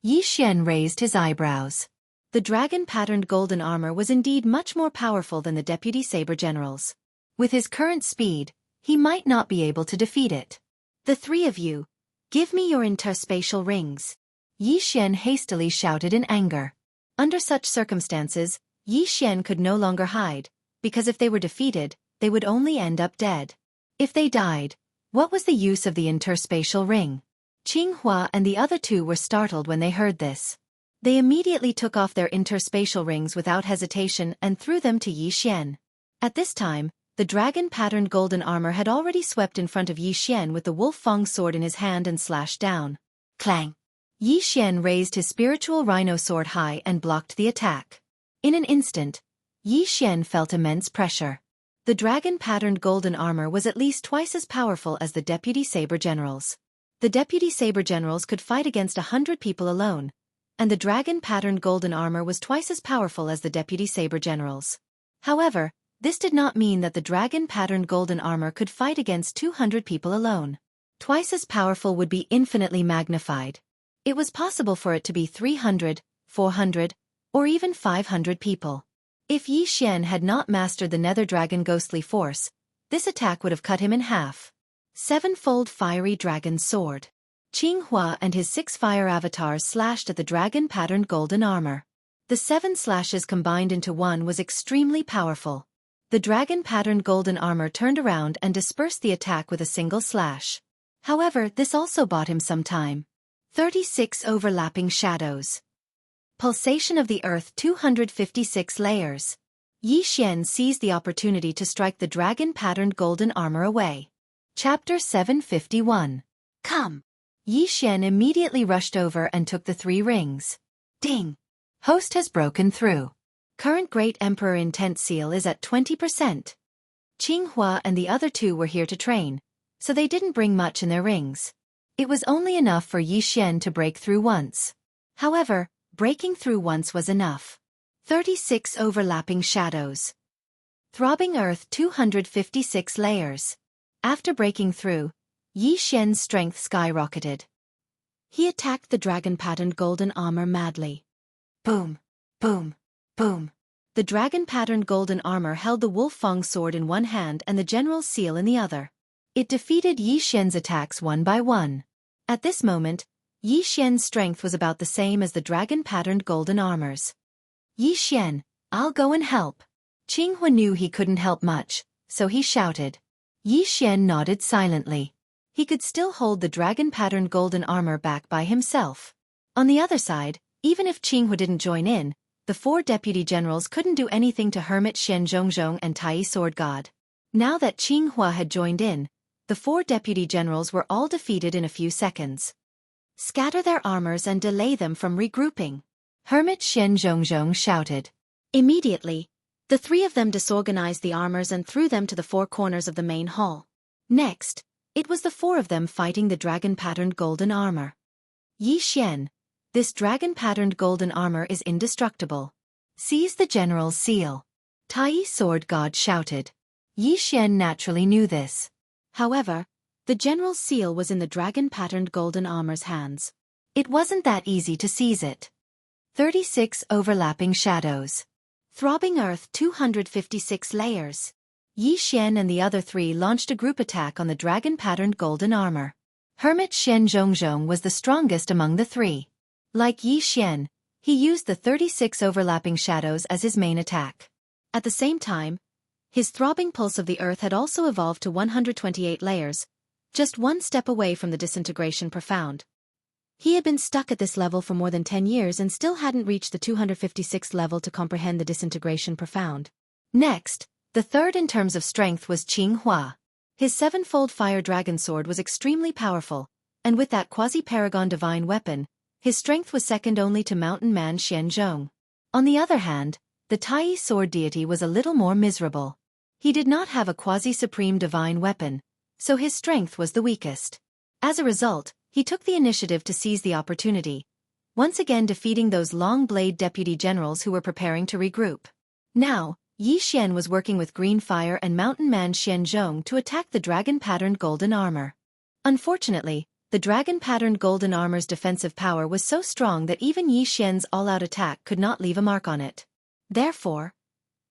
Speaker 1: Yi Xian raised his eyebrows. The dragon-patterned golden armor was indeed much more powerful than the deputy saber generals. With his current speed, he might not be able to defeat it. The three of you, give me your interspatial rings. Yi Xian hastily shouted in anger. Under such circumstances, Yi Xian could no longer hide, because if they were defeated, they would only end up dead. If they died, what was the use of the interspatial ring? Qinghua and the other two were startled when they heard this. They immediately took off their interspatial rings without hesitation and threw them to Yi Xian. At this time, the dragon-patterned golden armor had already swept in front of Yi Xian with the Wolf Fang sword in his hand and slashed down. Clang! Yi Xian raised his spiritual rhino sword high and blocked the attack. In an instant, Yi Xian felt immense pressure. The dragon-patterned golden armor was at least twice as powerful as the deputy saber generals. The deputy saber generals could fight against 100 people alone, and the dragon-patterned golden armor was twice as powerful as the deputy saber generals. However, this did not mean that the dragon-patterned golden armor could fight against 200 people alone. Twice as powerful would be infinitely magnified. It was possible for it to be 300, 400, or even 500 people. If Yi Xian had not mastered the nether dragon ghostly force, this attack would have cut him in half. Sevenfold fiery dragon sword. Qinghua and his 6 fire avatars slashed at the dragon-patterned golden armor. The 7 slashes combined into one was extremely powerful. The dragon-patterned golden armor turned around and dispersed the attack with a single slash. However, this also bought him some time. 36 overlapping shadows. Pulsation of the earth 256 layers. Yi Xian seized the opportunity to strike the dragon-patterned golden armor away. Chapter 751. Come! Yi Xian immediately rushed over and took the 3 rings. Ding! Host has broken through. Current Great Emperor intent seal is at 20%. Qinghua and the other 2 were here to train, so they didn't bring much in their rings. It was only enough for Yi Xian to break through once. However, breaking through once was enough. 36 overlapping shadows. Throbbing earth 256 layers. After breaking through, Yi Xian's strength skyrocketed. He attacked the dragon-patterned golden armor madly. Boom! Boom! Boom! The dragon-patterned golden armor held the Wolf Fang sword in one hand and the general's seal in the other. It defeated Yi Xian's attacks one by one. At this moment, Yi Xian's strength was about the same as the dragon-patterned golden armor's. Yi Xian, I'll go and help. Qinghua knew he couldn't help much, so he shouted. Yi Xian nodded silently. He could still hold the dragon-patterned golden armor back by himself. On the other side, even if Qinghua didn't join in, the 4 deputy generals couldn't do anything to Hermit Shen Zhongzhong and Tai Sword God. Now that Qinghua had joined in, the 4 deputy generals were all defeated in a few seconds. Scatter their armors and delay them from regrouping. Hermit Shen Zhongzhong shouted. Immediately, the 3 of them disorganized the armors and threw them to the 4 corners of the main hall. Next, it was the 4 of them fighting the dragon-patterned golden armor. Yi Xian, this dragon-patterned golden armor is indestructible. Seize the general's seal. Tai Sword God shouted. Yi Xian naturally knew this. However, the general's seal was in the dragon-patterned golden armor's hands. It wasn't that easy to seize it. 36 overlapping shadows. Throbbing earth 256 layers. Yi Xian and the other 3 launched a group attack on the dragon-patterned golden armor. Hermit Shen Zhongzhong was the strongest among the 3. Like Yi Xian, he used the 36 overlapping shadows as his main attack. At the same time, his throbbing pulse of the earth had also evolved to 128 layers, just one step away from the disintegration profound. He had been stuck at this level for more than 10 years and still hadn't reached the 256th level to comprehend the disintegration profound. Next, the 3rd in terms of strength was Qinghua. His 7-fold fire dragon sword was extremely powerful, and with that quasi-paragon divine weapon, his strength was second only to mountain man Xianzhong. On the other hand, the Tai sword deity was a little more miserable. He did not have a quasi-supreme divine weapon, so his strength was the weakest. As a result, he took the initiative to seize the opportunity, once again defeating those long-blade deputy generals who were preparing to regroup. Now, Yi Xian was working with Green Fire and Mountain Man Xianzhong to attack the dragon-patterned golden armor. Unfortunately, The dragon-patterned golden armor's defensive power was so strong that even Yi Xian's all-out attack could not leave a mark on it. Therefore,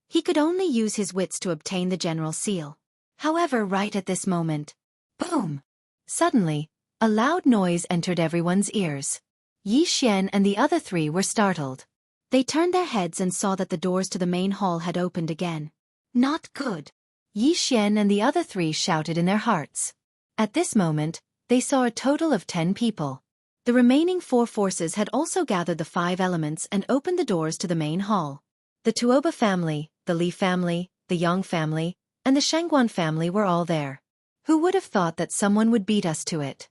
Speaker 1: he could only use his wits to obtain the general seal. However, right at this moment, boom! Suddenly, a loud noise entered everyone's ears. Yi Xian and the other three were startled. They turned their heads and saw that the doors to the main hall had opened again. Not good! Yi Xian and the other three shouted in their hearts. At this moment, they saw a total of 10 people. The remaining 4 forces had also gathered the 5 elements and opened the doors to the main hall. The Tuoba family, the Li family, the Yang family, and the Shangguan family were all there. Who would have thought that someone would beat us to it?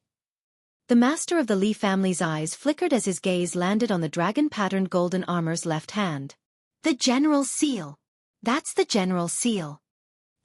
Speaker 1: The master of the Li family's eyes flickered as his gaze landed on the dragon-patterned golden armor's left hand. The General Seal! That's the General Seal!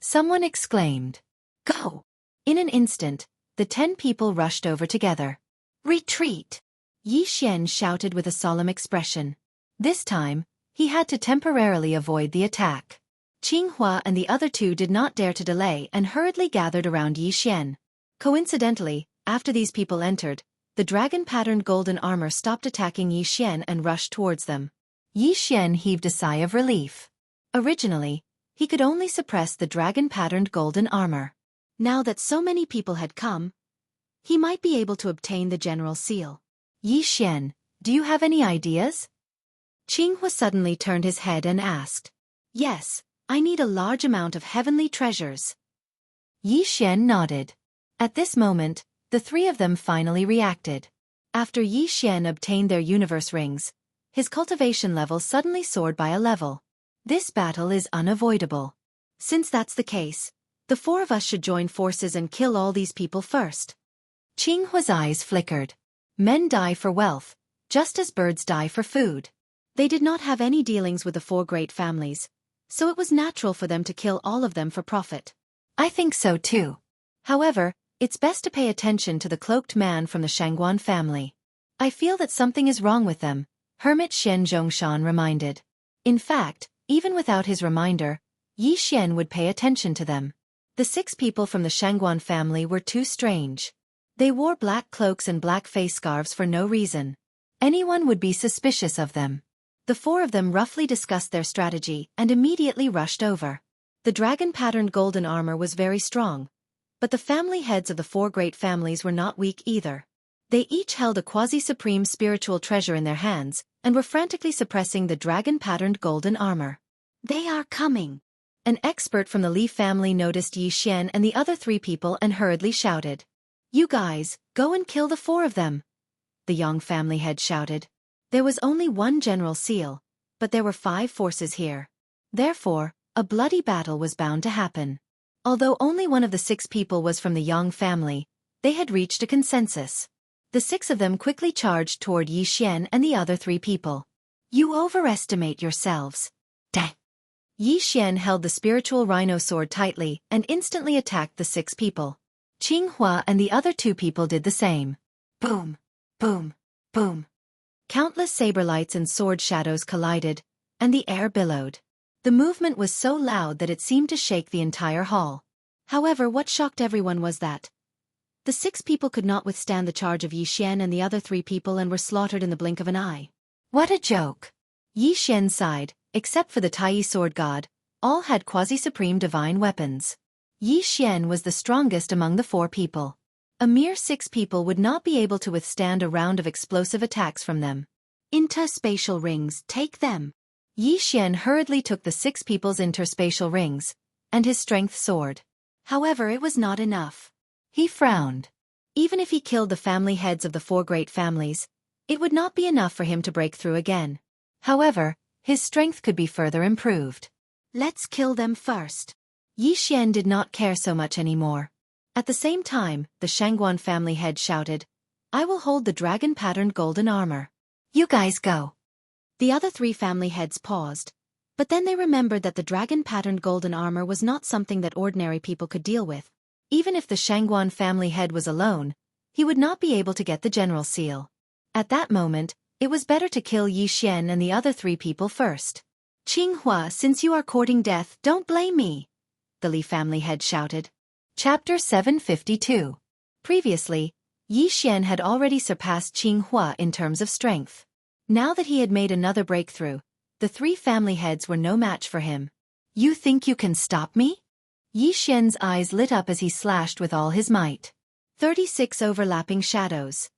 Speaker 1: Someone exclaimed. Go! In an instant, the 10 people rushed over together. Retreat! Yi Xian shouted with a solemn expression. This time, he had to temporarily avoid the attack. Qinghua and the other 2 did not dare to delay and hurriedly gathered around Yi Xian. Coincidentally, after these people entered, the dragon-patterned golden armor stopped attacking Yi Xian and rushed towards them. Yi Xian heaved a sigh of relief. Originally, he could only suppress the dragon-patterned golden armor. Now that so many people had come, he might be able to obtain the general seal. Yi Xian, do you have any ideas? Qinghua suddenly turned his head and asked. Yes, I need a large amount of heavenly treasures. Yi Xian nodded. At this moment, the 3 of them finally reacted. After Yi Xian obtained their universe rings, his cultivation level suddenly soared by a level. This battle is unavoidable. Since that's the case, the 4 of us should join forces and kill all these people first. Qinghua's eyes flickered. Men die for wealth, just as birds die for food. They did not have any dealings with the 4 great families, so it was natural for them to kill all of them for profit. I think so too. However, it's best to pay attention to the cloaked man from the Shangguan family. I feel that something is wrong with them, Hermit Shen Zhongshan reminded. In fact, even without his reminder, Yi Xian would pay attention to them. The 6 people from the Shangguan family were too strange. They wore black cloaks and black face scarves for no reason. Anyone would be suspicious of them. The 4 of them roughly discussed their strategy and immediately rushed over. The dragon-patterned golden armor was very strong, but the family heads of the 4 great families were not weak either. They each held a quasi-supreme spiritual treasure in their hands and were frantically suppressing the dragon-patterned golden armor. They are coming! An expert from the Li family noticed Yi Xian and the other 3 people and hurriedly shouted. You guys, go and kill the 4 of them! The Yang family head shouted. There was only one general seal, but there were 5 forces here. Therefore, a bloody battle was bound to happen. Although only one of the 6 people was from the Yang family, they had reached a consensus. The 6 of them quickly charged toward Yi Xian and the other 3 people. You overestimate yourselves. Dang! Yi Xian held the spiritual rhino sword tightly and instantly attacked the 6 people. Qinghua and the other 2 people did the same. Boom! Boom! Boom! Countless saber lights and sword shadows collided, and the air billowed. The movement was so loud that it seemed to shake the entire hall. However, what shocked everyone was that the 6 people could not withstand the charge of Yi Xian and the other 3 people and were slaughtered in the blink of an eye. What a joke! Yi Xian sighed. Except for the Tai sword god, all had quasi-supreme divine weapons. Yi Xian was the strongest among the 4 people. A mere 6 people would not be able to withstand a round of explosive attacks from them. Interspatial rings, take them! Yi Xian hurriedly took the 6 people's interspatial rings, and his strength soared. However, it was not enough. He frowned. Even if he killed the family heads of the 4 great families, it would not be enough for him to break through again. However, his strength could be further improved. Let's kill them first. Yi Xian did not care so much anymore. At the same time, the Shangguan family head shouted, I will hold the dragon-patterned golden armor. You guys go. The other 3 family heads paused, but then they remembered that the dragon-patterned golden armor was not something that ordinary people could deal with. Even if the Shangguan family head was alone, he would not be able to get the general seal. At that moment, it was better to kill Yi Xian and the other 3 people first. Qinghua, since you are courting death, don't blame me, the Li family head shouted. Chapter 752. Previously, Yi Xian had already surpassed Qing Hua in terms of strength. Now that he had made another breakthrough, the three family heads were no match for him. You think you can stop me? Yi Xian's eyes lit up as he slashed with all his might. 36 overlapping shadows.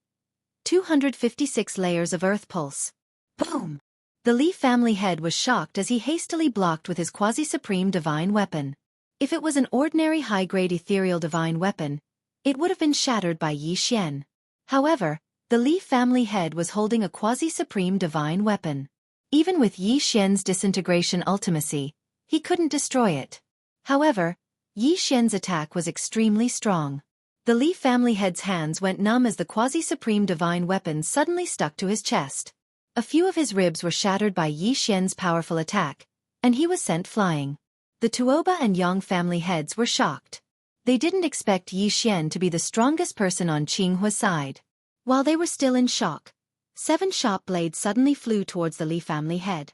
Speaker 1: 256 layers of earth pulse. Boom! The Li family head was shocked as he hastily blocked with his quasi-supreme divine weapon. If it was an ordinary high-grade ethereal divine weapon, it would have been shattered by Yi Xian. However, the Li family head was holding a quasi-supreme divine weapon. Even with Yi Xian's disintegration ultimacy, he couldn't destroy it. However, Yi Xian's attack was extremely strong. The Li family head's hands went numb as the quasi-supreme divine weapon suddenly stuck to his chest. A few of his ribs were shattered by Yi Xian's powerful attack, and he was sent flying. The Tuoba and Yang family heads were shocked. They didn't expect Yi Xian to be the strongest person on Qing Hua's side. While they were still in shock, 7 sharp blades suddenly flew towards the Li family head.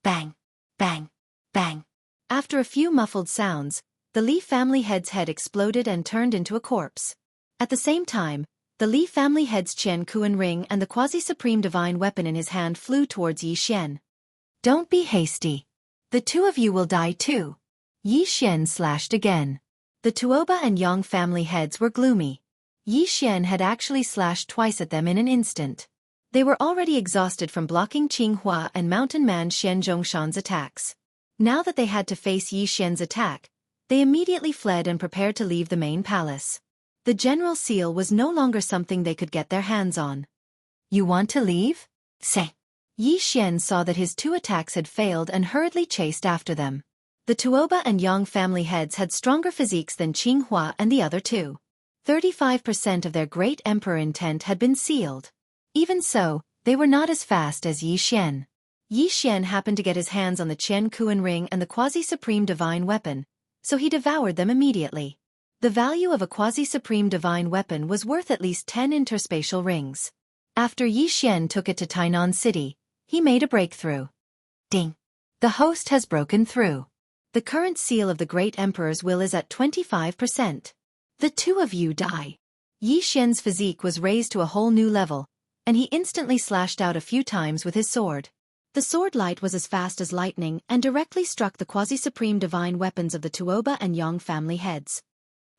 Speaker 1: Bang! Bang! Bang! After a few muffled sounds, the Li family head's head exploded and turned into a corpse. At the same time, the Li family head's Qian Kuan ring and the quasi-supreme divine weapon in his hand flew towards Yi Xian. Don't be hasty. The two of you will die too. Yi Xian slashed again. The Tuoba and Yang family heads were gloomy. Yi Xian had actually slashed twice at them in an instant. They were already exhausted from blocking Qing Hua and Mountain Man Xian Zhongshan's attacks. Now that they had to face Yi Xian's attack, they immediately fled and prepared to leave the main palace. The general seal was no longer something they could get their hands on. You want to leave? Say. Yi Xian saw that his 2 attacks had failed and hurriedly chased after them. The Tuoba and Yang family heads had stronger physiques than Qing Hua and the other 2. 35% of their great emperor intent had been sealed. Even so, they were not as fast as Yi Xian. Yi Xian happened to get his hands on the Qian Kuan ring and the quasi-supreme divine weapon, so he devoured them immediately. The value of a quasi-supreme divine weapon was worth at least 10 interspatial rings. After Yi Xian took it to Tainan City, he made a breakthrough. Ding! The host has broken through. The current seal of the Great Emperor's will is at 25%. The two of you die. Yi Xian's physique was raised to a whole new level, and he instantly slashed out a few times with his sword. The sword light was as fast as lightning and directly struck the quasi-supreme divine weapons of the Tuoba and Yang family heads.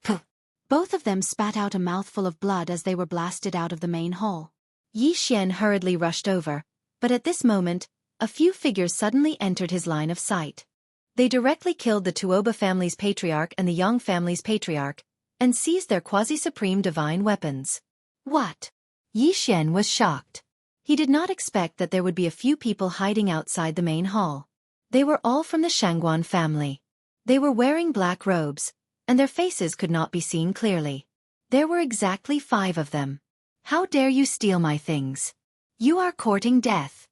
Speaker 1: Puh! Both of them spat out a mouthful of blood as they were blasted out of the main hall. Yi Xian hurriedly rushed over, but at this moment, a few figures suddenly entered his line of sight. They directly killed the Tuoba family's patriarch and the Yang family's patriarch, and seized their quasi-supreme divine weapons. What? Yi Xian was shocked. He did not expect that there would be a few people hiding outside the main hall. They were all from the Shangguan family. They were wearing black robes, and their faces could not be seen clearly. There were exactly 5 of them. How dare you steal my things? You are courting death.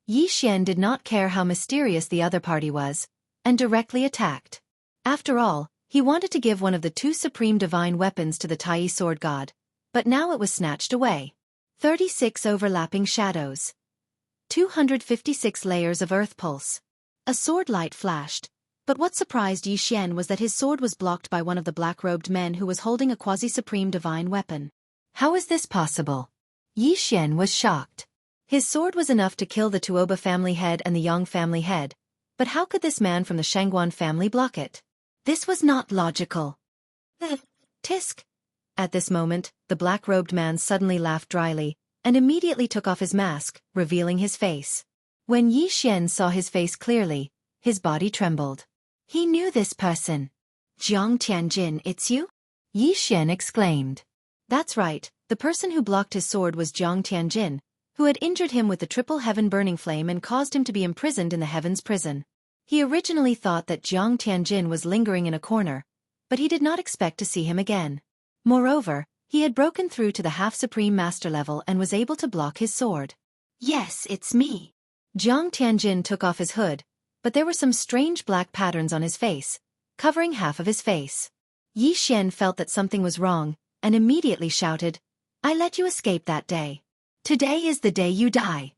Speaker 1: Yi Xian did not care how mysterious the other party was, and directly attacked. After all, he wanted to give one of the 2 supreme divine weapons to the Tai sword god, but now it was snatched away. 36 overlapping shadows. 256 layers of earth pulse. A sword light flashed, but what surprised Yi Xian was that his sword was blocked by one of the black-robed men who was holding a quasi-supreme divine weapon. How is this possible? Yi Xian was shocked. His sword was enough to kill the Tuoba family head and the Yang family head, but how could this man from the Shangguan family block it? This was not logical. Tisk! At this moment, the black-robed man suddenly laughed dryly, and immediately took off his mask, revealing his face. When Yi Xian saw his face clearly, his body trembled. He knew this person. Jiang Tianjin, it's you? Yi Xian exclaimed. That's right, the person who blocked his sword was Jiang Tianjin, who had injured him with the triple heaven burning flame and caused him to be imprisoned in the heavens prison. He originally thought that Jiang Tianjin was lingering in a corner, but he did not expect to see him again. Moreover, he had broken through to the half-supreme master level and was able to block his sword. Yes, it's me. Jiang Tianjin took off his hood, but there were some strange black patterns on his face, covering half of his face. Yi Xian felt that something was wrong, and immediately shouted, I let you escape that day. Today is the day you die.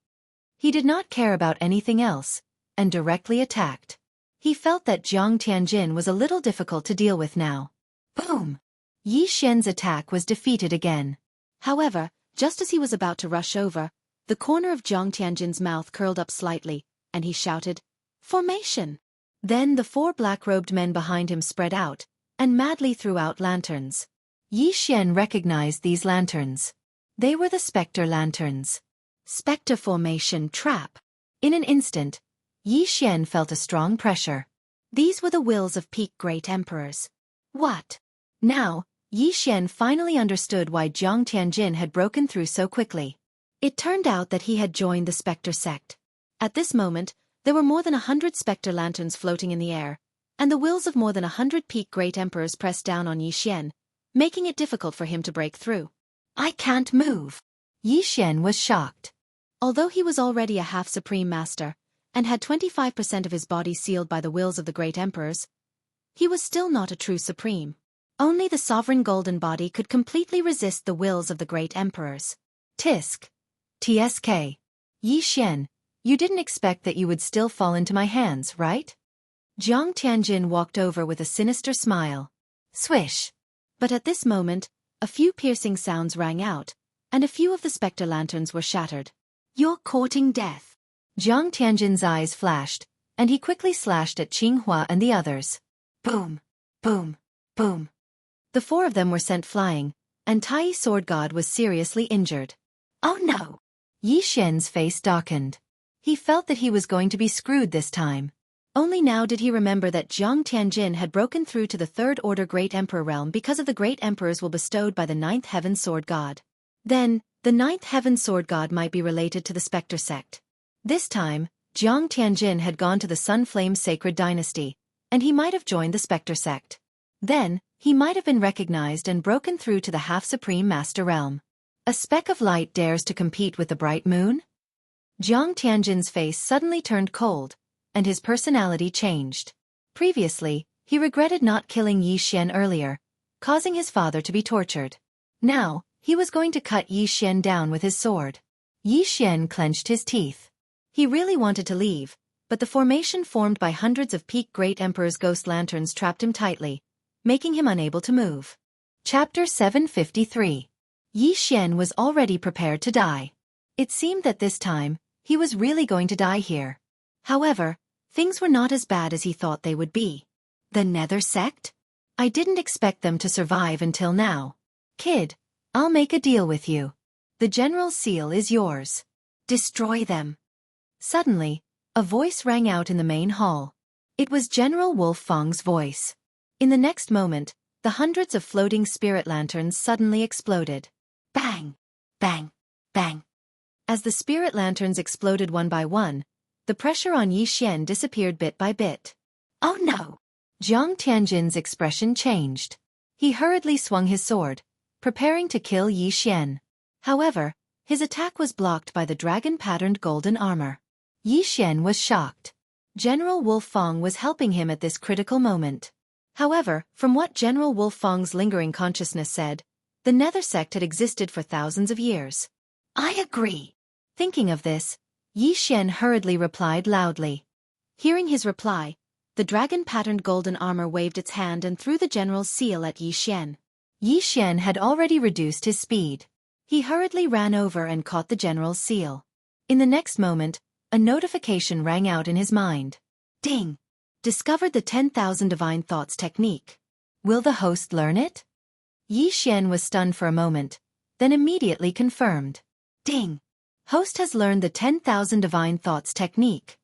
Speaker 1: He did not care about anything else, and directly attacked. He felt that Jiang Tianjin was a little difficult to deal with now. Boom! Yi Xian's attack was defeated again. However, just as he was about to rush over, the corner of Jiang Tianjin's mouth curled up slightly, and he shouted, "Formation!" Then the 4 black-robed men behind him spread out, and madly threw out lanterns. Yi Xian recognized these lanterns. They were the specter lanterns. Specter formation trap. In an instant, Yi Xian felt a strong pressure. These were the wills of peak great emperors. What? Now, Yi Xian finally understood why Jiang Tianjin had broken through so quickly. It turned out that he had joined the Spectre sect. At this moment, there were more than 100 Spectre lanterns floating in the air, and the wills of more than 100 peak great emperors pressed down on Yi Xian, making it difficult for him to break through. "I can't move." Yi Xian was shocked. Although he was already a half-supreme master, and had 25% of his body sealed by the wills of the great emperors, he was still not a true supreme. Only the sovereign golden body could completely resist the wills of the great emperors. Tisk. TSK. Yi Xian, you didn't expect that you would still fall into my hands, right? Jiang Tianjin walked over with a sinister smile. Swish. But at this moment, a few piercing sounds rang out, and a few of the spectre lanterns were shattered. "You're courting death." Jiang Tianjin's eyes flashed, and he quickly slashed at Qinghua and the others. Boom, boom, boom. The 4 of them were sent flying, and Tai Sword God was seriously injured. Oh no! Yi Xian's face darkened. He felt that he was going to be screwed this time. Only now did he remember that Jiang Tianjin had broken through to the 3rd Order Great Emperor realm because of the Great Emperor's will bestowed by the 9th Heaven Sword God. Then, the 9th Heaven Sword God might be related to the Spectre sect. This time, Jiang Tianjin had gone to the Sunflame Sacred Dynasty, and he might have joined the Spectre sect. Then, he might have been recognized and broken through to the half-supreme master realm. A speck of light dares to compete with the bright moon? Jiang Tianjin's face suddenly turned cold, and his personality changed. Previously, he regretted not killing Yi Xian earlier, causing his father to be tortured. Now, he was going to cut Yi Xian down with his sword. Yi Xian clenched his teeth. He really wanted to leave, but the formation formed by hundreds of peak great emperor's ghost lanterns trapped him tightly, making him unable to move. Chapter 753. Yi Xian was already prepared to die. It seemed that this time, he was really going to die here. However, things were not as bad as he thought they would be. The Nether sect? I didn't expect them to survive until now. Kid, I'll make a deal with you. The General's seal is yours. Destroy them. Suddenly, a voice rang out in the main hall. It was General Wolf Fang's voice. In the next moment, the hundreds of floating spirit lanterns suddenly exploded. Bang! Bang! Bang! As the spirit lanterns exploded one by one, the pressure on Yi Xian disappeared bit by bit. Oh no! Jiang Tianjin's expression changed. He hurriedly swung his sword, preparing to kill Yi Xian. However, his attack was blocked by the dragon-patterned golden armor. Yi Xian was shocked. General Wolf Fang was helping him at this critical moment. However, from what General Wolf Fang's lingering consciousness said, the Nether sect had existed for thousands of years. I agree. Thinking of this, Yi Xian hurriedly replied loudly. Hearing his reply, the dragon-patterned golden armor waved its hand and threw the general's seal at Yi Xian. Yi Xian had already reduced his speed. He hurriedly ran over and caught the general's seal. In the next moment, a notification rang out in his mind. Ding! Discovered the 10,000 Divine Thoughts technique. Will the host learn it? Yi Xian was stunned for a moment, then immediately confirmed. Ding! Host has learned the 10,000 Divine Thoughts technique.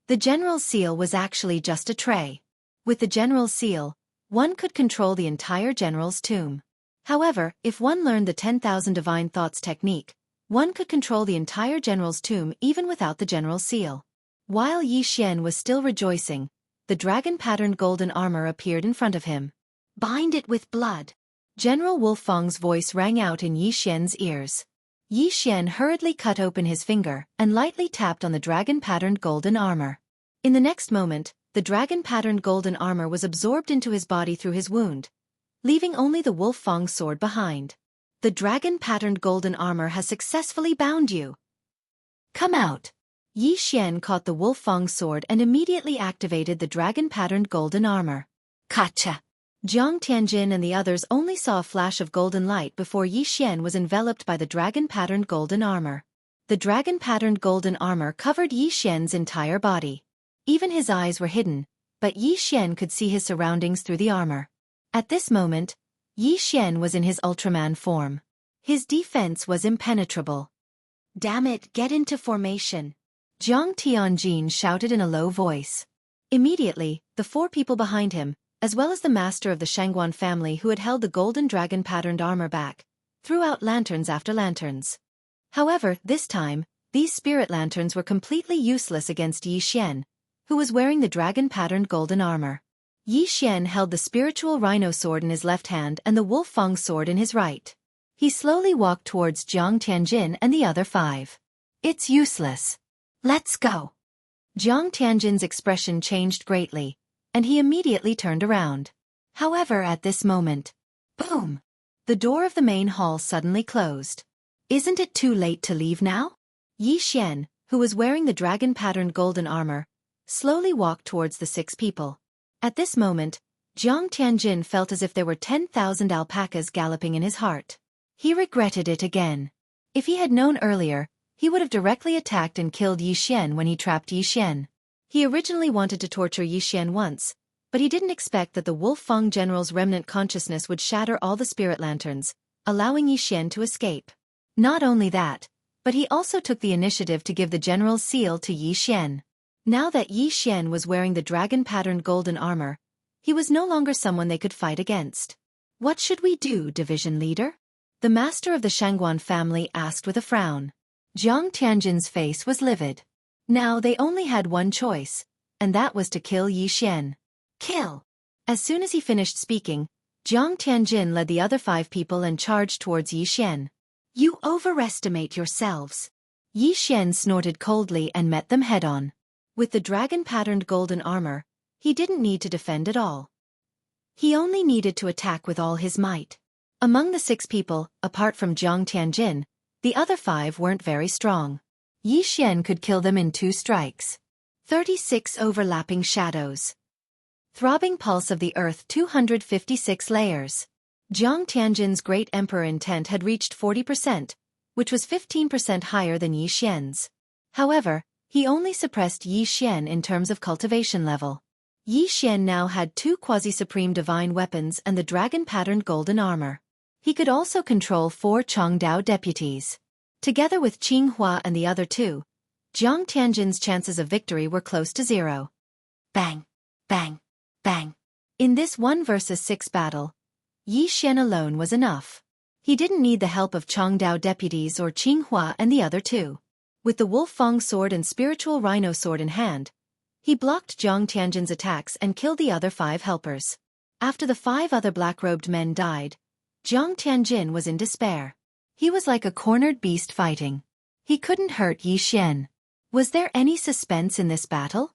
Speaker 1: The general's seal was actually just a tray. With the general's seal, one could control the entire general's tomb. However, if one learned the 10,000 Divine Thoughts technique, one could control the entire general's tomb even without the general's seal. While Yi Xian was still rejoicing, the dragon-patterned golden armor appeared in front of him. Bind it with blood. General Wolf Fang's voice rang out in Yi Xian's ears. Yi Xian hurriedly cut open his finger and lightly tapped on the dragon-patterned golden armor. In the next moment, the dragon-patterned golden armor was absorbed into his body through his wound, leaving only the Wolf Fang sword behind. The dragon-patterned golden armor has successfully bound you. Come out. Yi Xian caught the Wolf Fang sword and immediately activated the dragon-patterned golden armor. Gotcha! Jiang Tianjin and the others only saw a flash of golden light before Yi Xian was enveloped by the dragon-patterned golden armor. The dragon-patterned golden armor covered Yi Xian's entire body. Even his eyes were hidden, but Yi Xian could see his surroundings through the armor. At this moment, Yi Xian was in his Ultraman form. His defense was impenetrable. "Damn it, get into formation!" Jiang Tianjin shouted in a low voice. Immediately, the 4 people behind him, as well as the master of the Shangguan family who had held the golden dragon-patterned armor back, threw out lanterns after lanterns. However, this time, these spirit lanterns were completely useless against Yi Xian, who was wearing the dragon-patterned golden armor. Yi Xian held the spiritual rhino sword in his left hand and the wolf fang sword in his right. He slowly walked towards Jiang Tianjin and the other 5. "It's useless. Let's go." Jiang Tianjin's expression changed greatly, and he immediately turned around. However, at this moment, boom! The door of the main hall suddenly closed. "Isn't it too late to leave now?" Yi Xian, who was wearing the dragon-patterned golden armor, slowly walked towards the 6 people. At this moment, Jiang Tianjin felt as if there were 10,000 alpacas galloping in his heart. He regretted it again. If he had known earlier, he would have directly attacked and killed Yi Xian when he trapped Yi Xian. He originally wanted to torture Yi Xian once, but he didn't expect that the Wolf Fang General's remnant consciousness would shatter all the spirit lanterns, allowing Yi Xian to escape. Not only that, but he also took the initiative to give the general's seal to Yi Xian. Now that Yi Xian was wearing the dragon-patterned golden armor, he was no longer someone they could fight against. "What should we do, division leader?" the master of the Shangguan family asked with a frown. Jiang Tianjin's face was livid. Now they only had one choice, and that was to kill Yi Xian. Kill! As soon as he finished speaking, Jiang Tianjin led the other 5 people and charged towards Yi Xian. "You overestimate yourselves." Yi Xian snorted coldly and met them head-on. With the dragon-patterned golden armor, he didn't need to defend at all. He only needed to attack with all his might. Among the 6 people, apart from Jiang Tianjin, the other 5 weren't very strong. Yi Xian could kill them in 2 strikes. 36 overlapping shadows. Throbbing pulse of the earth 256 layers. Jiang Tianjin's great emperor intent had reached 40%, which was 15% higher than Yi Xian's. However, he only suppressed Yi Xian in terms of cultivation level. Yi Xian now had 2 quasi-supreme divine weapons and the dragon-patterned golden armor. He could also control 4 Chongdao deputies. Together with Qinghua and the other 2, Jiang Tianjin's chances of victory were close to 0. Bang! Bang! Bang! In this 1 versus 6 battle, Yi Xian alone was enough. He didn't need the help of Chongdao deputies or Qinghua and the other 2. With the Wolf Fang sword and spiritual rhino sword in hand, he blocked Jiang Tianjin's attacks and killed the other 5 helpers. After the 5 other black-robed men died, Jiang Tianjin was in despair. He was like a cornered beast fighting. He couldn't hurt Yi Xian. Was there any suspense in this battle?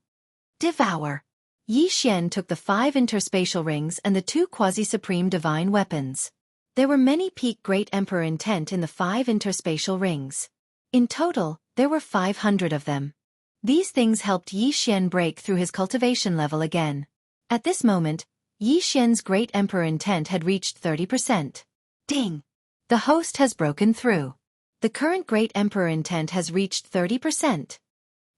Speaker 1: Devour! Yi Xian took the 5 interspatial rings and the 2 quasi-supreme divine weapons. There were many peak Great Emperor intent in the 5 interspatial rings. In total, there were 500 of them. These things helped Yi Xian break through his cultivation level again. At this moment, Yi Xian's Great Emperor intent had reached 30%. Ding! The host has broken through. The current Great Emperor intent has reached 30%.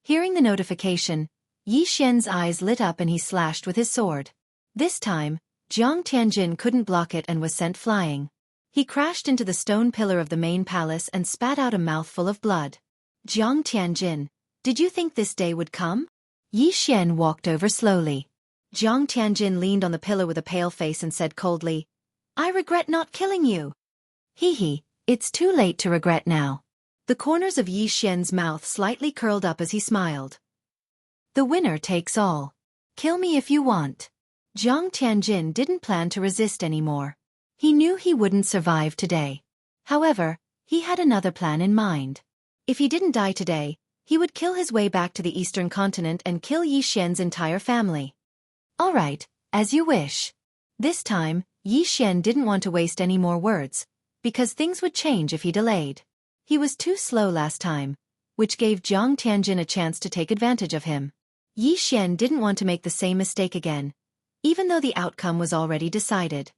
Speaker 1: Hearing the notification, Yi Xian's eyes lit up and he slashed with his sword. This time, Jiang Tianjin couldn't block it and was sent flying. He crashed into the stone pillar of the main palace and spat out a mouthful of blood. Jiang Tianjin, did you think this day would come? Yi Xian walked over slowly. Jiang Tianjin leaned on the pillar with a pale face and said coldly, "I regret not killing you." Hee, it's too late to regret now. The corners of Yi Xian's mouth slightly curled up as he smiled. The winner takes all. Kill me if you want. Jiang Tianjin didn't plan to resist anymore. He knew he wouldn't survive today. However, he had another plan in mind. If he didn't die today, he would kill his way back to the eastern continent and kill Yi Xian's entire family. All right, as you wish. This time, Yi Xian didn't want to waste any more words, because things would change if he delayed. He was too slow last time, which gave Jiang Tianjin a chance to take advantage of him. Yi Xian didn't want to make the same mistake again, even though the outcome was already decided.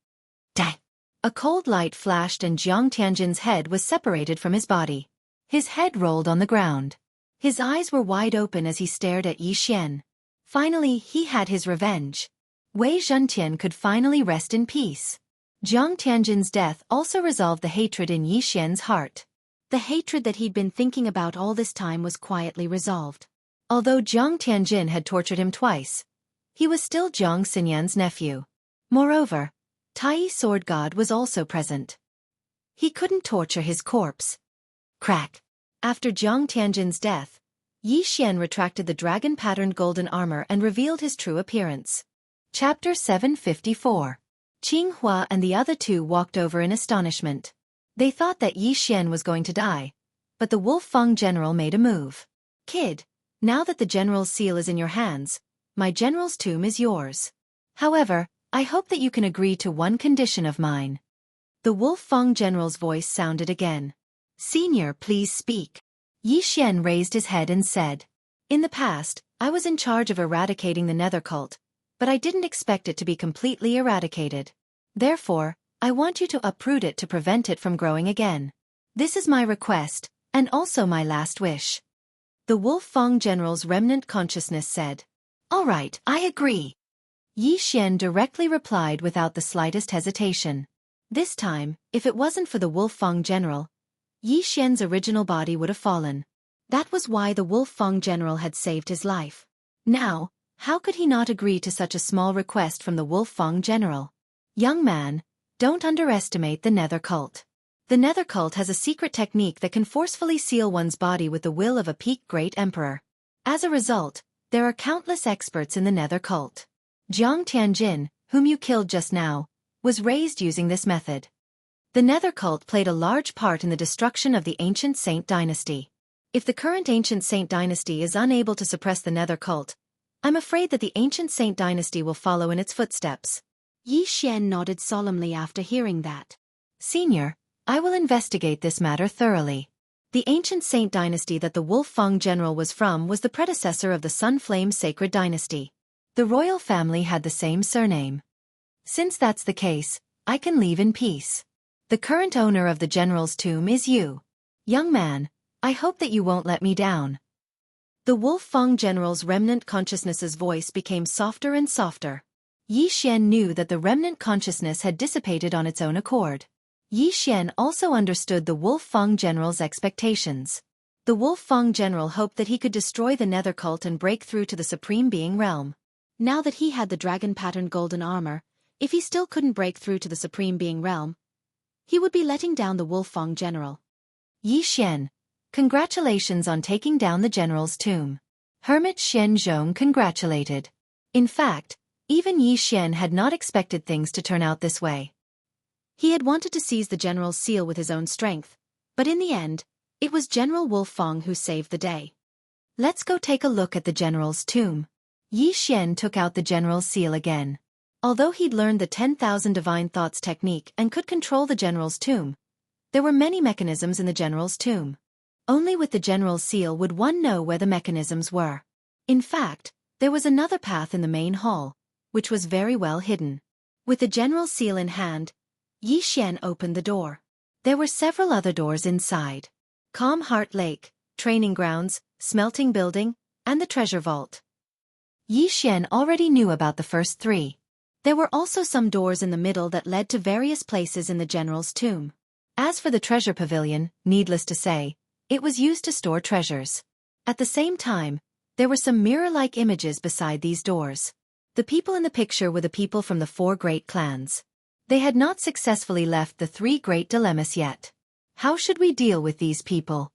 Speaker 1: Dang! A cold light flashed and Jiang Tianjin's head was separated from his body. His head rolled on the ground. His eyes were wide open as he stared at Yi Xian. Finally, he had his revenge. Wei Zhentian could finally rest in peace. Jiang Tianjin's death also resolved the hatred in Yi Xian's heart. The hatred that he'd been thinking about all this time was quietly resolved. Although Jiang Tianjin had tortured him twice, he was still Jiang Xinyan's nephew. Moreover, Tai Sword God was also present. He couldn't torture his corpse. Crack! After Jiang Tianjin's death, Yi Xian retracted the dragon-patterned golden armor and revealed his true appearance. Chapter 754. Qing Hua and the other two walked over in astonishment. They thought that Yi Xian was going to die, but the Wolf Fang general made a move. Kid, now that the general's seal is in your hands, my general's tomb is yours. However, I hope that you can agree to one condition of mine. The Wolf Fang general's voice sounded again. Senior, please speak. Yi Xian raised his head and said, in the past, I was in charge of eradicating the Nether cult, but I didn't expect it to be completely eradicated. Therefore, I want you to uproot it to prevent it from growing again. This is my request, and also my last wish. The Wolf Fang general's remnant consciousness said, all right, I agree. Yi Xian directly replied without the slightest hesitation. This time, if it wasn't for the Wolf Fang general, Yi Xian's original body would have fallen. That was why the Wolf Fang general had saved his life. Now, how could he not agree to such a small request from the Wolf Fang general? Young man, don't underestimate the Nether cult. The Nether cult has a secret technique that can forcefully seal one's body with the will of a peak great emperor. As a result, there are countless experts in the Nether cult. Jiang Tianjin, whom you killed just now, was raised using this method. The Nether cult played a large part in the destruction of the ancient Saint dynasty. If the current ancient Saint dynasty is unable to suppress the Nether cult, I'm afraid that the ancient Saint dynasty will follow in its footsteps. Yi Xian nodded solemnly after hearing that. Senior, I will investigate this matter thoroughly. The ancient Saint dynasty that the Wolf Fang general was from was the predecessor of the Sunflame Sacred dynasty. The royal family had the same surname. Since that's the case, I can leave in peace. The current owner of the general's tomb is you. Young man, I hope that you won't let me down. The Wolf Fang general's remnant consciousness's voice became softer and softer. Yi Xian knew that the remnant consciousness had dissipated on its own accord. Yi Xian also understood the Wolf Fang general's expectations. The Wolf Fang general hoped that he could destroy the Nether cult and break through to the Supreme Being realm. Now that he had the dragon-patterned golden armor, if he still couldn't break through to the Supreme Being realm, he would be letting down the Wolf Fang general. Yi Xian, congratulations on taking down the general's tomb. Hermit Xian Zhong congratulated. In fact, even Yi Xian had not expected things to turn out this way. He had wanted to seize the general's seal with his own strength, but in the end, it was General Wolf Fang who saved the day. Let's go take a look at the general's tomb. Yi Xian took out the general's seal again. Although he'd learned the 10,000 Divine Thoughts technique and could control the general's tomb, there were many mechanisms in the general's tomb. Only with the general's seal would one know where the mechanisms were. In fact, there was another path in the main hall, which was very well hidden. With the general's seal in hand, Yi Xian opened the door. There were several other doors inside. Calm Heart Lake, Training Grounds, Smelting Building, and the Treasure Vault. Yi Xian already knew about the first three. There were also some doors in the middle that led to various places in the general's tomb. As for the treasure pavilion, needless to say, it was used to store treasures. At the same time, there were some mirror-like images beside these doors. The people in the picture were the people from the 4 great clans. They had not successfully left the 3 great dilemmas yet. How should we deal with these people?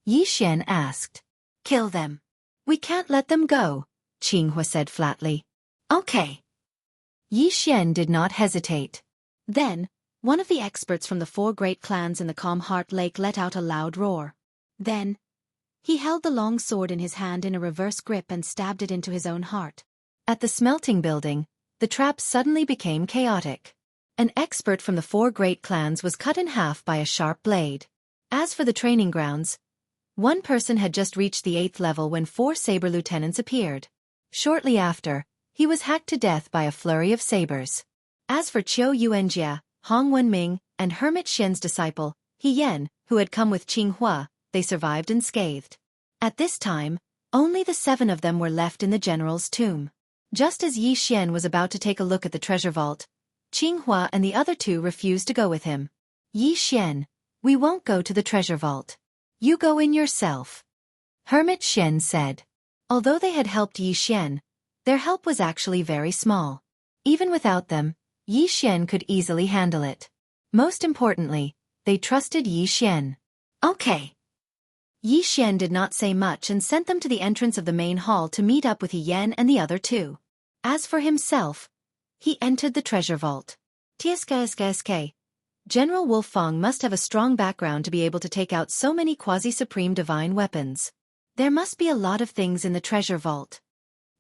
Speaker 1: Yi Xian asked. Kill them. We can't let them go, Qinghua said flatly. Okay. Yi Xian did not hesitate. Then, one of the experts from the 4 great clans in the Calm Heart Lake let out a loud roar. Then, he held the long sword in his hand in a reverse grip and stabbed it into his own heart. At the smelting building, the trap suddenly became chaotic. An expert from the 4 great clans was cut in half by a sharp blade. As for the training grounds, one person had just reached the 8th level when 4 saber lieutenants appeared. Shortly after, He was hacked to death by a flurry of sabers. As for Qiu Yuanjia, Hong Wenming, and Hermit Xian's disciple, He Yan, who had come with Qinghua, they survived unscathed. At this time, only the 7 of them were left in the general's tomb. Just as Yi Xian was about to take a look at the treasure vault, Qinghua and the other 2 refused to go with him. Yi Xian, we won't go to the treasure vault. You go in yourself. Hermit Xian said. Although they had helped Yi Xian, their help was actually very small. Even without them, Yi Xian could easily handle it. Most importantly, they trusted Yi Xian. Okay. Yi Xian did not say much and sent them to the entrance of the main hall to meet up with He Yan and the other 2. As for himself, he entered the treasure vault. TSK. General Wolfang must have a strong background to be able to take out so many quasi-supreme divine weapons. There must be a lot of things in the treasure vault.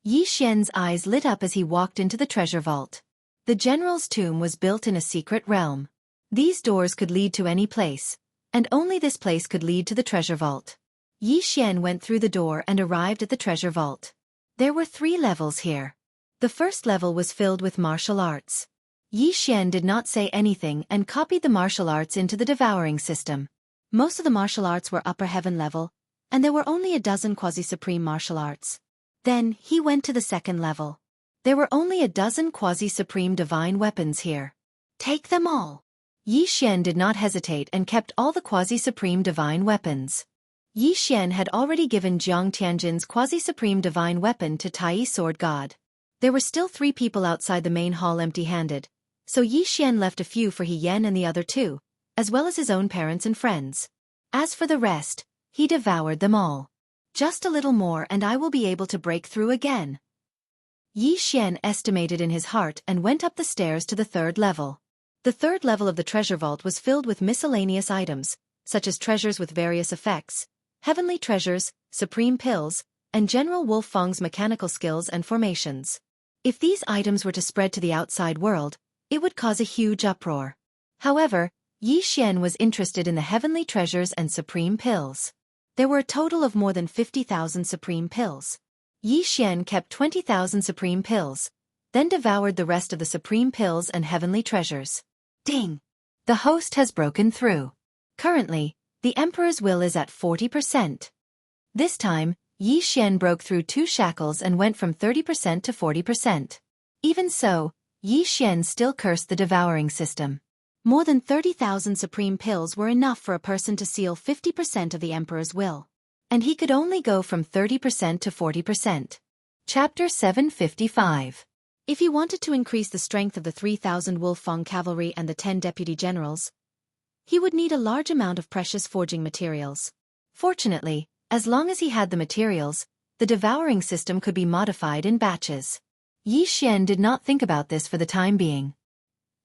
Speaker 1: Yi Xian's eyes lit up as he walked into the treasure vault. The general's tomb was built in a secret realm. These doors could lead to any place, and only this place could lead to the treasure vault. Yi Xian went through the door and arrived at the treasure vault. There were 3 levels here. The first level was filled with martial arts. Yi Xian did not say anything and copied the martial arts into the devouring system. Most of the martial arts were upper heaven level, and there were only a dozen quasi-supreme martial arts. Then, he went to the second level. There were only a dozen quasi-supreme divine weapons here. Take them all. Yi Xian did not hesitate and kept all the quasi-supreme divine weapons. Yi Xian had already given Jiang Tianjin's quasi-supreme divine weapon to Tai Sword God. There were still 3 people outside the main hall empty-handed, so Yi Xian left a few for He Yan and the other 2, as well as his own parents and friends. As for the rest, he devoured them all. Just a little more and I will be able to break through again. Yi Xian estimated in his heart and went up the stairs to the 3rd level. The 3rd level of the treasure vault was filled with miscellaneous items, such as treasures with various effects, heavenly treasures, supreme pills, and General Wolfang's mechanical skills and formations. If these items were to spread to the outside world, it would cause a huge uproar. However, Yi Xian was interested in the heavenly treasures and supreme pills. There were a total of more than 50,000 supreme pills. Yi Xian kept 20,000 supreme pills, then devoured the rest of the supreme pills and heavenly treasures. Ding! The host has broken through. Currently, the Emperor's will is at 40%. This time, Yi Xian broke through 2 shackles and went from 30% to 40%. Even so, Yi Xian still cursed the devouring system. More than 30,000 supreme pills were enough for a person to seal 50% of the Emperor's will. And he could only go from 30% to 40%. Chapter 755. If he wanted to increase the strength of the 3,000 Wolfang cavalry and the 10 deputy generals, he would need a large amount of precious forging materials. Fortunately, as long as he had the materials, the devouring system could be modified in batches. Yi Xian did not think about this for the time being.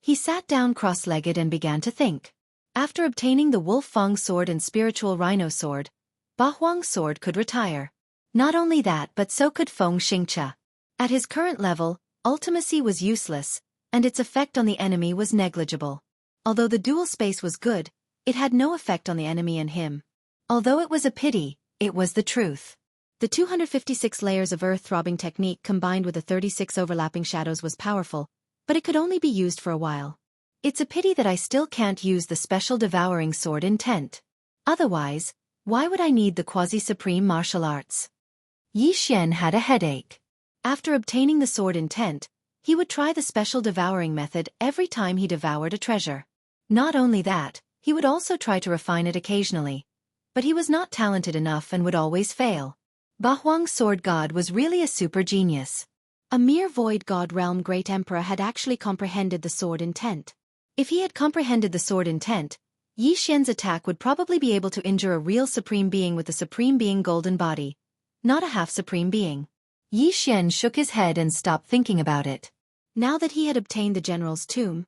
Speaker 1: He sat down cross-legged and began to think. After obtaining the Wolfang sword and spiritual rhino sword, Ba Huang's sword could retire. Not only that but so could Feng Xingcha. At his current level, ultimacy was useless, and its effect on the enemy was negligible. Although the dual space was good, it had no effect on the enemy and him. Although it was a pity, it was the truth. The 256 layers of earth-throbbing technique combined with the 36 overlapping shadows was powerful, but it could only be used for a while. It's a pity that I still can't use the special devouring sword intent. Otherwise, why would I need the quasi-supreme martial arts? Yi Xian had a headache. After obtaining the sword intent, he would try the special devouring method every time he devoured a treasure. Not only that, he would also try to refine it occasionally. But he was not talented enough and would always fail. Ba Huang's sword god was really a super genius. A mere void god realm great emperor had actually comprehended the sword intent. If he had comprehended the sword intent, Yi Xian's attack would probably be able to injure a real supreme being with the supreme being golden body, not a half-supreme being. Yi Xian shook his head and stopped thinking about it. Now that he had obtained the general's tomb,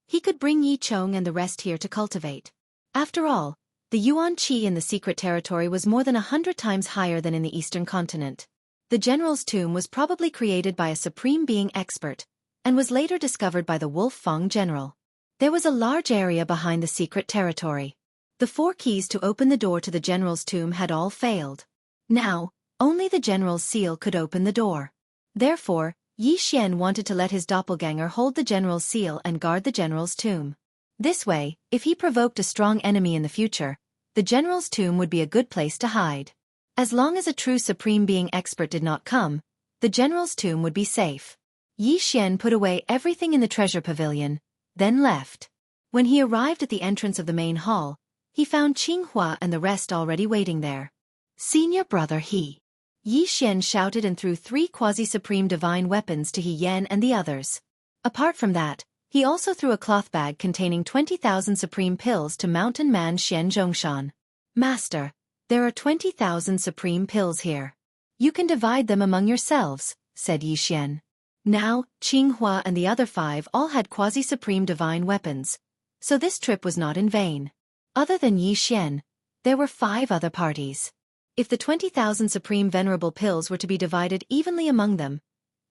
Speaker 1: he could bring Yi Chong and the rest here to cultivate. After all, the Yuan Qi in the secret territory was more than 100 times higher than in the eastern continent. The general's tomb was probably created by a supreme being expert, and was later discovered by the Wolfang general. There was a large area behind the secret territory. The 4 keys to open the door to the general's tomb had all failed. Now, only the general's seal could open the door. Therefore, Yi Xian wanted to let his doppelganger hold the general's seal and guard the general's tomb. This way, if he provoked a strong enemy in the future, the general's tomb would be a good place to hide. As long as a true Supreme Being expert did not come, the general's tomb would be safe. Yi Xian put away everything in the treasure pavilion, then left. When he arrived at the entrance of the main hall, he found Qinghua and the rest already waiting there. Senior brother He. Yi Xian shouted and threw 3 quasi-supreme divine weapons to He Yan and the others. Apart from that, he also threw a cloth bag containing 20,000 supreme pills to Mountain Man Xian Zhongshan. Master, there are 20,000 supreme pills here. You can divide them among yourselves, said Yi Xian. Now, Qinghua and the other 5 all had quasi-supreme divine weapons, so this trip was not in vain. Other than Yi Xian, there were 5 other parties. If the 20,000 supreme venerable pills were to be divided evenly among them,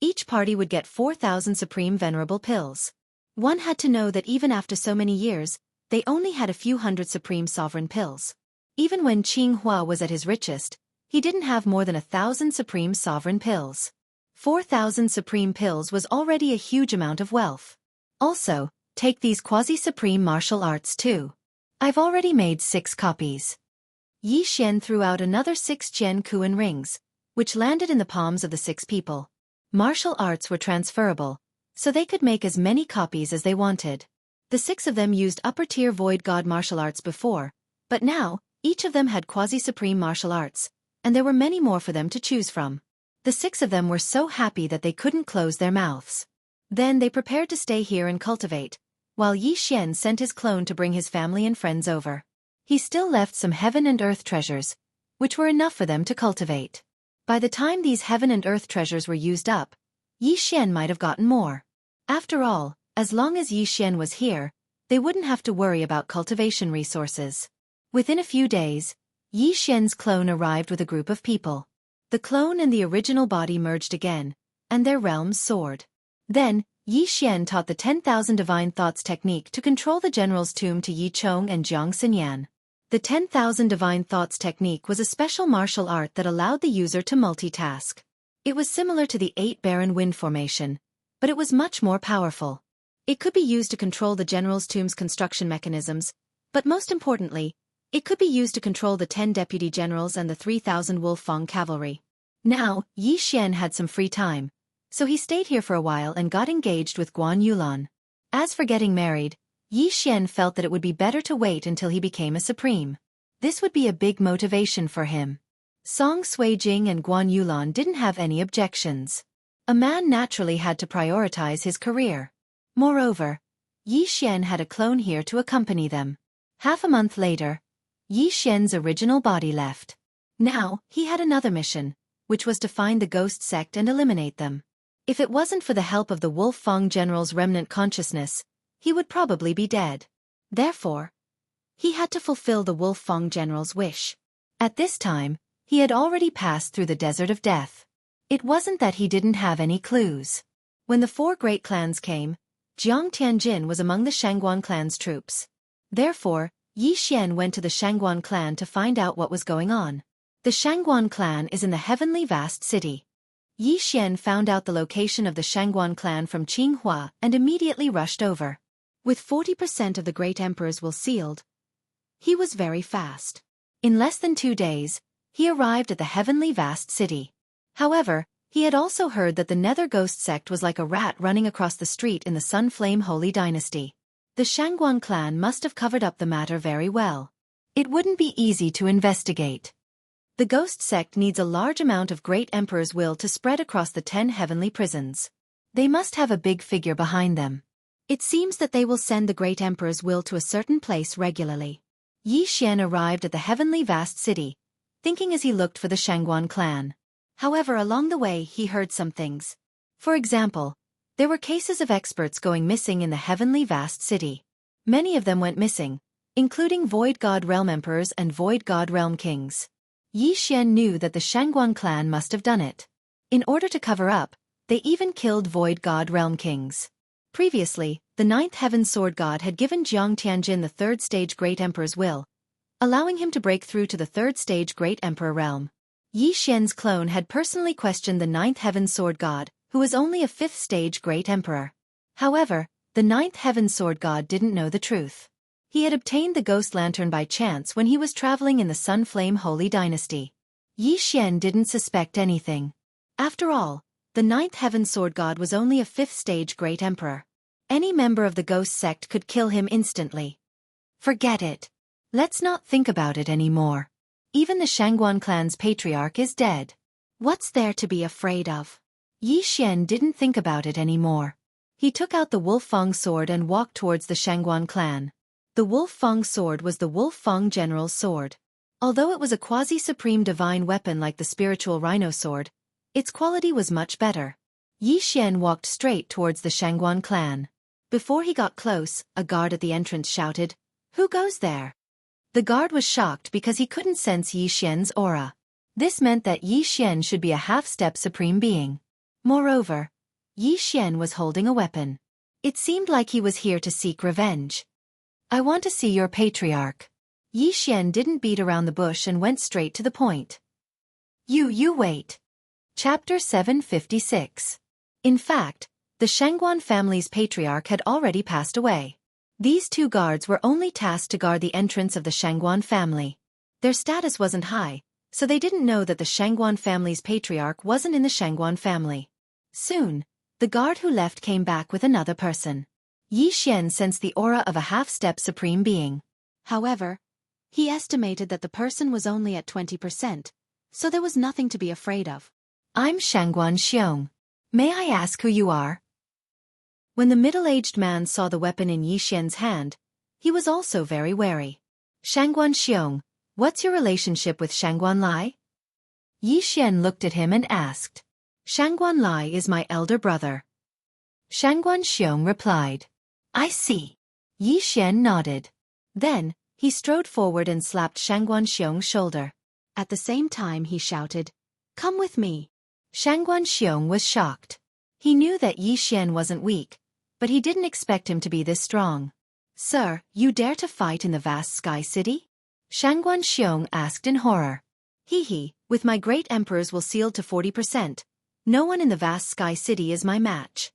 Speaker 1: each party would get 4,000 supreme venerable pills. One had to know that even after so many years, they only had a few hundred supreme sovereign pills. Even when Qinghua was at his richest, he didn't have more than 1,000 supreme sovereign pills. 4,000 supreme pills was already a huge amount of wealth. Also, take these quasi-supreme martial arts too. I've already made 6 copies. Yi Xian threw out another 6 Jian Kuan rings, which landed in the palms of the 6 people. Martial arts were transferable, so they could make as many copies as they wanted. The 6 of them used upper-tier Void God martial arts before, but now, each of them had quasi-supreme martial arts, and there were many more for them to choose from. The 6 of them were so happy that they couldn't close their mouths. Then they prepared to stay here and cultivate, while Yi Xian sent his clone to bring his family and friends over. He still left some heaven and earth treasures, which were enough for them to cultivate. By the time these heaven and earth treasures were used up, Yi Xian might have gotten more. After all, as long as Yi Xian was here, they wouldn't have to worry about cultivation resources. Within a few days, Yi Xian's clone arrived with a group of people. The clone and the original body merged again, and their realms soared. Then, Yi Xian taught the 10,000 Divine Thoughts technique to control the general's tomb to Yi Chong and Jiang Xinyan. The 10,000 Divine Thoughts technique was a special martial art that allowed the user to multitask. It was similar to the 8 Baron Wind formation, but it was much more powerful. It could be used to control the general's tomb's construction mechanisms, but most importantly, it could be used to control the 10 deputy generals and the 3,000 Wolfang cavalry. Now, Yi Xian had some free time, so he stayed here for a while and got engaged with Guan Yulan. As for getting married, Yi Xian felt that it would be better to wait until he became a supreme. This would be a big motivation for him. Song Suijing and Guan Yulan didn't have any objections. A man naturally had to prioritize his career. Moreover, Yi Xian had a clone here to accompany them. Half a month later, Yi Xian's original body left. Now, he had another mission, which was to find the ghost sect and eliminate them. If it wasn't for the help of the Wolfang general's remnant consciousness, he would probably be dead. Therefore, he had to fulfill the Wolfang general's wish. At this time, he had already passed through the desert of death. It wasn't that he didn't have any clues. When the 4 great clans came, Jiang Tianjin was among the Shangguan clan's troops. Therefore, Yi Xian went to the Shangguan clan to find out what was going on. The Shangguan clan is in the heavenly vast city. Yi Xian found out the location of the Shangguan clan from Qinghua and immediately rushed over. With 40% of the great emperor's will sealed, he was very fast. In less than 2 days, he arrived at the heavenly vast city. However, he had also heard that the Nether Ghost sect was like a rat running across the street in the Sunflame Holy Dynasty. The Shangguan clan must have covered up the matter very well. It wouldn't be easy to investigate. The Ghost sect needs a large amount of Great Emperor's will to spread across the 10 heavenly prisons. They must have a big figure behind them. It seems that they will send the Great Emperor's will to a certain place regularly. Yi Xian arrived at the heavenly vast city, thinking as he looked for the Shangguan clan. However, along the way he heard some things. For example, there were cases of experts going missing in the heavenly vast city. Many of them went missing, including Void God Realm Emperors and Void God Realm Kings. Yi Xian knew that the Shangguan clan must have done it. In order to cover up, they even killed Void God Realm Kings. Previously, the 9th Heaven Sword God had given Jiang Tianjin the 3rd stage Great Emperor's will, allowing him to break through to the 3rd stage Great Emperor realm. Yi Xian's clone had personally questioned the 9th Heaven Sword God, who was only a 5th-stage Great Emperor. However, the 9th Heaven Sword God didn't know the truth. He had obtained the Ghost Lantern by chance when he was traveling in the Sunflame Holy Dynasty. Yi Xian didn't suspect anything. After all, the 9th Heaven Sword God was only a 5th-stage Great Emperor. Any member of the Ghost sect could kill him instantly. Forget it. Let's not think about it anymore. Even the Shangguan clan's patriarch is dead. What's there to be afraid of? Yi Xian didn't think about it anymore. He took out the Wolfang sword and walked towards the Shangguan clan. The Wolfang sword was the Wolfang general's sword. Although it was a quasi-supreme divine weapon like the spiritual rhino sword, its quality was much better. Yi Xian walked straight towards the Shangguan clan. Before he got close, a guard at the entrance shouted, "Who goes there?" The guard was shocked because he couldn't sense Yi Xian's aura. This meant that Yi Xian should be a half-step supreme being. Moreover, Yi Xian was holding a weapon. It seemed like he was here to seek revenge. "I want to see your patriarch." Yi Xian didn't beat around the bush and went straight to the point. You wait. Chapter 756. In fact, the Shangguan family's patriarch had already passed away. These two guards were only tasked to guard the entrance of the Shangguan family. Their status wasn't high, so they didn't know that the Shangguan family's patriarch wasn't in the Shangguan family. Soon, the guard who left came back with another person. Yi Xian sensed the aura of a half-step supreme being. However, he estimated that the person was only at 20%, so there was nothing to be afraid of. "I'm Shangguan Xiong. May I ask who you are?" When the middle-aged man saw the weapon in Yi Xian's hand, he was also very wary. "Shangguan Xiong, what's your relationship with Shangguan Lai?" Yi Xian looked at him and asked. "Shangguan Lai is my elder brother." Shangguan Xiong replied. "I see." Yi Xian nodded. Then, he strode forward and slapped Shangguan Xiong's shoulder. At the same time he shouted, "Come with me." Shangguan Xiong was shocked. He knew that Yi Xian wasn't weak, but he didn't expect him to be this strong. "Sir, you dare to fight in the vast Sky City?" Shangguan Xiong asked in horror. "Hee, with my great emperors will sealed to 40%. No one in the vast Sky City is my match."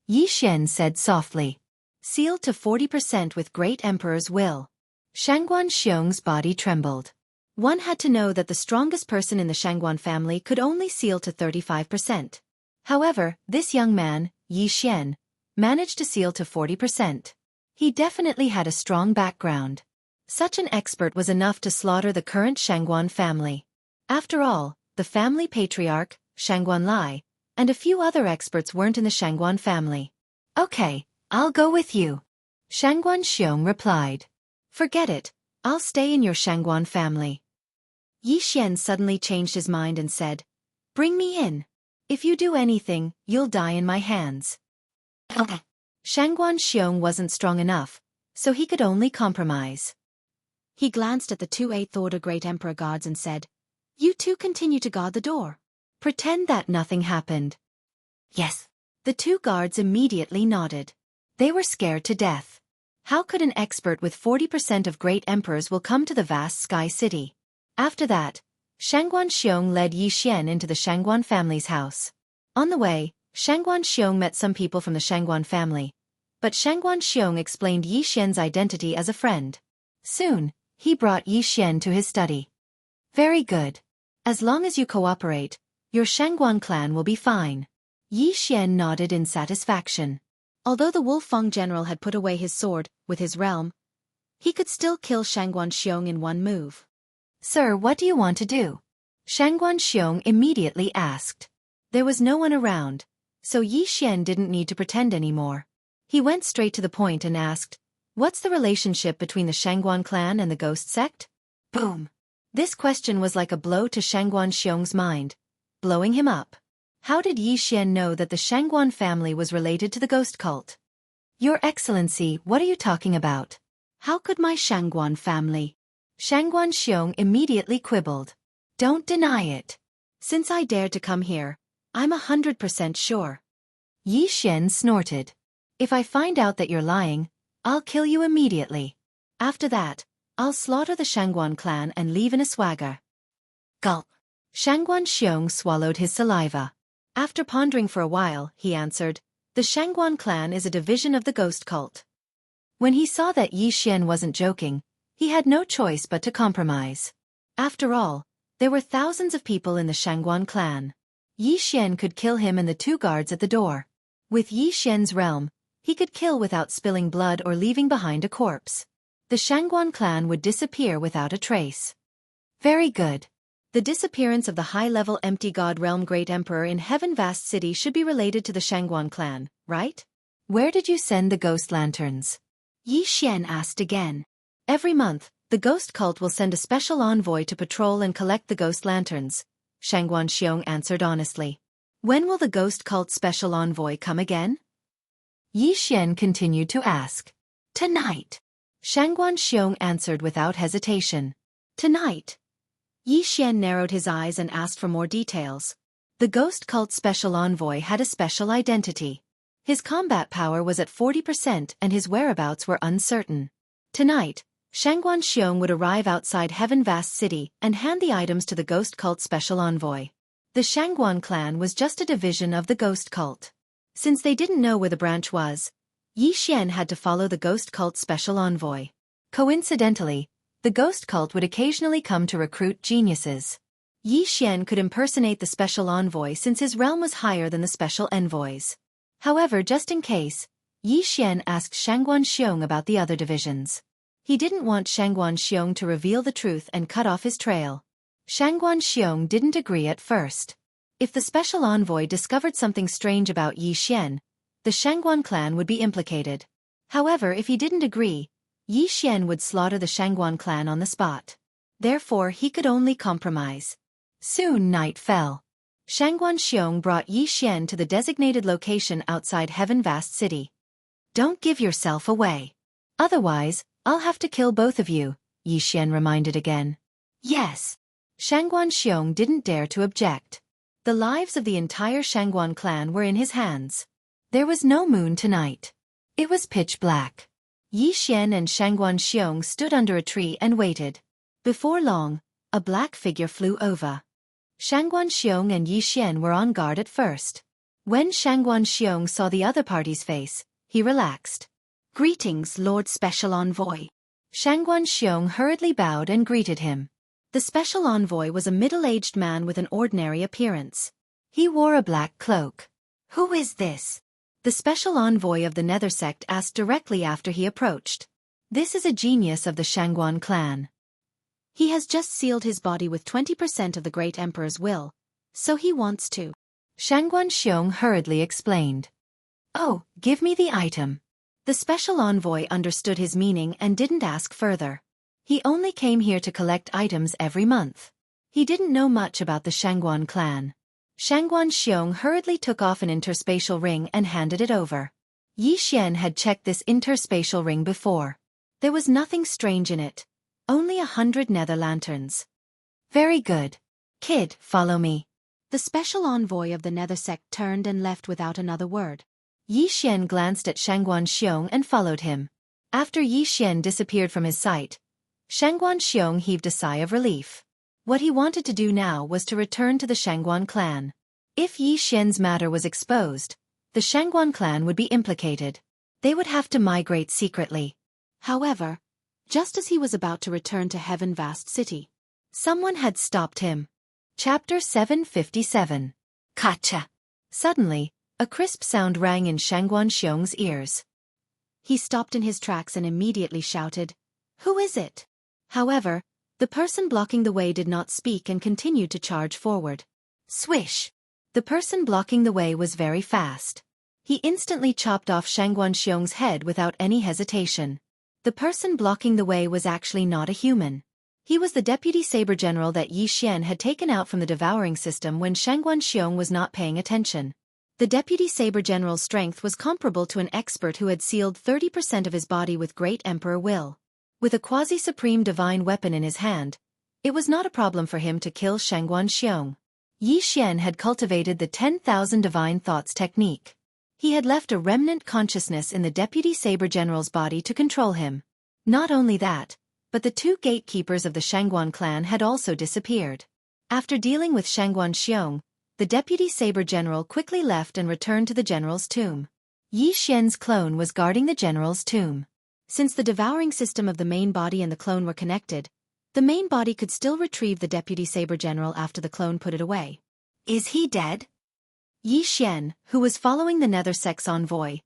Speaker 1: Yi Xian said softly. "Sealed to 40% with great emperor's will." Shangguan Xiong's body trembled. One had to know that the strongest person in the Shangguan family could only seal to 35%. However, this young man, Yi Xian, managed to seal to 40%. He definitely had a strong background. Such an expert was enough to slaughter the current Shangguan family. After all, the family patriarch, Shangguan Lai, and a few other experts weren't in the Shangguan family. "Okay, I'll go with you," Shangguan Xiong replied. "Forget it, I'll stay in your Shangguan family." Yi Xian suddenly changed his mind and said, "Bring me in. If you do anything, you'll die in my hands." Shangguan Xiong wasn't strong enough, so he could only compromise. He glanced at the two 8th Order Great Emperor guards and said, "You two continue to guard the door. Pretend that nothing happened." "Yes." The two guards immediately nodded. They were scared to death. How could an expert with 40% of great emperors will come to the vast Sky City? After that, Shangguan Xiong led Yi Xian into the Shangguan family's house. On the way, Shangguan Xiong met some people from the Shangguan family, but Shangguan Xiong explained Yi Xian's identity as a friend. Soon, he brought Yi Xian to his study. "Very good. As long as you cooperate, your Shangguan clan will be fine." Yi Xian nodded in satisfaction. Although the Wolfang general had put away his sword, with his realm, he could still kill Shangguan Xiong in one move. "Sir, what do you want to do?" Shangguan Xiong immediately asked. There was no one around, so Yi Xian didn't need to pretend anymore. He went straight to the point and asked, "What's the relationship between the Shangguan clan and the ghost sect?" Boom! This question was like a blow to Shangguan Xiong's mind, blowing him up. How did Yi Xian know that the Shangguan family was related to the ghost cult? "Your Excellency, what are you talking about? How could my Shangguan family?" Shangguan Xiong immediately quibbled. "Don't deny it. Since I dared to come here, I'm 100% sure." Yi Xian snorted. "If I find out that you're lying, I'll kill you immediately. After that, I'll slaughter the Shangguan clan and leave in a swagger." Gulp. Shangguan Xiong swallowed his saliva. After pondering for a while, he answered, "The Shangguan clan is a division of the ghost cult." When he saw that Yi Xian wasn't joking, he had no choice but to compromise. After all, there were thousands of people in the Shangguan clan. Yi Xian could kill him and the two guards at the door. With Yi Xian's realm, he could kill without spilling blood or leaving behind a corpse. The Shangguan clan would disappear without a trace. Very good. The disappearance of the high-level empty god realm Great Emperor in Heaven Vast City should be related to the Shangguan clan, right? Where did you send the ghost lanterns? Yi Xian asked again. Every month, the ghost cult will send a special envoy to patrol and collect the ghost lanterns, Shangguan Xiong answered honestly. When will the ghost cult special envoy come again? Yi Xian continued to ask. Tonight. Shangguan Xiong answered without hesitation. Tonight. Yi Xian narrowed his eyes and asked for more details. The ghost cult special envoy had a special identity. His combat power was at 40% and his whereabouts were uncertain. Tonight, Shangguan Xiong would arrive outside Heaven Vast City and hand the items to the ghost cult special envoy. The Shangguan clan was just a division of the ghost cult. Since they didn't know where the branch was, Yi Xian had to follow the ghost cult special envoy. Coincidentally, the ghost cult would occasionally come to recruit geniuses. Yi Xian could impersonate the special envoy since his realm was higher than the special envoys. However, just in case, Yi Xian asked Shangguan Xiong about the other divisions. He didn't want Shangguan Xiong to reveal the truth and cut off his trail. Shangguan Xiong didn't agree at first. If the special envoy discovered something strange about Yi Xian, the Shangguan clan would be implicated. However, if he didn't agree, Yi Xian would slaughter the Shangguan clan on the spot. Therefore, he could only compromise. Soon night fell. Shangguan Xiong brought Yi Xian to the designated location outside Heaven Vast City. Don't give yourself away. Otherwise, I'll have to kill both of you, Yi Xian reminded again. Yes. Shangguan Xiong didn't dare to object. The lives of the entire Shangguan clan were in his hands. There was no moon tonight. It was pitch black. Yi Xian and Shangguan Xiong stood under a tree and waited. Before long, a black figure flew over. Shangguan Xiong and Yi Xian were on guard at first. When Shangguan Xiong saw the other party's face, he relaxed. Greetings, Lord Special Envoy. Shangguan Xiong hurriedly bowed and greeted him. The special envoy was a middle-aged man with an ordinary appearance. He wore a black cloak. Who is this? The special envoy of the Nether sect asked directly after he approached. This is a genius of the Shangguan clan. He has just sealed his body with 20% of the Great Emperor's will, so he wants to. Shangguan Xiong hurriedly explained. Oh, give me the item. The special envoy understood his meaning and didn't ask further. He only came here to collect items every month. He didn't know much about the Shangguan clan. Shangguan Xiong hurriedly took off an interspatial ring and handed it over. Yi Xian had checked this interspatial ring before. There was nothing strange in it. Only 100 nether lanterns. Very good. Kid, follow me. The special envoy of the Nether sect turned and left without another word. Yi Xian glanced at Shangguan Xiong and followed him. After Yi Xian disappeared from his sight, Shangguan Xiong heaved a sigh of relief. What he wanted to do now was to return to the Shangguan clan. If Yi Xian's matter was exposed, the Shangguan clan would be implicated. They would have to migrate secretly. However, just as he was about to return to Heaven Vast City, someone had stopped him. Chapter 757. Gotcha! Suddenly, a crisp sound rang in Shangguan Xiong's ears. He stopped in his tracks and immediately shouted, "Who is it?" However, the person blocking the way did not speak and continued to charge forward. Swish! The person blocking the way was very fast. He instantly chopped off Shangguan Xiong's head without any hesitation. The person blocking the way was actually not a human. He was the deputy saber general that Yi Xian had taken out from the devouring system when Shangguan Xiong was not paying attention. The deputy saber general's strength was comparable to an expert who had sealed 30% of his body with Great Emperor will. With a quasi-supreme divine weapon in his hand, it was not a problem for him to kill Shangguan Xiong. Yi Xian had cultivated the 10,000 divine thoughts technique. He had left a remnant consciousness in the deputy saber general's body to control him. Not only that, but the two gatekeepers of the Shangguan clan had also disappeared. After dealing with Shangguan Xiong, the deputy saber general quickly left and returned to the general's tomb. Yi Xian's clone was guarding the general's tomb. Since the devouring system of the main body and the clone were connected, the main body could still retrieve the deputy saber general after the clone put it away. Is he dead? Yi Xian, who was following the Nether Sex envoy,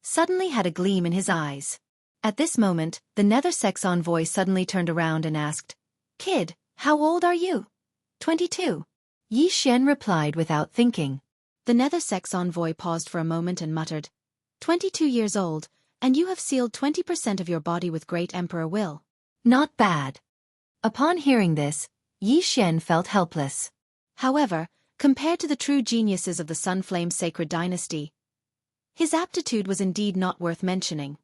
Speaker 1: suddenly had a gleam in his eyes. At this moment, the Nether Sex envoy suddenly turned around and asked, "Kid, how old are you?" 22. Yi Xian replied without thinking. The Nether Sex envoy paused for a moment and muttered, 22 years old, and you have sealed 20% of your body with Great Emperor Will. Not bad. Upon hearing this, Yi Xian felt helpless. However, compared to the true geniuses of the Sunflame Sacred Dynasty, his aptitude was indeed not worth mentioning.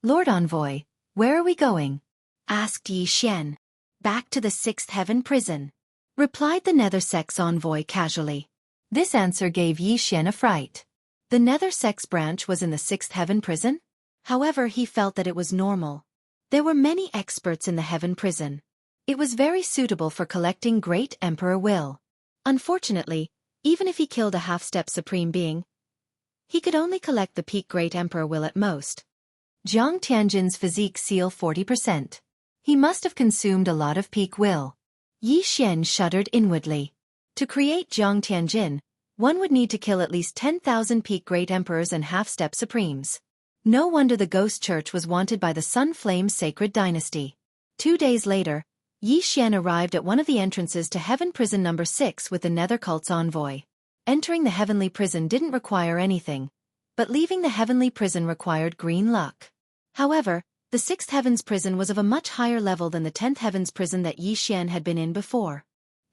Speaker 1: Lord Envoy, where are we going? Asked Yi Xian. Back to the Sixth Heaven prison, replied the Nether Sex envoy casually. This answer gave Yi Xian a fright. The Nether Sex branch was in the Sixth Heaven prison? However, he felt that it was normal. There were many experts in the Heaven prison. It was very suitable for collecting Great Emperor Will. Unfortunately, even if he killed a half-step Supreme Being, he could only collect the peak Great Emperor Will at most. Jiang Tianjin's physique seal 40%. He must have consumed a lot of peak will. Yi Xian shuddered inwardly. To create Jiang Tianjin, one would need to kill at least 10,000 peak Great Emperors and half-step Supremes. No wonder the Ghost Church was wanted by the Sunflame Sacred Dynasty. 2 days later, Yi Xian arrived at one of the entrances to Heaven Prison No. 6 with the Nether Cult's envoy. Entering the Heavenly Prison didn't require anything, but leaving the Heavenly Prison required green luck. However, the 6th Heaven's Prison was of a much higher level than the 10th Heaven's Prison that Yi Xian had been in before.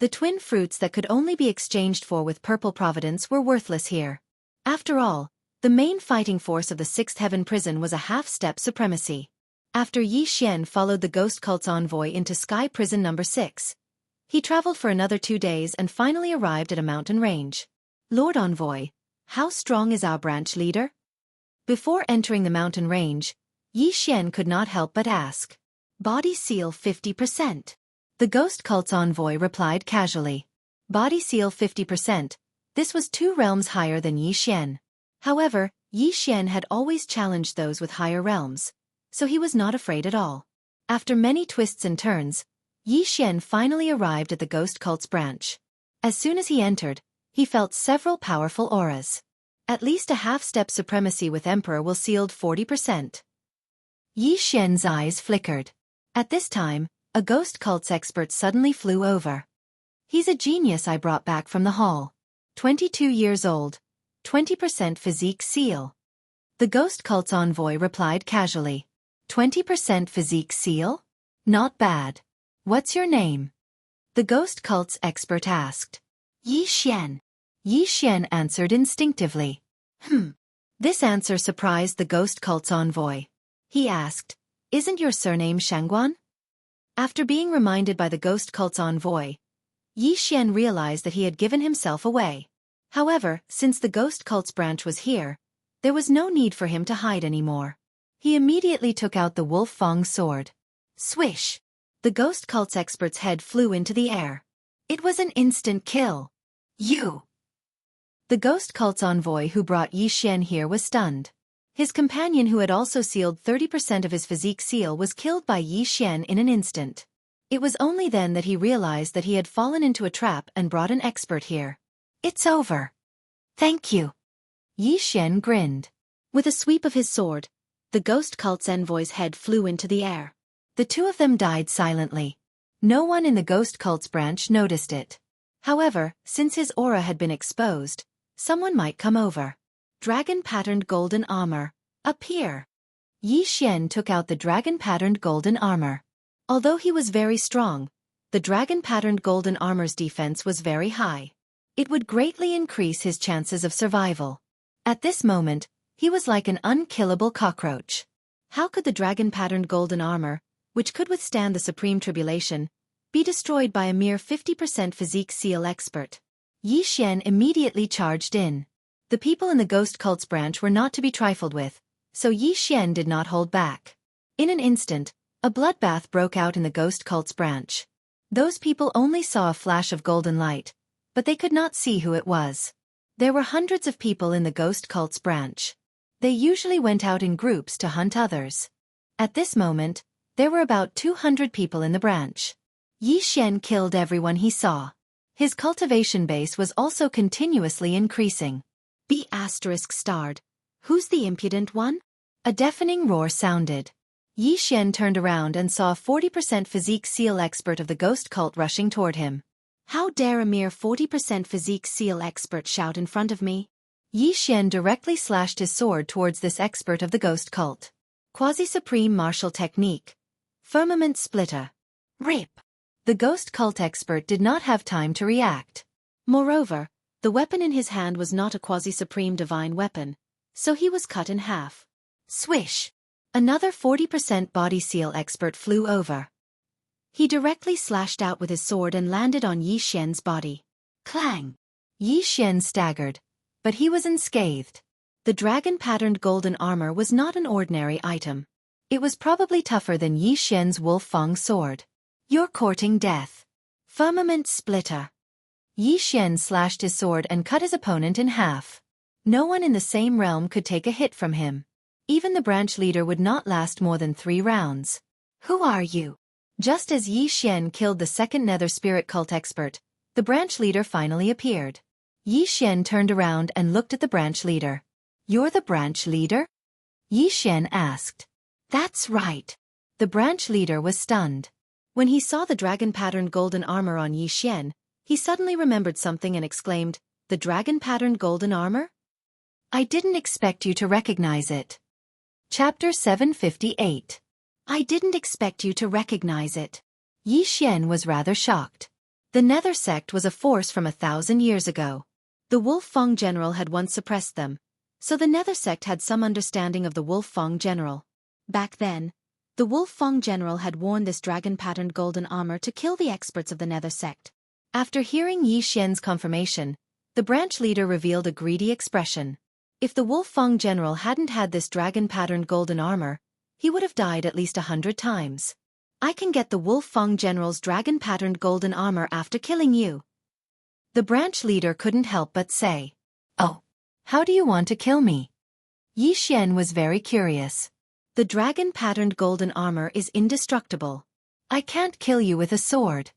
Speaker 1: The twin fruits that could only be exchanged for with Purple Providence were worthless here. After all, the main fighting force of the 6th Heaven Prison was a half-step supremacy. After Yi Xian followed the Ghost Cult's envoy into Sky Prison No. 6, he traveled for another 2 days and finally arrived at a mountain range. Lord Envoy, how strong is our branch leader? Before entering the mountain range, Yi Xian could not help but ask. Body seal 50%. The Ghost Cult's envoy replied casually. Body seal 50%. This was 2 realms higher than Yi Xian. However, Yi Xian had always challenged those with higher realms, so he was not afraid at all. After many twists and turns, Yi Xian finally arrived at the Ghost Cult's branch. As soon as he entered, he felt several powerful auras. At least a half-step supremacy with Emperor will sealed 40%. Yi Xian's eyes flickered. At this time, a Ghost Cult's expert suddenly flew over. He's a genius I brought back from the hall. 22 years old, 20% physique seal. The Ghost Cult's envoy replied casually. 20% physique seal? Not bad. What's your name? The Ghost Cult's expert asked. Yi Xian. Yi Xian answered instinctively. This answer surprised the Ghost Cult's envoy. He asked, Isn't your surname Shangguan? After being reminded by the Ghost Cult's envoy, Yi Xian realized that he had given himself away. However, since the Ghost Cult's branch was here, there was no need for him to hide anymore. He immediately took out the Wolf Fang sword. Swish! The Ghost Cult's expert's head flew into the air. It was an instant kill. You! The Ghost Cult's envoy who brought Yi Xian here was stunned. His companion who had also sealed 30% of his physique seal was killed by Yi Xian in an instant. It was only then that he realized that he had fallen into a trap and brought an expert here. It's over. Thank you. Yi Xian grinned. With a sweep of his sword, the Ghost Cult's envoy's head flew into the air. The 2 of them died silently. No one in the Ghost Cult's branch noticed it. However, since his aura had been exposed, someone might come over. Dragon-patterned golden armor. Appear. Yi Xian took out the dragon-patterned golden armor. Although he was very strong, the dragon-patterned golden armor's defense was very high. It would greatly increase his chances of survival. At this moment, he was like an unkillable cockroach. How could the dragon-patterned golden armor, which could withstand the supreme tribulation, be destroyed by a mere 50% physique seal expert? Yi Xian immediately charged in. The people in the Ghost Cult's branch were not to be trifled with, so Yi Xian did not hold back. In an instant, a bloodbath broke out in the Ghost Cult's branch. Those people only saw a flash of golden light, but they could not see who it was. There were hundreds of people in the ghost cult's branch. They usually went out in groups to hunt others. At this moment, there were about 200 people in the branch. Yi Xian killed everyone he saw. His cultivation base was also continuously increasing. B****. Who's the impudent one? A deafening roar sounded. Yi Xian turned around and saw a 40% physique seal expert of the ghost cult rushing toward him. How dare a mere 40% physique seal expert shout in front of me? Yi Xian directly slashed his sword towards this expert of the ghost cult. Quasi-supreme martial technique. Firmament splitter. Rip! The ghost cult expert did not have time to react. Moreover, the weapon in his hand was not a quasi-supreme divine weapon, so he was cut in half. Swish! Another 40% body seal expert flew over. He directly slashed out with his sword and landed on Yi Xian's body. Clang! Yi Xian staggered, but he was unscathed. The dragon-patterned golden armor was not an ordinary item. It was probably tougher than Yi Xian's Wolf Fang sword. You're courting death. Firmament splitter. Yi Xian slashed his sword and cut his opponent in half. No one in the same realm could take a hit from him. Even the branch leader would not last more than 3 rounds. Who are you? Just as Yi Xian killed the second nether spirit cult expert, the branch leader finally appeared. Yi Xian turned around and looked at the branch leader. You're the branch leader? Yi Xian asked. That's right. The branch leader was stunned. When he saw the dragon-patterned golden armor on Yi Xian, he suddenly remembered something and exclaimed, The dragon-patterned golden armor? I didn't expect you to recognize it. Chapter 758. I didn't expect you to recognize it. Yi Xian was rather shocked. The Nether sect was a force from 1,000 years ago. The Wolf Fang general had once suppressed them, so the Nether sect had some understanding of the Wolf Fang general. Back then, the Wolf Fang general had worn this dragon-patterned golden armor to kill the experts of the Nether sect. After hearing Yi Xian's confirmation, the branch leader revealed a greedy expression. If the Wolf Fang general hadn't had this dragon-patterned golden armor, he would have died at least 100 times. I can get the Wolf Fang general's dragon-patterned golden armor after killing you. The branch leader couldn't help but say. Oh. How do you want to kill me? Yi Xian was very curious. The dragon-patterned golden armor is indestructible. I can't kill you with a sword.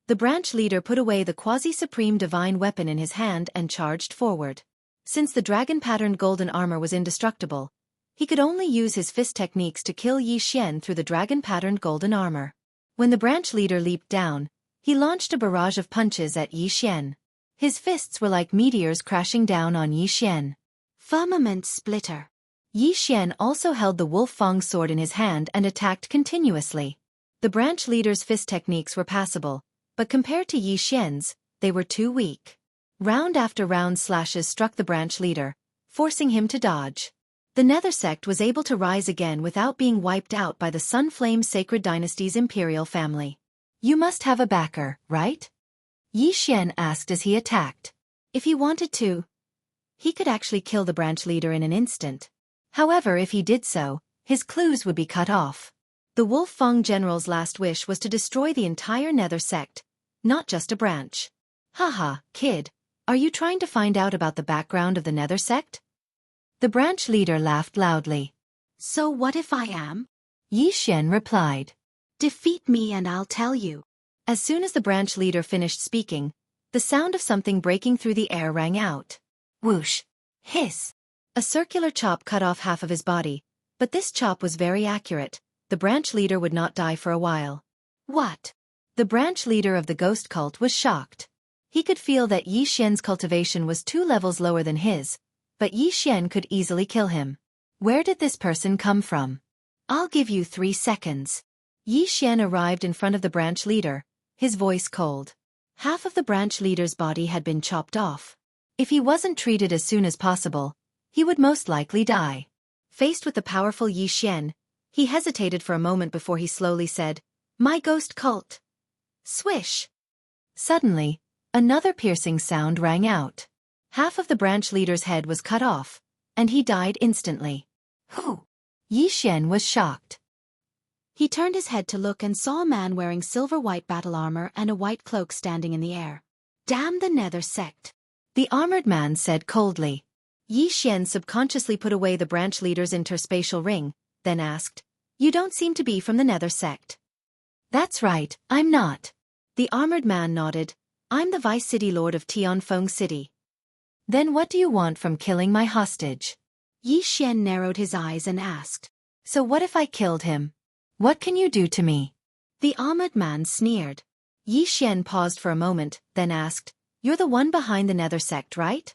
Speaker 1: The branch leader put away the quasi-supreme divine weapon in his hand and charged forward. Since the dragon-patterned golden armor was indestructible, he could only use his fist techniques to kill Yi Xian through the dragon-patterned golden armor. When the branch leader leaped down, he launched a barrage of punches at Yi Xian. His fists were like meteors crashing down on Yi Xian. Firmament splitter. Yi Xian also held the Wolf Fang sword in his hand and attacked continuously. The branch leader's fist techniques were passable, but compared to Yi Xian's, they were too weak. Round after round slashes struck the branch leader, forcing him to dodge. The Nether sect was able to rise again without being wiped out by the Sunflame Sacred Dynasty's imperial family. You must have a backer, right? Yi Xian asked as he attacked. If he wanted to, he could actually kill the branch leader in an instant. However, if he did so, his clues would be cut off. The Wolf Fang general's last wish was to destroy the entire Nether sect, not just a branch. Haha, kid, are you trying to find out about the background of the Nether sect? The branch leader laughed loudly. So what if I am? Yi Xian replied. Defeat me and I'll tell you. As soon as the branch leader finished speaking, the sound of something breaking through the air rang out. Whoosh! Hiss! A circular chop cut off half of his body, but this chop was very accurate. The branch leader would not die for a while. What? The branch leader of the ghost cult was shocked. He could feel that Yi Xian's cultivation was 2 levels lower than his, but Yi Xian could easily kill him. Where did this person come from? I'll give you 3 seconds. Yi Xian arrived in front of the branch leader, his voice cold. Half of the branch leader's body had been chopped off. If he wasn't treated as soon as possible, he would most likely die. Faced with the powerful Yi Xian, he hesitated for a moment before he slowly said, My ghost cult. Swish! Suddenly, another piercing sound rang out. Half of the branch leader's head was cut off, and he died instantly. Who? Yi Xian was shocked. He turned his head to look and saw a man wearing silver-white battle armor and a white cloak standing in the air. Damn the Nether sect, the armored man said coldly. Yi Xian subconsciously put away the branch leader's interspatial ring, then asked, You don't seem to be from the Nether sect. That's right, I'm not. The armored man nodded. I'm the Vice City Lord of Tianfeng City. Then what do you want from killing my hostage? Yi Xian narrowed his eyes and asked. So what if I killed him? What can you do to me? The armored man sneered. Yi Xian paused for a moment, then asked, You're the one behind the Nether sect, right?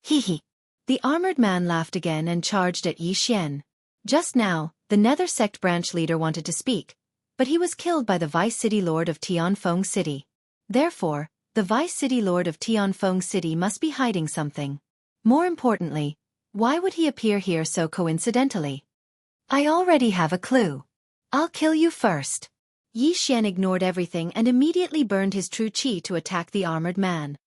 Speaker 1: Hee. The armored man laughed again and charged at Yi Xian. Just now, the Nether sect branch leader wanted to speak, but he was killed by the Vice City Lord of Tianfeng City. Therefore, the Vice City Lord of Tianfeng City must be hiding something. More importantly, why would he appear here so coincidentally? I already have a clue. I'll kill you first. Yi Xian ignored everything and immediately burned his true qi to attack the armored man.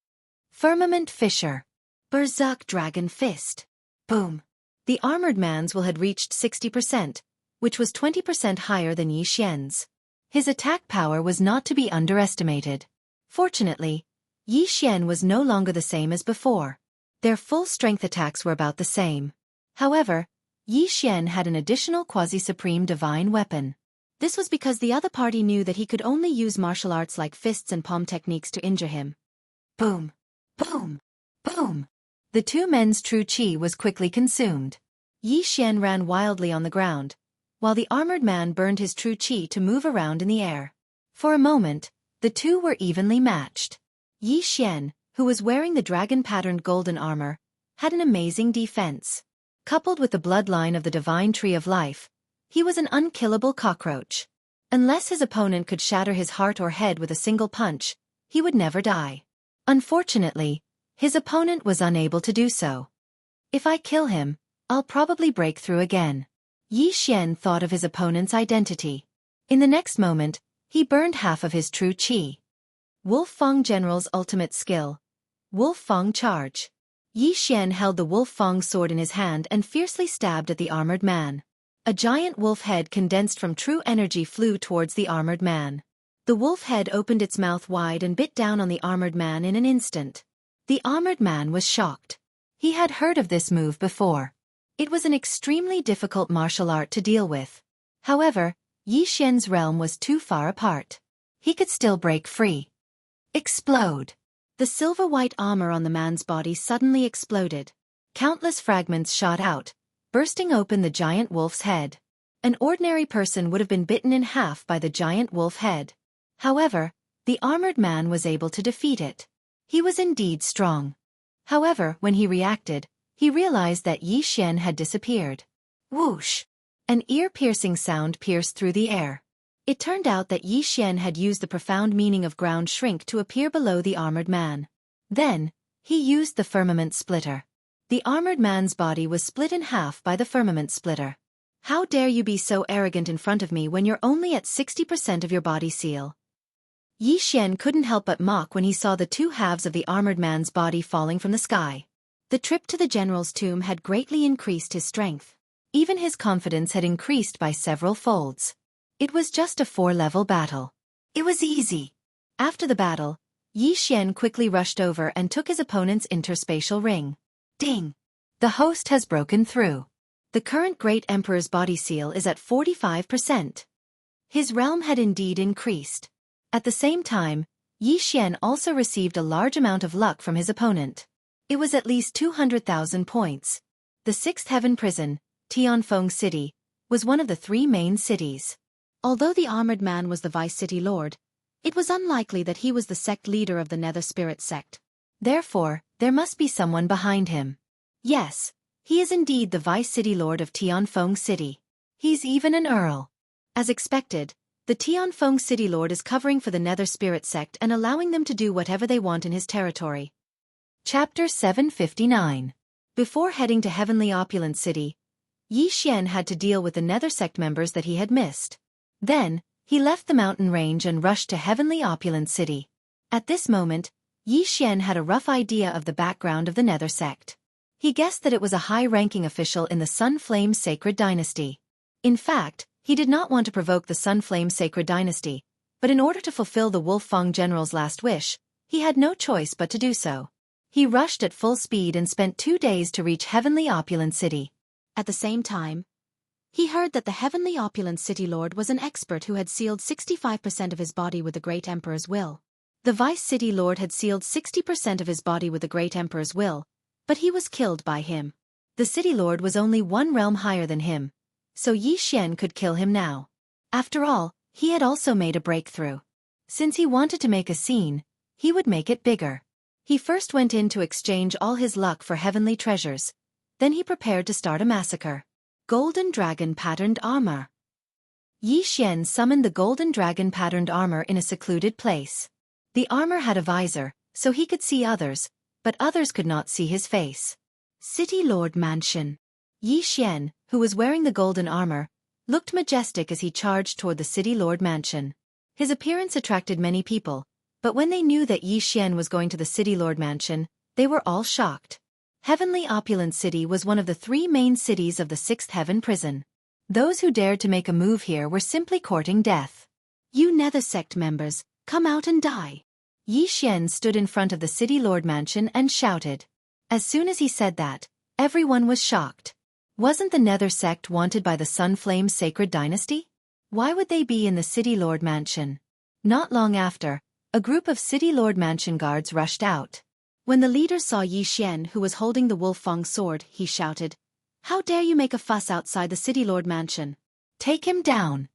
Speaker 1: Firmament Fissure. Berserk Dragon Fist. Boom. The armored man's will had reached 60%, which was 20% higher than Yi Xian's. His attack power was not to be underestimated. Fortunately, Yi Xian was no longer the same as before. Their full-strength attacks were about the same. However, Yi Xian had an additional quasi-supreme divine weapon. This was because the other party knew that he could only use martial arts like fists and palm techniques to injure him. Boom! Boom! Boom! The two men's true qi was quickly consumed. Yi Xian ran wildly on the ground, while the armored man burned his true qi to move around in the air. For a moment, the two were evenly matched. Yi Xian, who was wearing the dragon-patterned golden armor, had an amazing defense. Coupled with the bloodline of the divine tree of life, he was an unkillable cockroach. Unless his opponent could shatter his heart or head with a single punch, he would never die. Unfortunately, his opponent was unable to do so. If I kill him, I'll probably break through again. Yi Xian thought of his opponent's identity. In the next moment, he burned half of his true qi. Wolf Fang General's ultimate skill. Wolf Fang Charge. Yi Xian held the Wolf Fang sword in his hand and fiercely stabbed at the armored man. A giant wolf head condensed from true energy flew towards the armored man. The wolf head opened its mouth wide and bit down on the armored man in an instant. The armored man was shocked. He had heard of this move before. It was an extremely difficult martial art to deal with. However, Yi Xian's realm was too far apart. He could still break free. Explode! The silver-white armor on the man's body suddenly exploded. Countless fragments shot out, bursting open the giant wolf's head. An ordinary person would have been bitten in half by the giant wolf head. However, the armored man was able to defeat it. He was indeed strong. However, when he reacted, he realized that Yi Xian had disappeared. Whoosh! An ear-piercing sound pierced through the air. It turned out that Yi Xian had used the profound meaning of ground shrink to appear below the armored man. Then, he used the firmament splitter. The armored man's body was split in half by the firmament splitter. How dare you be so arrogant in front of me when you're only at 60% of your body seal? Yi Xian couldn't help but mock when he saw the two halves of the armored man's body falling from the sky. The trip to the general's tomb had greatly increased his strength. Even his confidence had increased by several folds. It was just a 4-level battle. It was easy. After the battle, Yi Xian quickly rushed over and took his opponent's interspatial ring. Ding! The host has broken through. The current Great Emperor's body seal is at 45%. His realm had indeed increased. At the same time, Yi Xian also received a large amount of luck from his opponent. It was at least 200,000 points. The Sixth Heaven Prison, Tianfeng City, was one of the 3 main cities. Although the armored man was the Vice City Lord, it was unlikely that he was the sect leader of the Nether Spirit sect. Therefore, there must be someone behind him. Yes, he is indeed the Vice City Lord of Tianfeng City. He's even an earl. As expected, the Tianfeng City Lord is covering for the Nether Spirit sect and allowing them to do whatever they want in his territory. Chapter 759. Before heading to Heavenly Opulent City, Yi Xian had to deal with the Nether sect members that he had missed. Then, he left the mountain range and rushed to Heavenly Opulent City. At this moment, Yi Xian had a rough idea of the background of the Nether sect. He guessed that it was a high-ranking official in the Sunflame Sacred Dynasty. In fact, he did not want to provoke the Sunflame Sacred Dynasty, but in order to fulfill the Wolf Fang General's last wish, He had no choice but to do so. He rushed at full speed and spent 2 days to reach Heavenly Opulent City. At the same time, he heard that the Heavenly Opulent City Lord was an expert who had sealed 65% of his body with the Great Emperor's will. The Vice City Lord had sealed 60% of his body with the Great Emperor's will, but he was killed by him. The City Lord was only one realm higher than him, so Yi Xian could kill him now. After all, he had also made a breakthrough. Since he wanted to make a scene, he would make it bigger. He first went in to exchange all his luck for heavenly treasures. Then he prepared to start a massacre. Golden Dragon Patterned Armor. Yi Xian summoned the Golden Dragon Patterned Armor in a secluded place. The armor had a visor, so he could see others, but others could not see his face. City Lord Mansion. Yi Xian, who was wearing the golden armor, looked majestic as he charged toward the City Lord Mansion. His appearance attracted many people, but when they knew that Yi Xian was going to the City Lord Mansion, they were all shocked. Heavenly Opulent City was one of the 3 main cities of the 6th Heaven Prison. Those who dared to make a move here were simply courting death. You Nether Sect members, come out and die. Yi Xian stood in front of the City Lord Mansion and shouted. As soon as he said that, everyone was shocked. Wasn't the Nether Sect wanted by the Sunflame Sacred Dynasty? Why would they be in the City Lord Mansion? Not long after, a group of City Lord Mansion guards rushed out. When the leader saw Yi Xian, who was holding the Wolf-Fang sword, he shouted, "How dare you make a fuss outside the City Lord Mansion? Take him down!"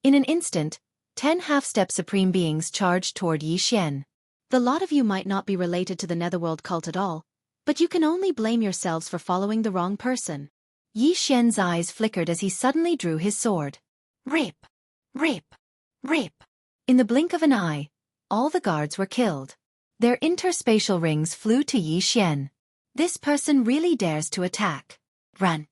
Speaker 1: In an instant, 10 half-step supreme beings charged toward Yi Xian. The lot of you might not be related to the Netherworld cult at all, but you can only blame yourselves for following the wrong person. Yi Xian's eyes flickered as he suddenly drew his sword. Rip! Rip! Rip! In the blink of an eye, all the guards were killed. Their interspatial rings flew to Yi Xian. This person really dares to attack. Run!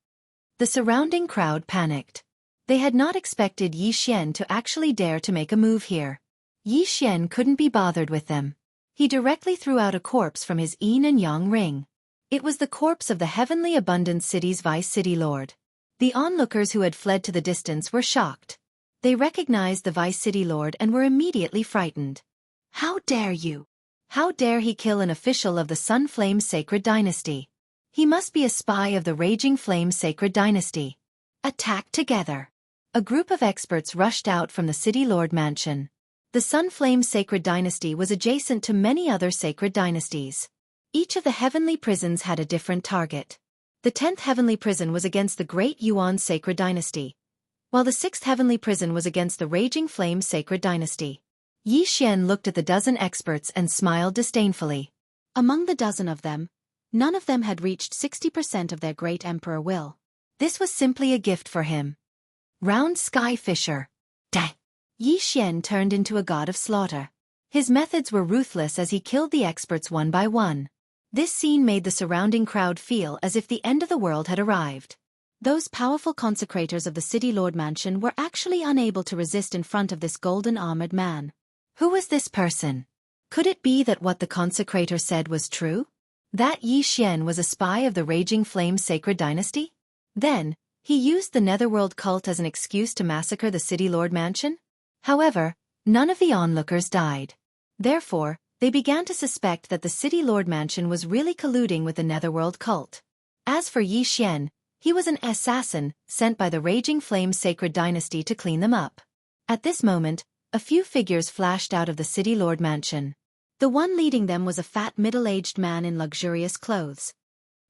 Speaker 1: The surrounding crowd panicked. They had not expected Yi Xian to actually dare to make a move here. Yi Xian couldn't be bothered with them. He directly threw out a corpse from his yin and yang ring. It was the corpse of the Heavenly Abundant City's Vice City Lord. The onlookers who had fled to the distance were shocked. They recognized the Vice City Lord and were immediately frightened. How dare you! How dare he kill an official of the Sunflame Sacred Dynasty? He must be a spy of the Raging Flame Sacred Dynasty. Attack together! A group of experts rushed out from the City Lord Mansion. The Sunflame Sacred Dynasty was adjacent to many other sacred dynasties. Each of the heavenly prisons had a different target. The 10th heavenly prison was against the Great Yuan Sacred Dynasty, while the 6th heavenly prison was against the Raging Flame Sacred Dynasty. Yi Xian looked at the dozen experts and smiled disdainfully. Among the dozen of them, none of them had reached 60% of their Great Emperor will. This was simply a gift for him. Round Sky Fisher. Dang! Yi Xian turned into a god of slaughter. His methods were ruthless as he killed the experts one by one. This scene made the surrounding crowd feel as if the end of the world had arrived. Those powerful consecrators of the City Lord Mansion were actually unable to resist in front of this golden-armored man. Who was this person? Could it be that what the consecrator said was true? That Yi Xian was a spy of the Raging Flame Sacred Dynasty? Then, he used the Netherworld cult as an excuse to massacre the City Lord Mansion? However, none of the onlookers died. Therefore, they began to suspect that the City Lord Mansion was really colluding with the Netherworld cult. As for Yi Xian, he was an assassin sent by the Raging Flame Sacred Dynasty to clean them up. At this moment, a few figures flashed out of the City Lord Mansion. The one leading them was a fat middle-aged man in luxurious clothes.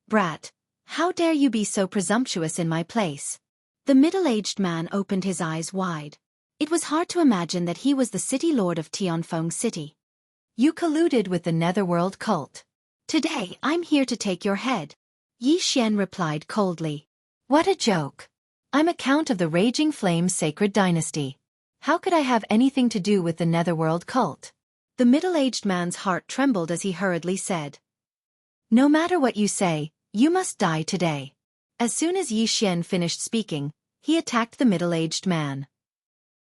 Speaker 1: Brat, how dare you be so presumptuous in my place? The middle-aged man opened his eyes wide. It was hard to imagine that he was the City Lord of Tianfeng City. You colluded with the Netherworld cult. Today I'm here to take your head. Yi Xian replied coldly. What a joke. I'm a count of the Raging Flame Sacred Dynasty. How could I have anything to do with the Netherworld cult? The middle-aged man's heart trembled as he hurriedly said. No matter what you say, you must die today. As soon as Yi Xian finished speaking, he attacked the middle-aged man.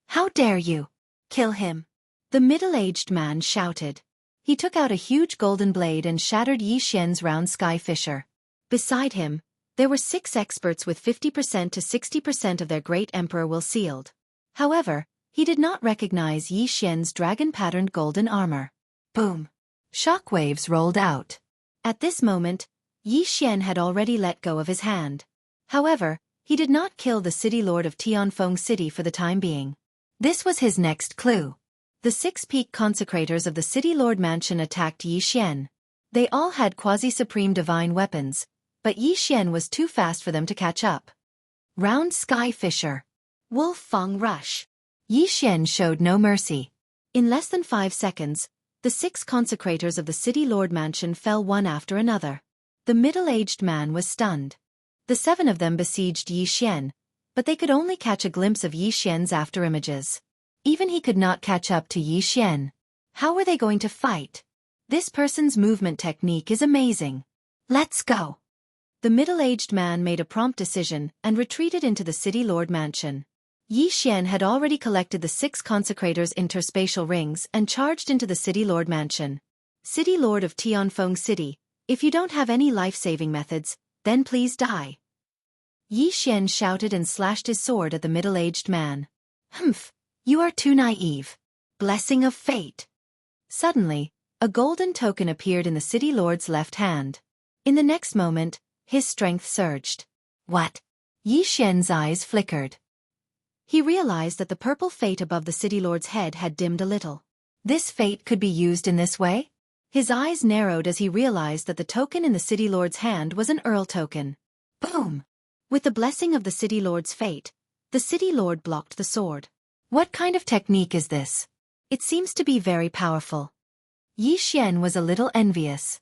Speaker 1: How dare you! Kill him! The middle-aged man shouted. He took out a huge golden blade and shattered Yi Xian's round sky fisher. Beside him, there were 6 experts with 50% to 60% of their Great Emperor will sealed. However, he did not recognize Yi Xian's dragon-patterned golden armor. Boom! Shockwaves rolled out. At this moment, Yi Xian had already let go of his hand. However, he did not kill the city lord of Tianfeng City for the time being. This was his next clue. The 6 peak consecrators of the city lord mansion attacked Yi Xian. They all had quasi-supreme divine weapons, but Yi Xian was too fast for them to catch up. Round Sky Fisher. Wolf Fang Rush. Yi Xian showed no mercy. In less than 5 seconds, the 6 consecrators of the city lord mansion fell one after another. The middle-aged man was stunned. The 7 of them besieged Yi Xian, but they could only catch a glimpse of Yi Xian's after-images. Even he could not catch up to Yi Xian. How were they going to fight? This person's movement technique is amazing. Let's go. The middle-aged man made a prompt decision and retreated into the city lord mansion. Yi Xian had already collected the 6 consecrators' interspatial rings and charged into the city lord mansion. City lord of Tianfeng City, if you don't have any life-saving methods, then please die. Yi Xian shouted and slashed his sword at the middle-aged man. Humph, you are too naive. Blessing of fate. Suddenly, a golden token appeared in the city lord's left hand. In the next moment, his strength surged. What? Yi Xian's eyes flickered. He realized that the purple fate above the city lord's head had dimmed a little. This fate could be used in this way? His eyes narrowed as he realized that the token in the city lord's hand was an Earl token. Boom! With the blessing of the city lord's fate, the city lord blocked the sword. What kind of technique is this? It seems to be very powerful. Yi Xian was a little envious.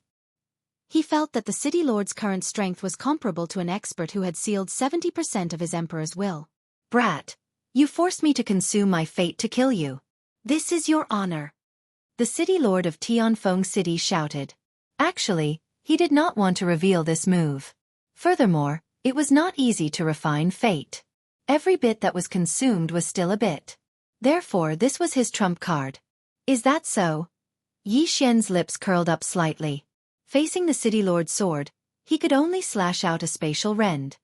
Speaker 1: He felt that the city lord's current strength was comparable to an expert who had sealed 70% of his emperor's will. Brat, you forced me to consume my fate to kill you. This is your honor. The city lord of Tianfeng City shouted. Actually, he did not want to reveal this move. Furthermore, it was not easy to refine fate. Every bit that was consumed was still a bit. Therefore, this was his trump card. Is that so? Yi Xian's lips curled up slightly. Facing the city lord's sword, he could only slash out a spatial rend.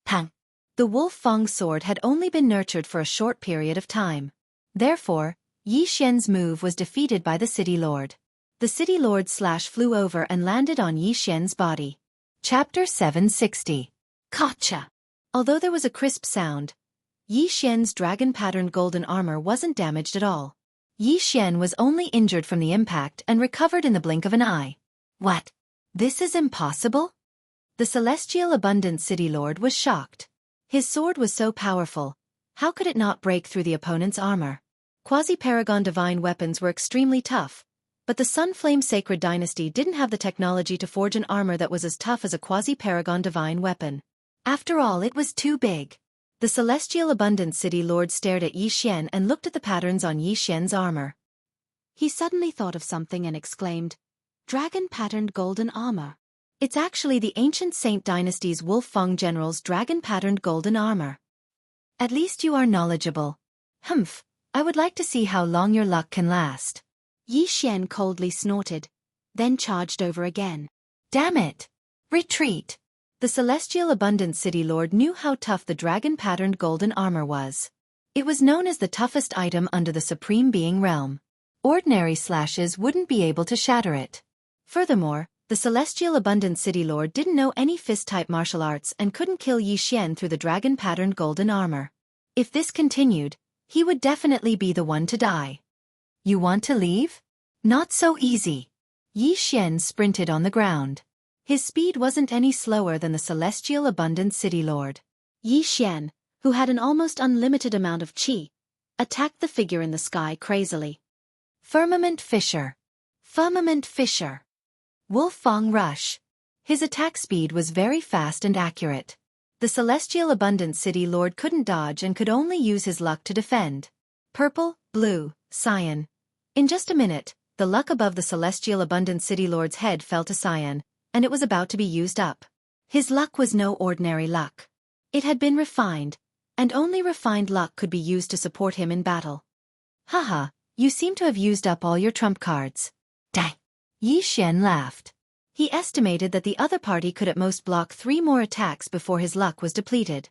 Speaker 1: Pang! The Wolf Fang sword had only been nurtured for a short period of time. Therefore, Yi Xian's move was defeated by the city lord. The city lord's slash flew over and landed on Yi Xian's body. Chapter 760. Gotcha! Although there was a crisp sound, Yi Xian's dragon-patterned golden armor wasn't damaged at all. Yi Xian was only injured from the impact and recovered in the blink of an eye. What? This is impossible? The celestial abundant city lord was shocked. His sword was so powerful, how could it not break through the opponent's armor? Quasi-paragon divine weapons were extremely tough, but the Sunflame Sacred Dynasty didn't have the technology to forge an armor that was as tough as a quasi-paragon divine weapon. After all, it was too big. The celestial abundant city lord stared at Yi Xian and looked at the patterns on Yi Xian's armor. He suddenly thought of something and exclaimed, Dragon-patterned golden armor. It's actually the ancient Saint Dynasty's Wolf Fang general's dragon-patterned golden armor. At least you are knowledgeable. Humph, I would like to see how long your luck can last. Yi Xian coldly snorted, then charged over again. Damn it! Retreat! The celestial abundant city lord knew how tough the dragon-patterned golden armor was. It was known as the toughest item under the Supreme Being realm. Ordinary slashes wouldn't be able to shatter it. Furthermore, the celestial abundant city lord didn't know any fist-type martial arts and couldn't kill Yi Xian through the dragon-patterned golden armor. If this continued, he would definitely be the one to die. You want to leave? Not so easy. Yi Xian sprinted on the ground. His speed wasn't any slower than the celestial abundant city lord. Yi Xian, who had an almost unlimited amount of qi, attacked the figure in the sky crazily. Firmament Fisher. Firmament Fisher. Wolf Fang Rush. His attack speed was very fast and accurate. The celestial abundant city lord couldn't dodge and could only use his luck to defend. Purple, blue, cyan. In just a minute, the luck above the celestial abundant city lord's head fell to cyan, and it was about to be used up. His luck was no ordinary luck. It had been refined, and only refined luck could be used to support him in battle. Haha, you seem to have used up all your trump cards. Dang! Yi Xian laughed. He estimated that the other party could at most block 3 more attacks before his luck was depleted.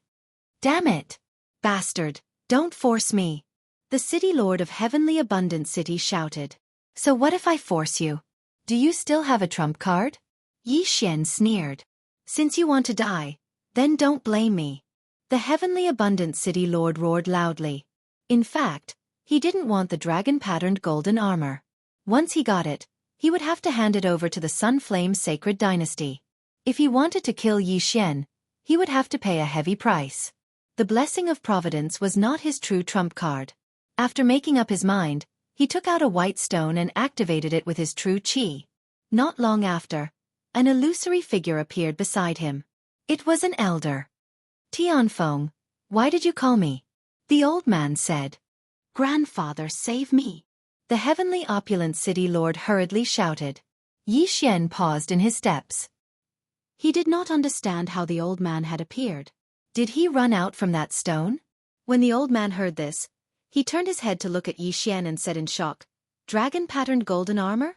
Speaker 1: Damn it! Bastard, don't force me! The city lord of Heavenly Abundant City shouted. So what if I force you? Do you still have a trump card? Yi Xian sneered. Since you want to die, then don't blame me. The heavenly abundant city lord roared loudly. In fact, he didn't want the dragon-patterned golden armor. Once he got it, he would have to hand it over to the Sunflame Sacred Dynasty. If he wanted to kill Yi Xian, he would have to pay a heavy price. The blessing of Providence was not his true trump card. After making up his mind, he took out a white stone and activated it with his true qi. Not long after, an illusory figure appeared beside him. It was an elder. Tianfeng, why did you call me? The old man said. Grandfather, save me. The heavenly opulent city lord hurriedly shouted. Yi Xian paused in his steps. He did not understand how the old man had appeared. Did he run out from that stone? When the old man heard this, he turned his head to look at Yi Xian and said in shock, Dragon-patterned golden armor?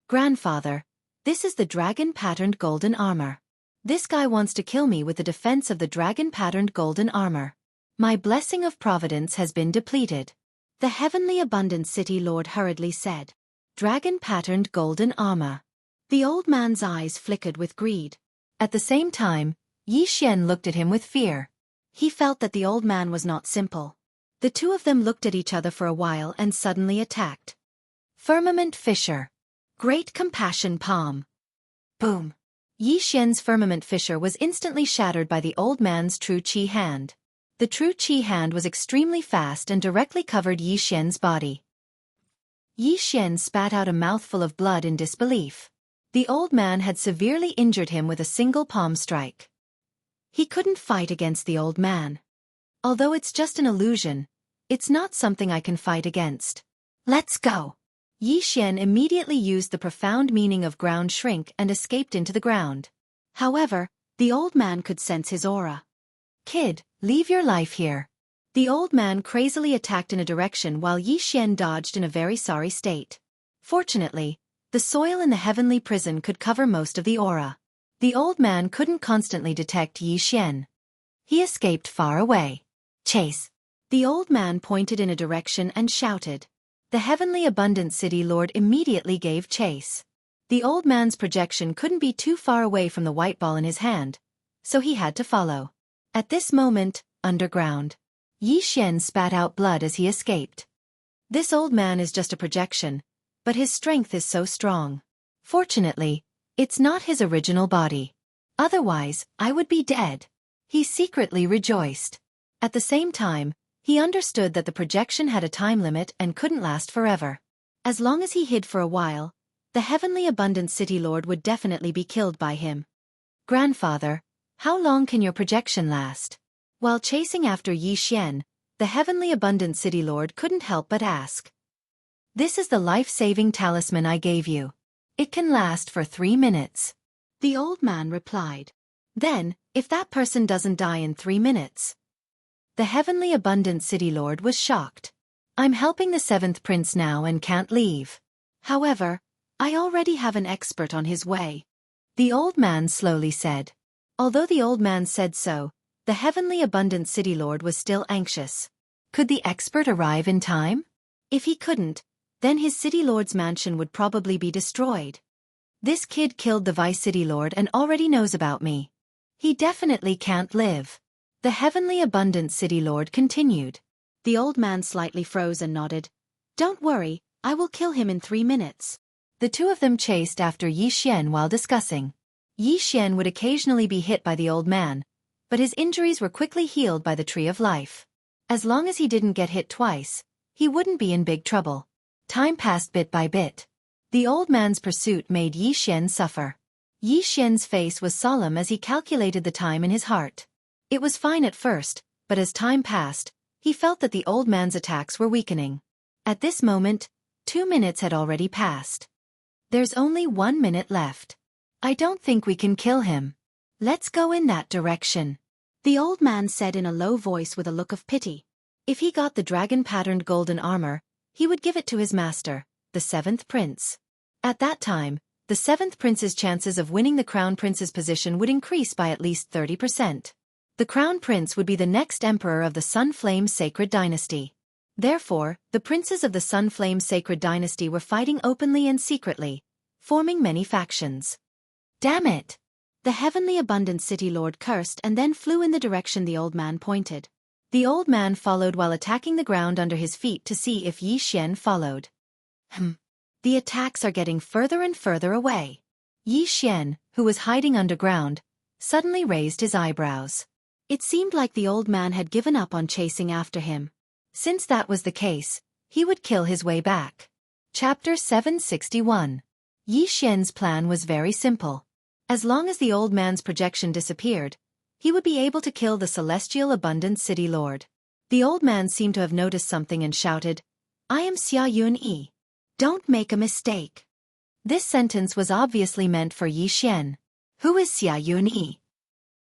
Speaker 1: Grandfather, this is the dragon-patterned golden armor. This guy wants to kill me with the defense of the dragon-patterned golden armor. My blessing of Providence has been depleted. The heavenly abundant city lord hurriedly said. Dragon-patterned golden armor. The old man's eyes flickered with greed. At the same time, Yi Xian looked at him with fear. He felt that the old man was not simple. The two of them looked at each other for a while and suddenly attacked. Firmament Fissure. Great Compassion Palm. Boom. Yi Xian's firmament fissure was instantly shattered by the old man's true qi hand. The true qi hand was extremely fast and directly covered Yi Xian's body. Yi Xian spat out a mouthful of blood in disbelief. The old man had severely injured him with a single palm strike. He couldn't fight against the old man. Although it's just an illusion, it's not something I can fight against. Let's go. Yi Xian immediately used the profound meaning of ground shrink and escaped into the ground. However, the old man could sense his aura. Kid, leave your life here. The old man crazily attacked in a direction while Yi Xian dodged in a very sorry state. Fortunately, the soil in the heavenly prison could cover most of the aura. The old man couldn't constantly detect Yi Xian. He escaped far away. Chase. The old man pointed in a direction and shouted. The heavenly abundant city lord immediately gave chase. The old man's projection couldn't be too far away from the white ball in his hand, so he had to follow. At this moment, underground, Yi Xian spat out blood as he escaped. This old man is just a projection, but his strength is so strong. Fortunately, it's not his original body. Otherwise, I would be dead. He secretly rejoiced. At the same time, he understood that the projection had a time limit and couldn't last forever. As long as he hid for a while, the heavenly abundant city lord would definitely be killed by him. Grandfather, how long can your projection last? While chasing after Yi Xian, the heavenly abundant city lord couldn't help but ask. This is the life-saving talisman I gave you. It can last for 3 minutes. The old man replied. Then, if that person doesn't die in 3 minutes. The heavenly abundant city lord was shocked. I'm helping the 7th prince now and can't leave. However, I already have an expert on his way. The old man slowly said. Although the old man said so, the heavenly abundant city lord was still anxious. Could the expert arrive in time? If he couldn't, then his city lord's mansion would probably be destroyed. This kid killed the vice city lord and already knows about me. He definitely can't live. The heavenly abundant city lord continued. The old man slightly froze and nodded. Don't worry, I will kill him in 3 minutes. The two of them chased after Yi Xian while discussing. Yi Xian would occasionally be hit by the old man, but his injuries were quickly healed by the Tree of Life. As long as he didn't get hit twice, he wouldn't be in big trouble. Time passed bit by bit. The old man's pursuit made Yi Xian suffer. Yi Xian's face was solemn as he calculated the time in his heart. It was fine at first, but as time passed, he felt that the old man's attacks were weakening. At this moment, 2 minutes had already passed. There's only 1 minute left. I don't think we can kill him. Let's go in that direction. The old man said in a low voice with a look of pity. If he got the dragon-patterned golden armor, he would give it to his master, the 7th prince. At that time, the 7th prince's chances of winning the crown prince's position would increase by at least 30%. The crown prince would be the next emperor of the Sunflame Sacred Dynasty. Therefore, the princes of the Sunflame Sacred Dynasty were fighting openly and secretly, forming many factions. Damn it! The heavenly abundant city lord cursed and then flew in the direction the old man pointed. The old man followed while attacking the ground under his feet to see if Yi Xian followed. The attacks are getting further and further away. Yi Xian, who was hiding underground, suddenly raised his eyebrows. It seemed like the old man had given up on chasing after him. Since that was the case, he would kill his way back. Chapter 761. Yi Xian's plan was very simple. As long as the old man's projection disappeared, he would be able to kill the celestial abundant city lord. The old man seemed to have noticed something and shouted, "I am Xia Yunyi. Don't make a mistake." This sentence was obviously meant for Yi Xian. Who is Xia Yunyi?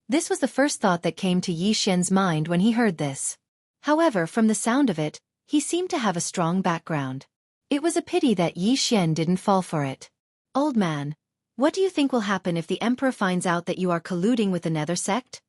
Speaker 1: This was the first thought that came to Yi Xian's mind when he heard this. However, from the sound of it, he seemed to have a strong background. It was a pity that Yi Xian didn't fall for it. Old man, what do you think will happen if the emperor finds out that you are colluding with the Nether sect?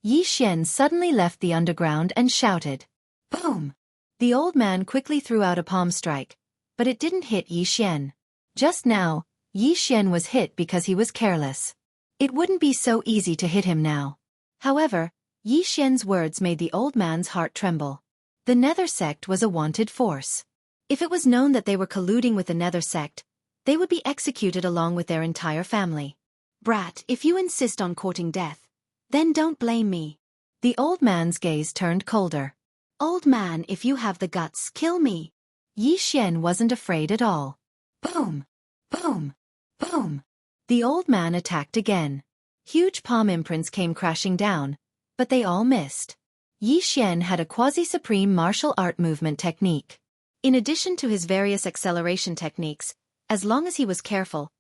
Speaker 1: Yi Xian suddenly left the underground and shouted. Boom! The old man quickly threw out a palm strike, but it didn't hit Yi Xian. Just now, Yi Xian was hit because he was careless. It wouldn't be so easy to hit him now. However, Yi Xian's words made the old man's heart tremble. The Nether sect was a wanted force. If it was known that they were colluding with the Nether sect, they would be executed along with their entire family. Brat, if you insist on courting death, then don't blame me. The old man's gaze turned colder. Old man, if you have the guts, kill me. Yi Xian wasn't afraid at all. Boom! Boom! Boom! The old man attacked again. Huge palm imprints came crashing down, but they all missed. Yi Xian had a quasi-supreme martial art movement technique. In addition to his various acceleration techniques, as long as he was careful,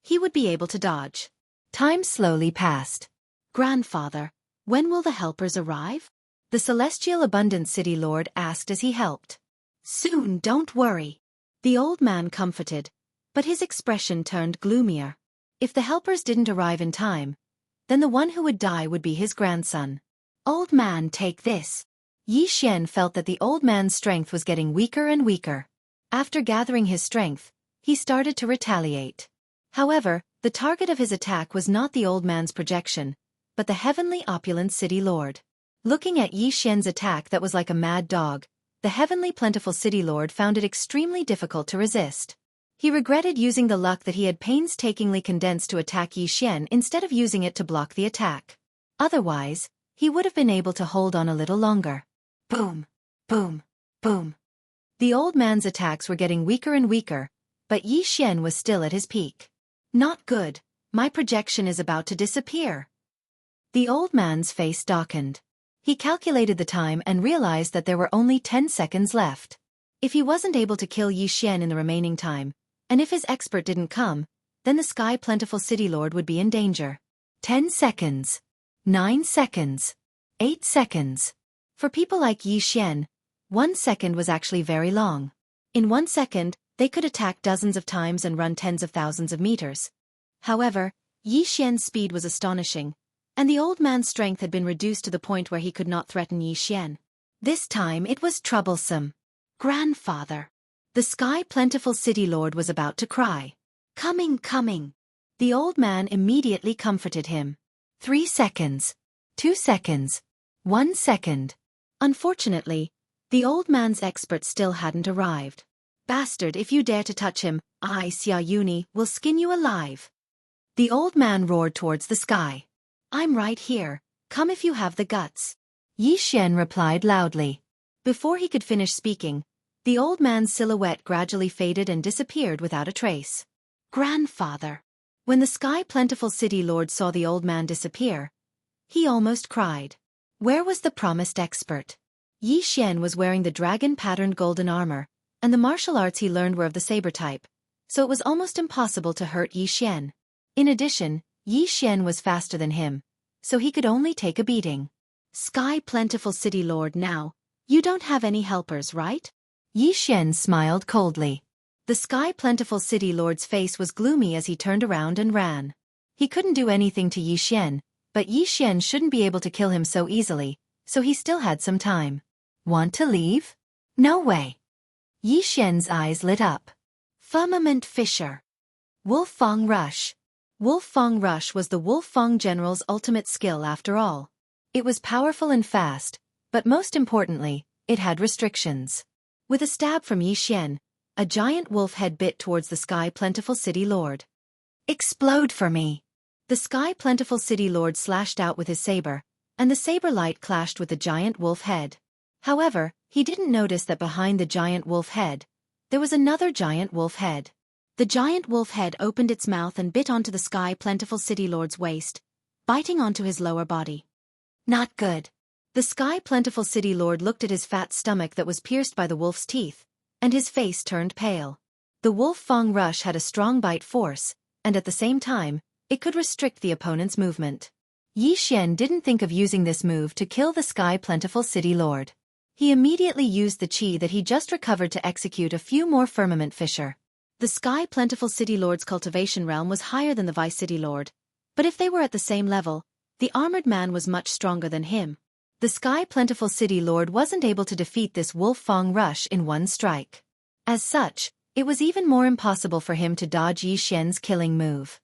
Speaker 1: he would be able to dodge. Time slowly passed. Grandfather, when will the helpers arrive? The celestial abundant city lord asked as he helped. Soon, don't worry. The old man comforted, but his expression turned gloomier. If the helpers didn't arrive in time, then the one who would die would be his grandson. Old man, take this. Yi Xian felt that the old man's strength was getting weaker and weaker. After gathering his strength, he started to retaliate. However, the target of his attack was not the old man's projection, but the heavenly opulent city lord. Looking at Yi Xian's attack that was like a mad dog, the heavenly plentiful city lord found it extremely difficult to resist. He regretted using the luck that he had painstakingly condensed to attack Yi Xian instead of using it to block the attack. Otherwise, he would have been able to hold on a little longer. Boom! Boom! Boom! The old man's attacks were getting weaker and weaker, but Yi Xian was still at his peak. Not good, my projection is about to disappear. The old man's face darkened. He calculated the time and realized that there were only 10 seconds left. If he wasn't able to kill Yi Xian in the remaining time, and if his expert didn't come, then the sky plentiful city lord would be in danger. 10 seconds. 9 seconds. 8 seconds. For people like Yi Xian, 1 second was actually very long. In 1 second, they could attack dozens of times and run tens of thousands of meters. However, Yi Xian's speed was astonishing, and the old man's strength had been reduced to the point where he could not threaten Yi Xian. This time it was troublesome. Grandfather. The sky plentiful city lord was about to cry. Coming, coming. The old man immediately comforted him. 3 seconds. 2 seconds. 1 second. Unfortunately, the old man's expert still hadn't arrived. Bastard, if you dare to touch him, I, Xia Yunyi, will skin you alive. The old man roared towards the sky. I'm right here, come if you have the guts. Yi Xian replied loudly. Before he could finish speaking, the old man's silhouette gradually faded and disappeared without a trace. Grandfather. When the sky plentiful city lord saw the old man disappear, he almost cried. Where was the promised expert? Yi Xian was wearing the dragon-patterned golden armor, and the martial arts he learned were of the saber type, so it was almost impossible to hurt Yi Xian. In addition, Yi Xian was faster than him, so he could only take a beating. Sky plentiful city lord now, you don't have any helpers, right? Yi Xian smiled coldly. The sky plentiful city lord's face was gloomy as he turned around and ran. He couldn't do anything to Yi Xian, but Yi Xian shouldn't be able to kill him so easily, so he still had some time. Want to leave? No way. Yi Xian's eyes lit up. Firmament Fisher. Wolfang Rush. Wolfang Rush was the Wolfang general's ultimate skill after all. It was powerful and fast, but most importantly, it had restrictions. With a stab from Yi Xian, a giant wolf head bit towards the Sky Plentiful City Lord. Explode for me! The Sky Plentiful City Lord slashed out with his saber, and the saber light clashed with the giant wolf head. However, he didn't notice that behind the giant wolf head, there was another giant wolf head. The giant wolf head opened its mouth and bit onto the Sky Plentiful City Lord's waist, biting onto his lower body. Not good. The Sky Plentiful City Lord looked at his fat stomach that was pierced by the wolf's teeth, and his face turned pale. The Wolfang Rush had a strong bite force, and at the same time, it could restrict the opponent's movement. Yi Xian didn't think of using this move to kill the Sky Plentiful City Lord. He immediately used the chi that he just recovered to execute a few more Firmament Fissure. The Sky Plentiful City Lord's cultivation realm was higher than the Vice City Lord, but if they were at the same level, the armored man was much stronger than him. The Sky Plentiful City Lord wasn't able to defeat this Wolfang Rush in one strike. As such, it was even more impossible for him to dodge Yi Xian's killing move.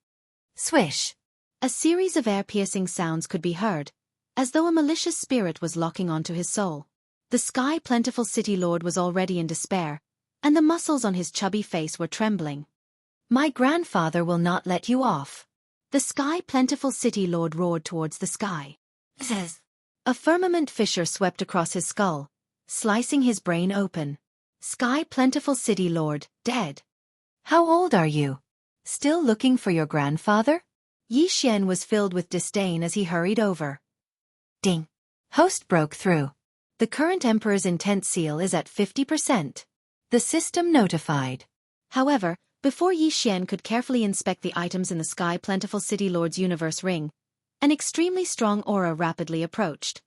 Speaker 1: Swish! A series of air-piercing sounds could be heard, as though a malicious spirit was locking onto his soul. The Sky Plentiful City Lord was already in despair, and the muscles on his chubby face were trembling. My grandfather will not let you off. The Sky Plentiful City Lord roared towards the sky. A firmament fissure swept across his skull, slicing his brain open. Sky Plentiful City Lord, dead. How old are you? Still looking for your grandfather? Yi Xian was filled with disdain as he hurried over. Ding! Host broke through. The current Emperor's intent seal is at 50%. The system notified. However, before Yi Xian could carefully inspect the items in the Sky Plentiful City Lord's universe ring, an extremely strong aura rapidly approached.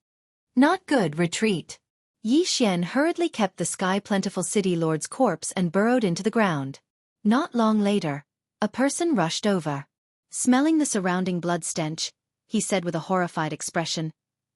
Speaker 1: Not good, retreat. Yi Xian hurriedly kept the Sky Plentiful City Lord's corpse and burrowed into the ground. Not long later, a person rushed over. Smelling the surrounding blood stench, he said with a horrified expression,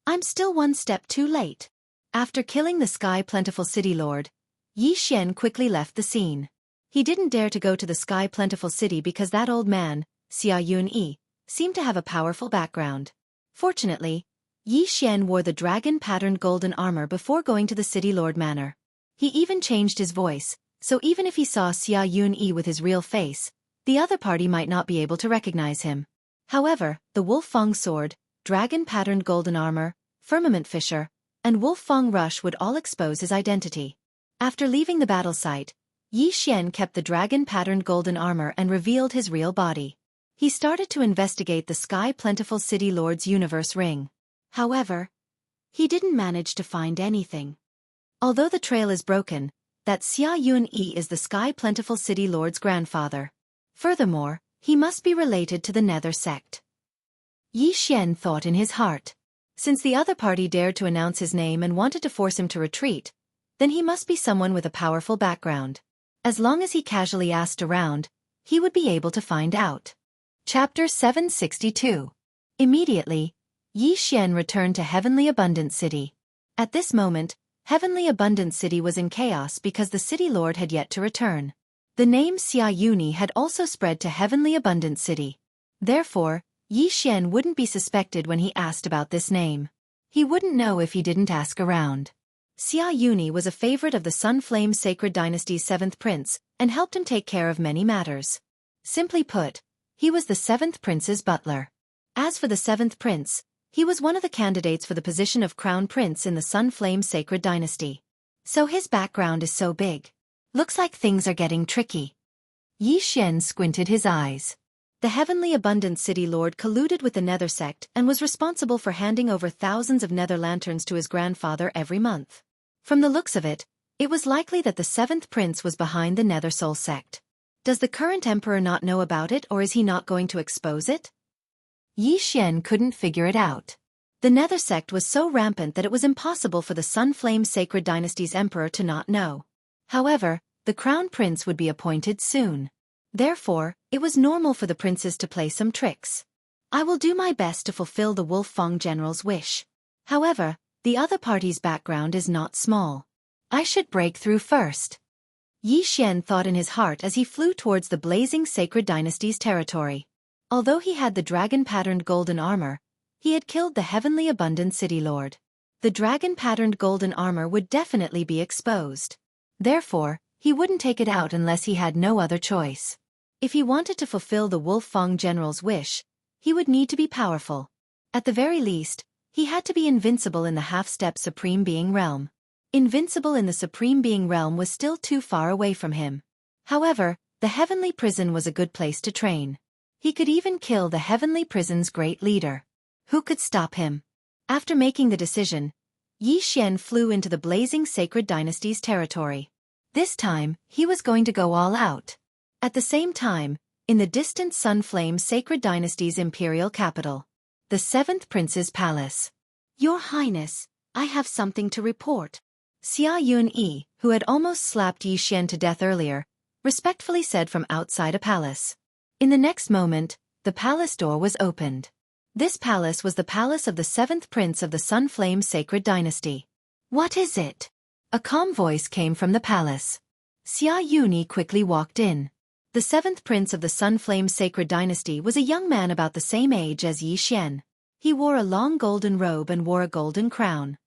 Speaker 1: I'm still one step too late. After killing the Sky Plentiful City Lord, Yi Xian quickly left the scene. He didn't dare to go to the Sky Plentiful City because that old man, Xia Yunyi, seemed to have a powerful background. Fortunately, Yi Xian wore the dragon-patterned golden armor before going to the City Lord Manor. He even changed his voice, so even if he saw Xia Yunyi with his real face, the other party might not be able to recognize him. However, the Wolfang Sword, dragon-patterned golden armor, Firmament Fissure, and Wolfang Rush would all expose his identity. After leaving the battle site, Yi Xian kept the dragon-patterned golden armor and revealed his real body. He started to investigate the Sky Plentiful City Lord's universe ring. However, he didn't manage to find anything. Although the trail is broken, that Xia Yunyi is the Sky Plentiful City Lord's grandfather. Furthermore, he must be related to the Nether sect. Yi Xian thought in his heart. Since the other party dared to announce his name and wanted to force him to retreat, then he must be someone with a powerful background. As long as he casually asked around, he would be able to find out. Chapter 762. Immediately, Yi Xian returned to Heavenly Abundant City. At this moment, Heavenly Abundant City was in chaos because the City Lord had yet to return. The name Xia Yunyi had also spread to Heavenly Abundant City. Therefore, Yi Xian wouldn't be suspected when he asked about this name. He wouldn't know if he didn't ask around. Xia Yunyi was a favorite of the Sunflame Sacred Dynasty's 7th prince and helped him take care of many matters. Simply put, he was the 7th prince's butler. As for the 7th prince, he was one of the candidates for the position of crown prince in the Sunflame Sacred Dynasty. So his background is so big. Looks like things are getting tricky. Yi Xian squinted his eyes. The Heavenly Abundant City Lord colluded with the Nether sect and was responsible for handing over thousands of Nether lanterns to his grandfather every month. From the looks of it, it was likely that the 7th prince was behind the Nether Soul sect. Does the current emperor not know about it, or is he not going to expose it? Yi Xian couldn't figure it out. The Nether sect was so rampant that it was impossible for the Sunflame Sacred Dynasty's emperor to not know. However, the crown prince would be appointed soon. Therefore, it was normal for the princes to play some tricks. I will do my best to fulfill the Wolfang general's wish. However, the other party's background is not small. I should break through first. Yi Xian thought in his heart as he flew towards the blazing sacred dynasty's territory. Although he had the dragon-patterned golden armor, he had killed the heavenly abundant city lord. The dragon-patterned golden armor would definitely be exposed. Therefore, he wouldn't take it out unless he had no other choice. If he wanted to fulfill the Wolfang general's wish, he would need to be powerful. At the very least, he had to be invincible in the half-step Supreme Being realm. Invincible in the Supreme Being realm was still too far away from him. However, the heavenly prison was a good place to train. He could even kill the heavenly prison's great leader. Who could stop him? After making the decision, Yi Xian flew into the blazing sacred dynasty's territory. This time, he was going to go all out. At the same time, in the distant Sunflame Sacred Dynasty's imperial capital, the 7th Prince's palace. Your Highness, I have something to report. Xia Yunyi, who had almost slapped Yi Xian to death earlier, respectfully said from outside a palace. In the next moment, the palace door was opened. This palace was the palace of the 7th Prince of the Sunflame Sacred Dynasty. What is it? A calm voice came from the palace. Xia Yunyi quickly walked in. The 7th Prince of the Sunflame Sacred Dynasty was a young man about the same age as Yi Xian. He wore a long golden robe and wore a golden crown.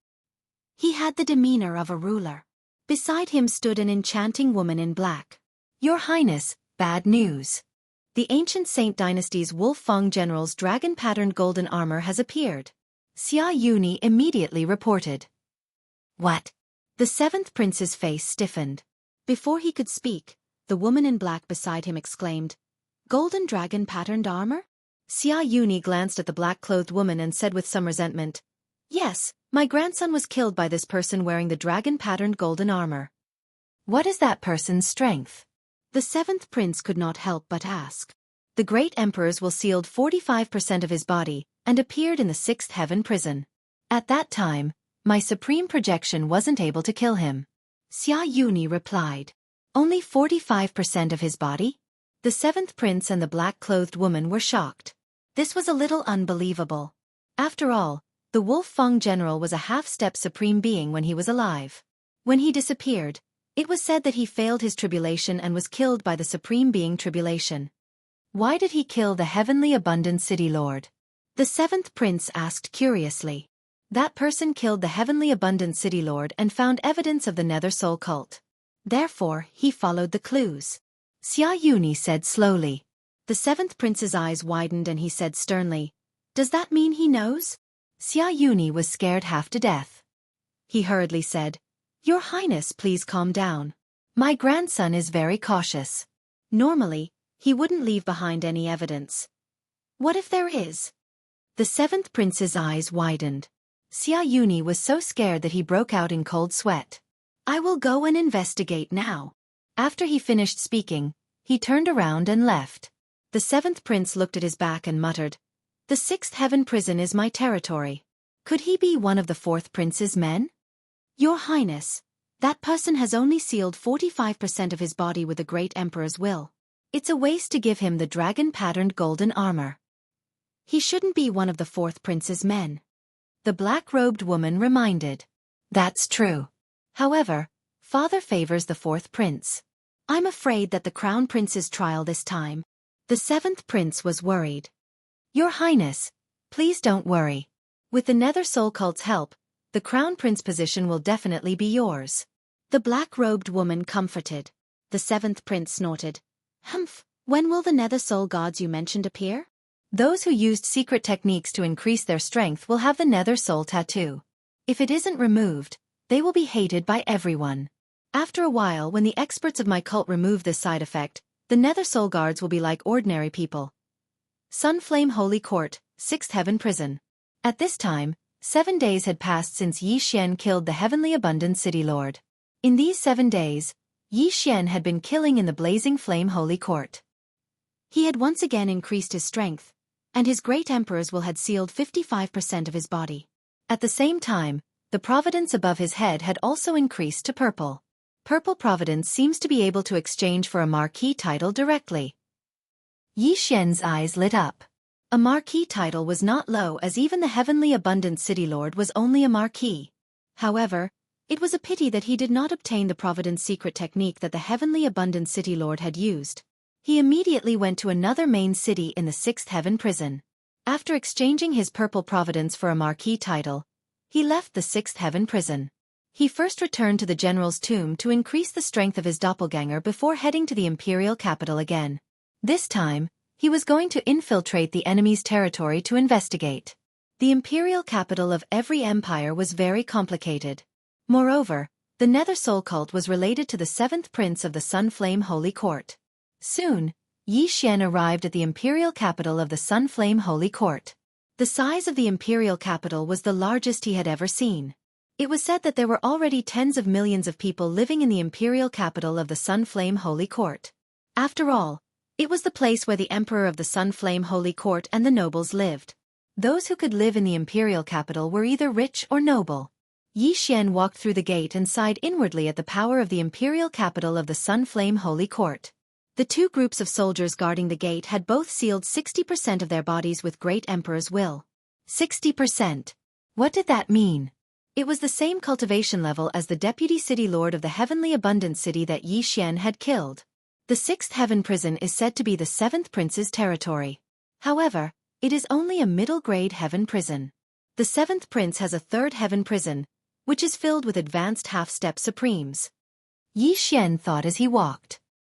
Speaker 1: He had the demeanor of a ruler. Beside him stood an enchanting woman in black. Your Highness, bad news. The ancient Saint Dynasty's Wolfang general's dragon-patterned golden armor has appeared. Xia Yunyi immediately reported. What? The 7th Prince's face stiffened. Before he could speak, the woman in black beside him exclaimed, Golden dragon-patterned armor? Xia Yunyi glanced at the black-clothed woman and said with some resentment, Yes, my grandson was killed by this person wearing the dragon-patterned golden armor. What is that person's strength? The 7th Prince could not help but ask. The great emperor's will sealed 45% of his body and appeared in the 6th heaven prison. At that time, my supreme projection wasn't able to kill him. Xia Yunyi replied. Only 45% of his body? The 7th Prince and the black-clothed woman were shocked. This was a little unbelievable. After all, the Wolfang general was a half-step supreme being when he was alive. When he disappeared, it was said that he failed his tribulation and was killed by the supreme being tribulation. Why did he kill the heavenly abundant city lord? The 7th Prince asked curiously. That person killed the heavenly abundant city lord and found evidence of the Nether Soul cult. Therefore, he followed the clues. Xia Yunyi said slowly. The 7th Prince's eyes widened and he said sternly, Does that mean he knows? Xia Yunyi was scared half to death. He hurriedly said, Your Highness, please calm down. My grandson is very cautious. Normally, he wouldn't leave behind any evidence. What if there is? The 7th Prince's eyes widened. Xia Yunyi was so scared that he broke out in cold sweat. I will go and investigate now. After he finished speaking, he turned around and left. The 7th Prince looked at his back and muttered, The 6th heaven prison is my territory. Could he be one of the 4th Prince's men? Your Highness, that person has only sealed 45% of his body with the great emperor's will. It's a waste to give him the dragon-patterned golden armor. He shouldn't be one of the 4th Prince's men. The black-robed woman reminded. That's true. However, Father favors the 4th Prince. I'm afraid that the Crown Prince's trial this time. The 7th Prince was worried. Your Highness, please don't worry. With the Nether Soul cult's help, the Crown Prince position will definitely be yours. The black-robed woman comforted. The 7th Prince snorted. Humph, when will the Nether Soul gods you mentioned appear? Those who used secret techniques to increase their strength will have the Nether Soul tattoo. If it isn't removed, they will be hated by everyone. After a while, when the experts of my cult remove this side effect, the Nether Soul guards will be like ordinary people. Sunflame Holy Court, 6th Heaven Prison. At this time, 7 days had passed since Yi Xian killed the heavenly abundant city lord. In these 7 days, Yi Xian had been killing in the blazing flame Holy Court. He had once again increased his strength, and his great emperor's will had sealed 55% of his body. At the same time, the providence above his head had also increased to purple. Purple providence seems to be able to exchange for a marquis title directly. Yi Xian's eyes lit up. A marquis title was not low, as even the heavenly abundant city lord was only a marquis. However, It was a pity that he did not obtain the Providence secret technique that the heavenly abundant city lord had used. He immediately went to another main city in the Sixth Heaven prison. After exchanging his purple Providence for a marquee title, he left the Sixth Heaven prison. He first returned to the general's tomb to increase the strength of his doppelganger before heading to the imperial capital again. This time, he was going to infiltrate the enemy's territory to investigate. The imperial capital of every empire was very complicated. Moreover, the Nether Soul cult was related to the seventh prince of the Sunflame Holy Court. Soon, Yi Xian arrived at the imperial capital of the Sunflame Holy Court. The size of the imperial capital was the largest he had ever seen. It was said that there were already tens of millions of people living in the imperial capital of the Sunflame Holy Court. After all, it was the place where the emperor of the Sunflame Holy Court and the nobles lived. Those who could live in the imperial capital were either rich or noble. Yi Xian walked through the gate and sighed inwardly at the power of the imperial capital of the Sunflame Holy Court. The two groups of soldiers guarding the gate had both sealed 60% of their bodies with Great Emperor's will. 60%. What did that mean? It was the same cultivation level as the deputy city lord of the heavenly abundant city that Yi Xian had killed. The Sixth Heaven prison is said to be the seventh prince's territory. However, it is only a middle-grade heaven prison. The seventh prince has a third heaven prison, which is filled with advanced half-step supremes. Yi Xian thought as he walked.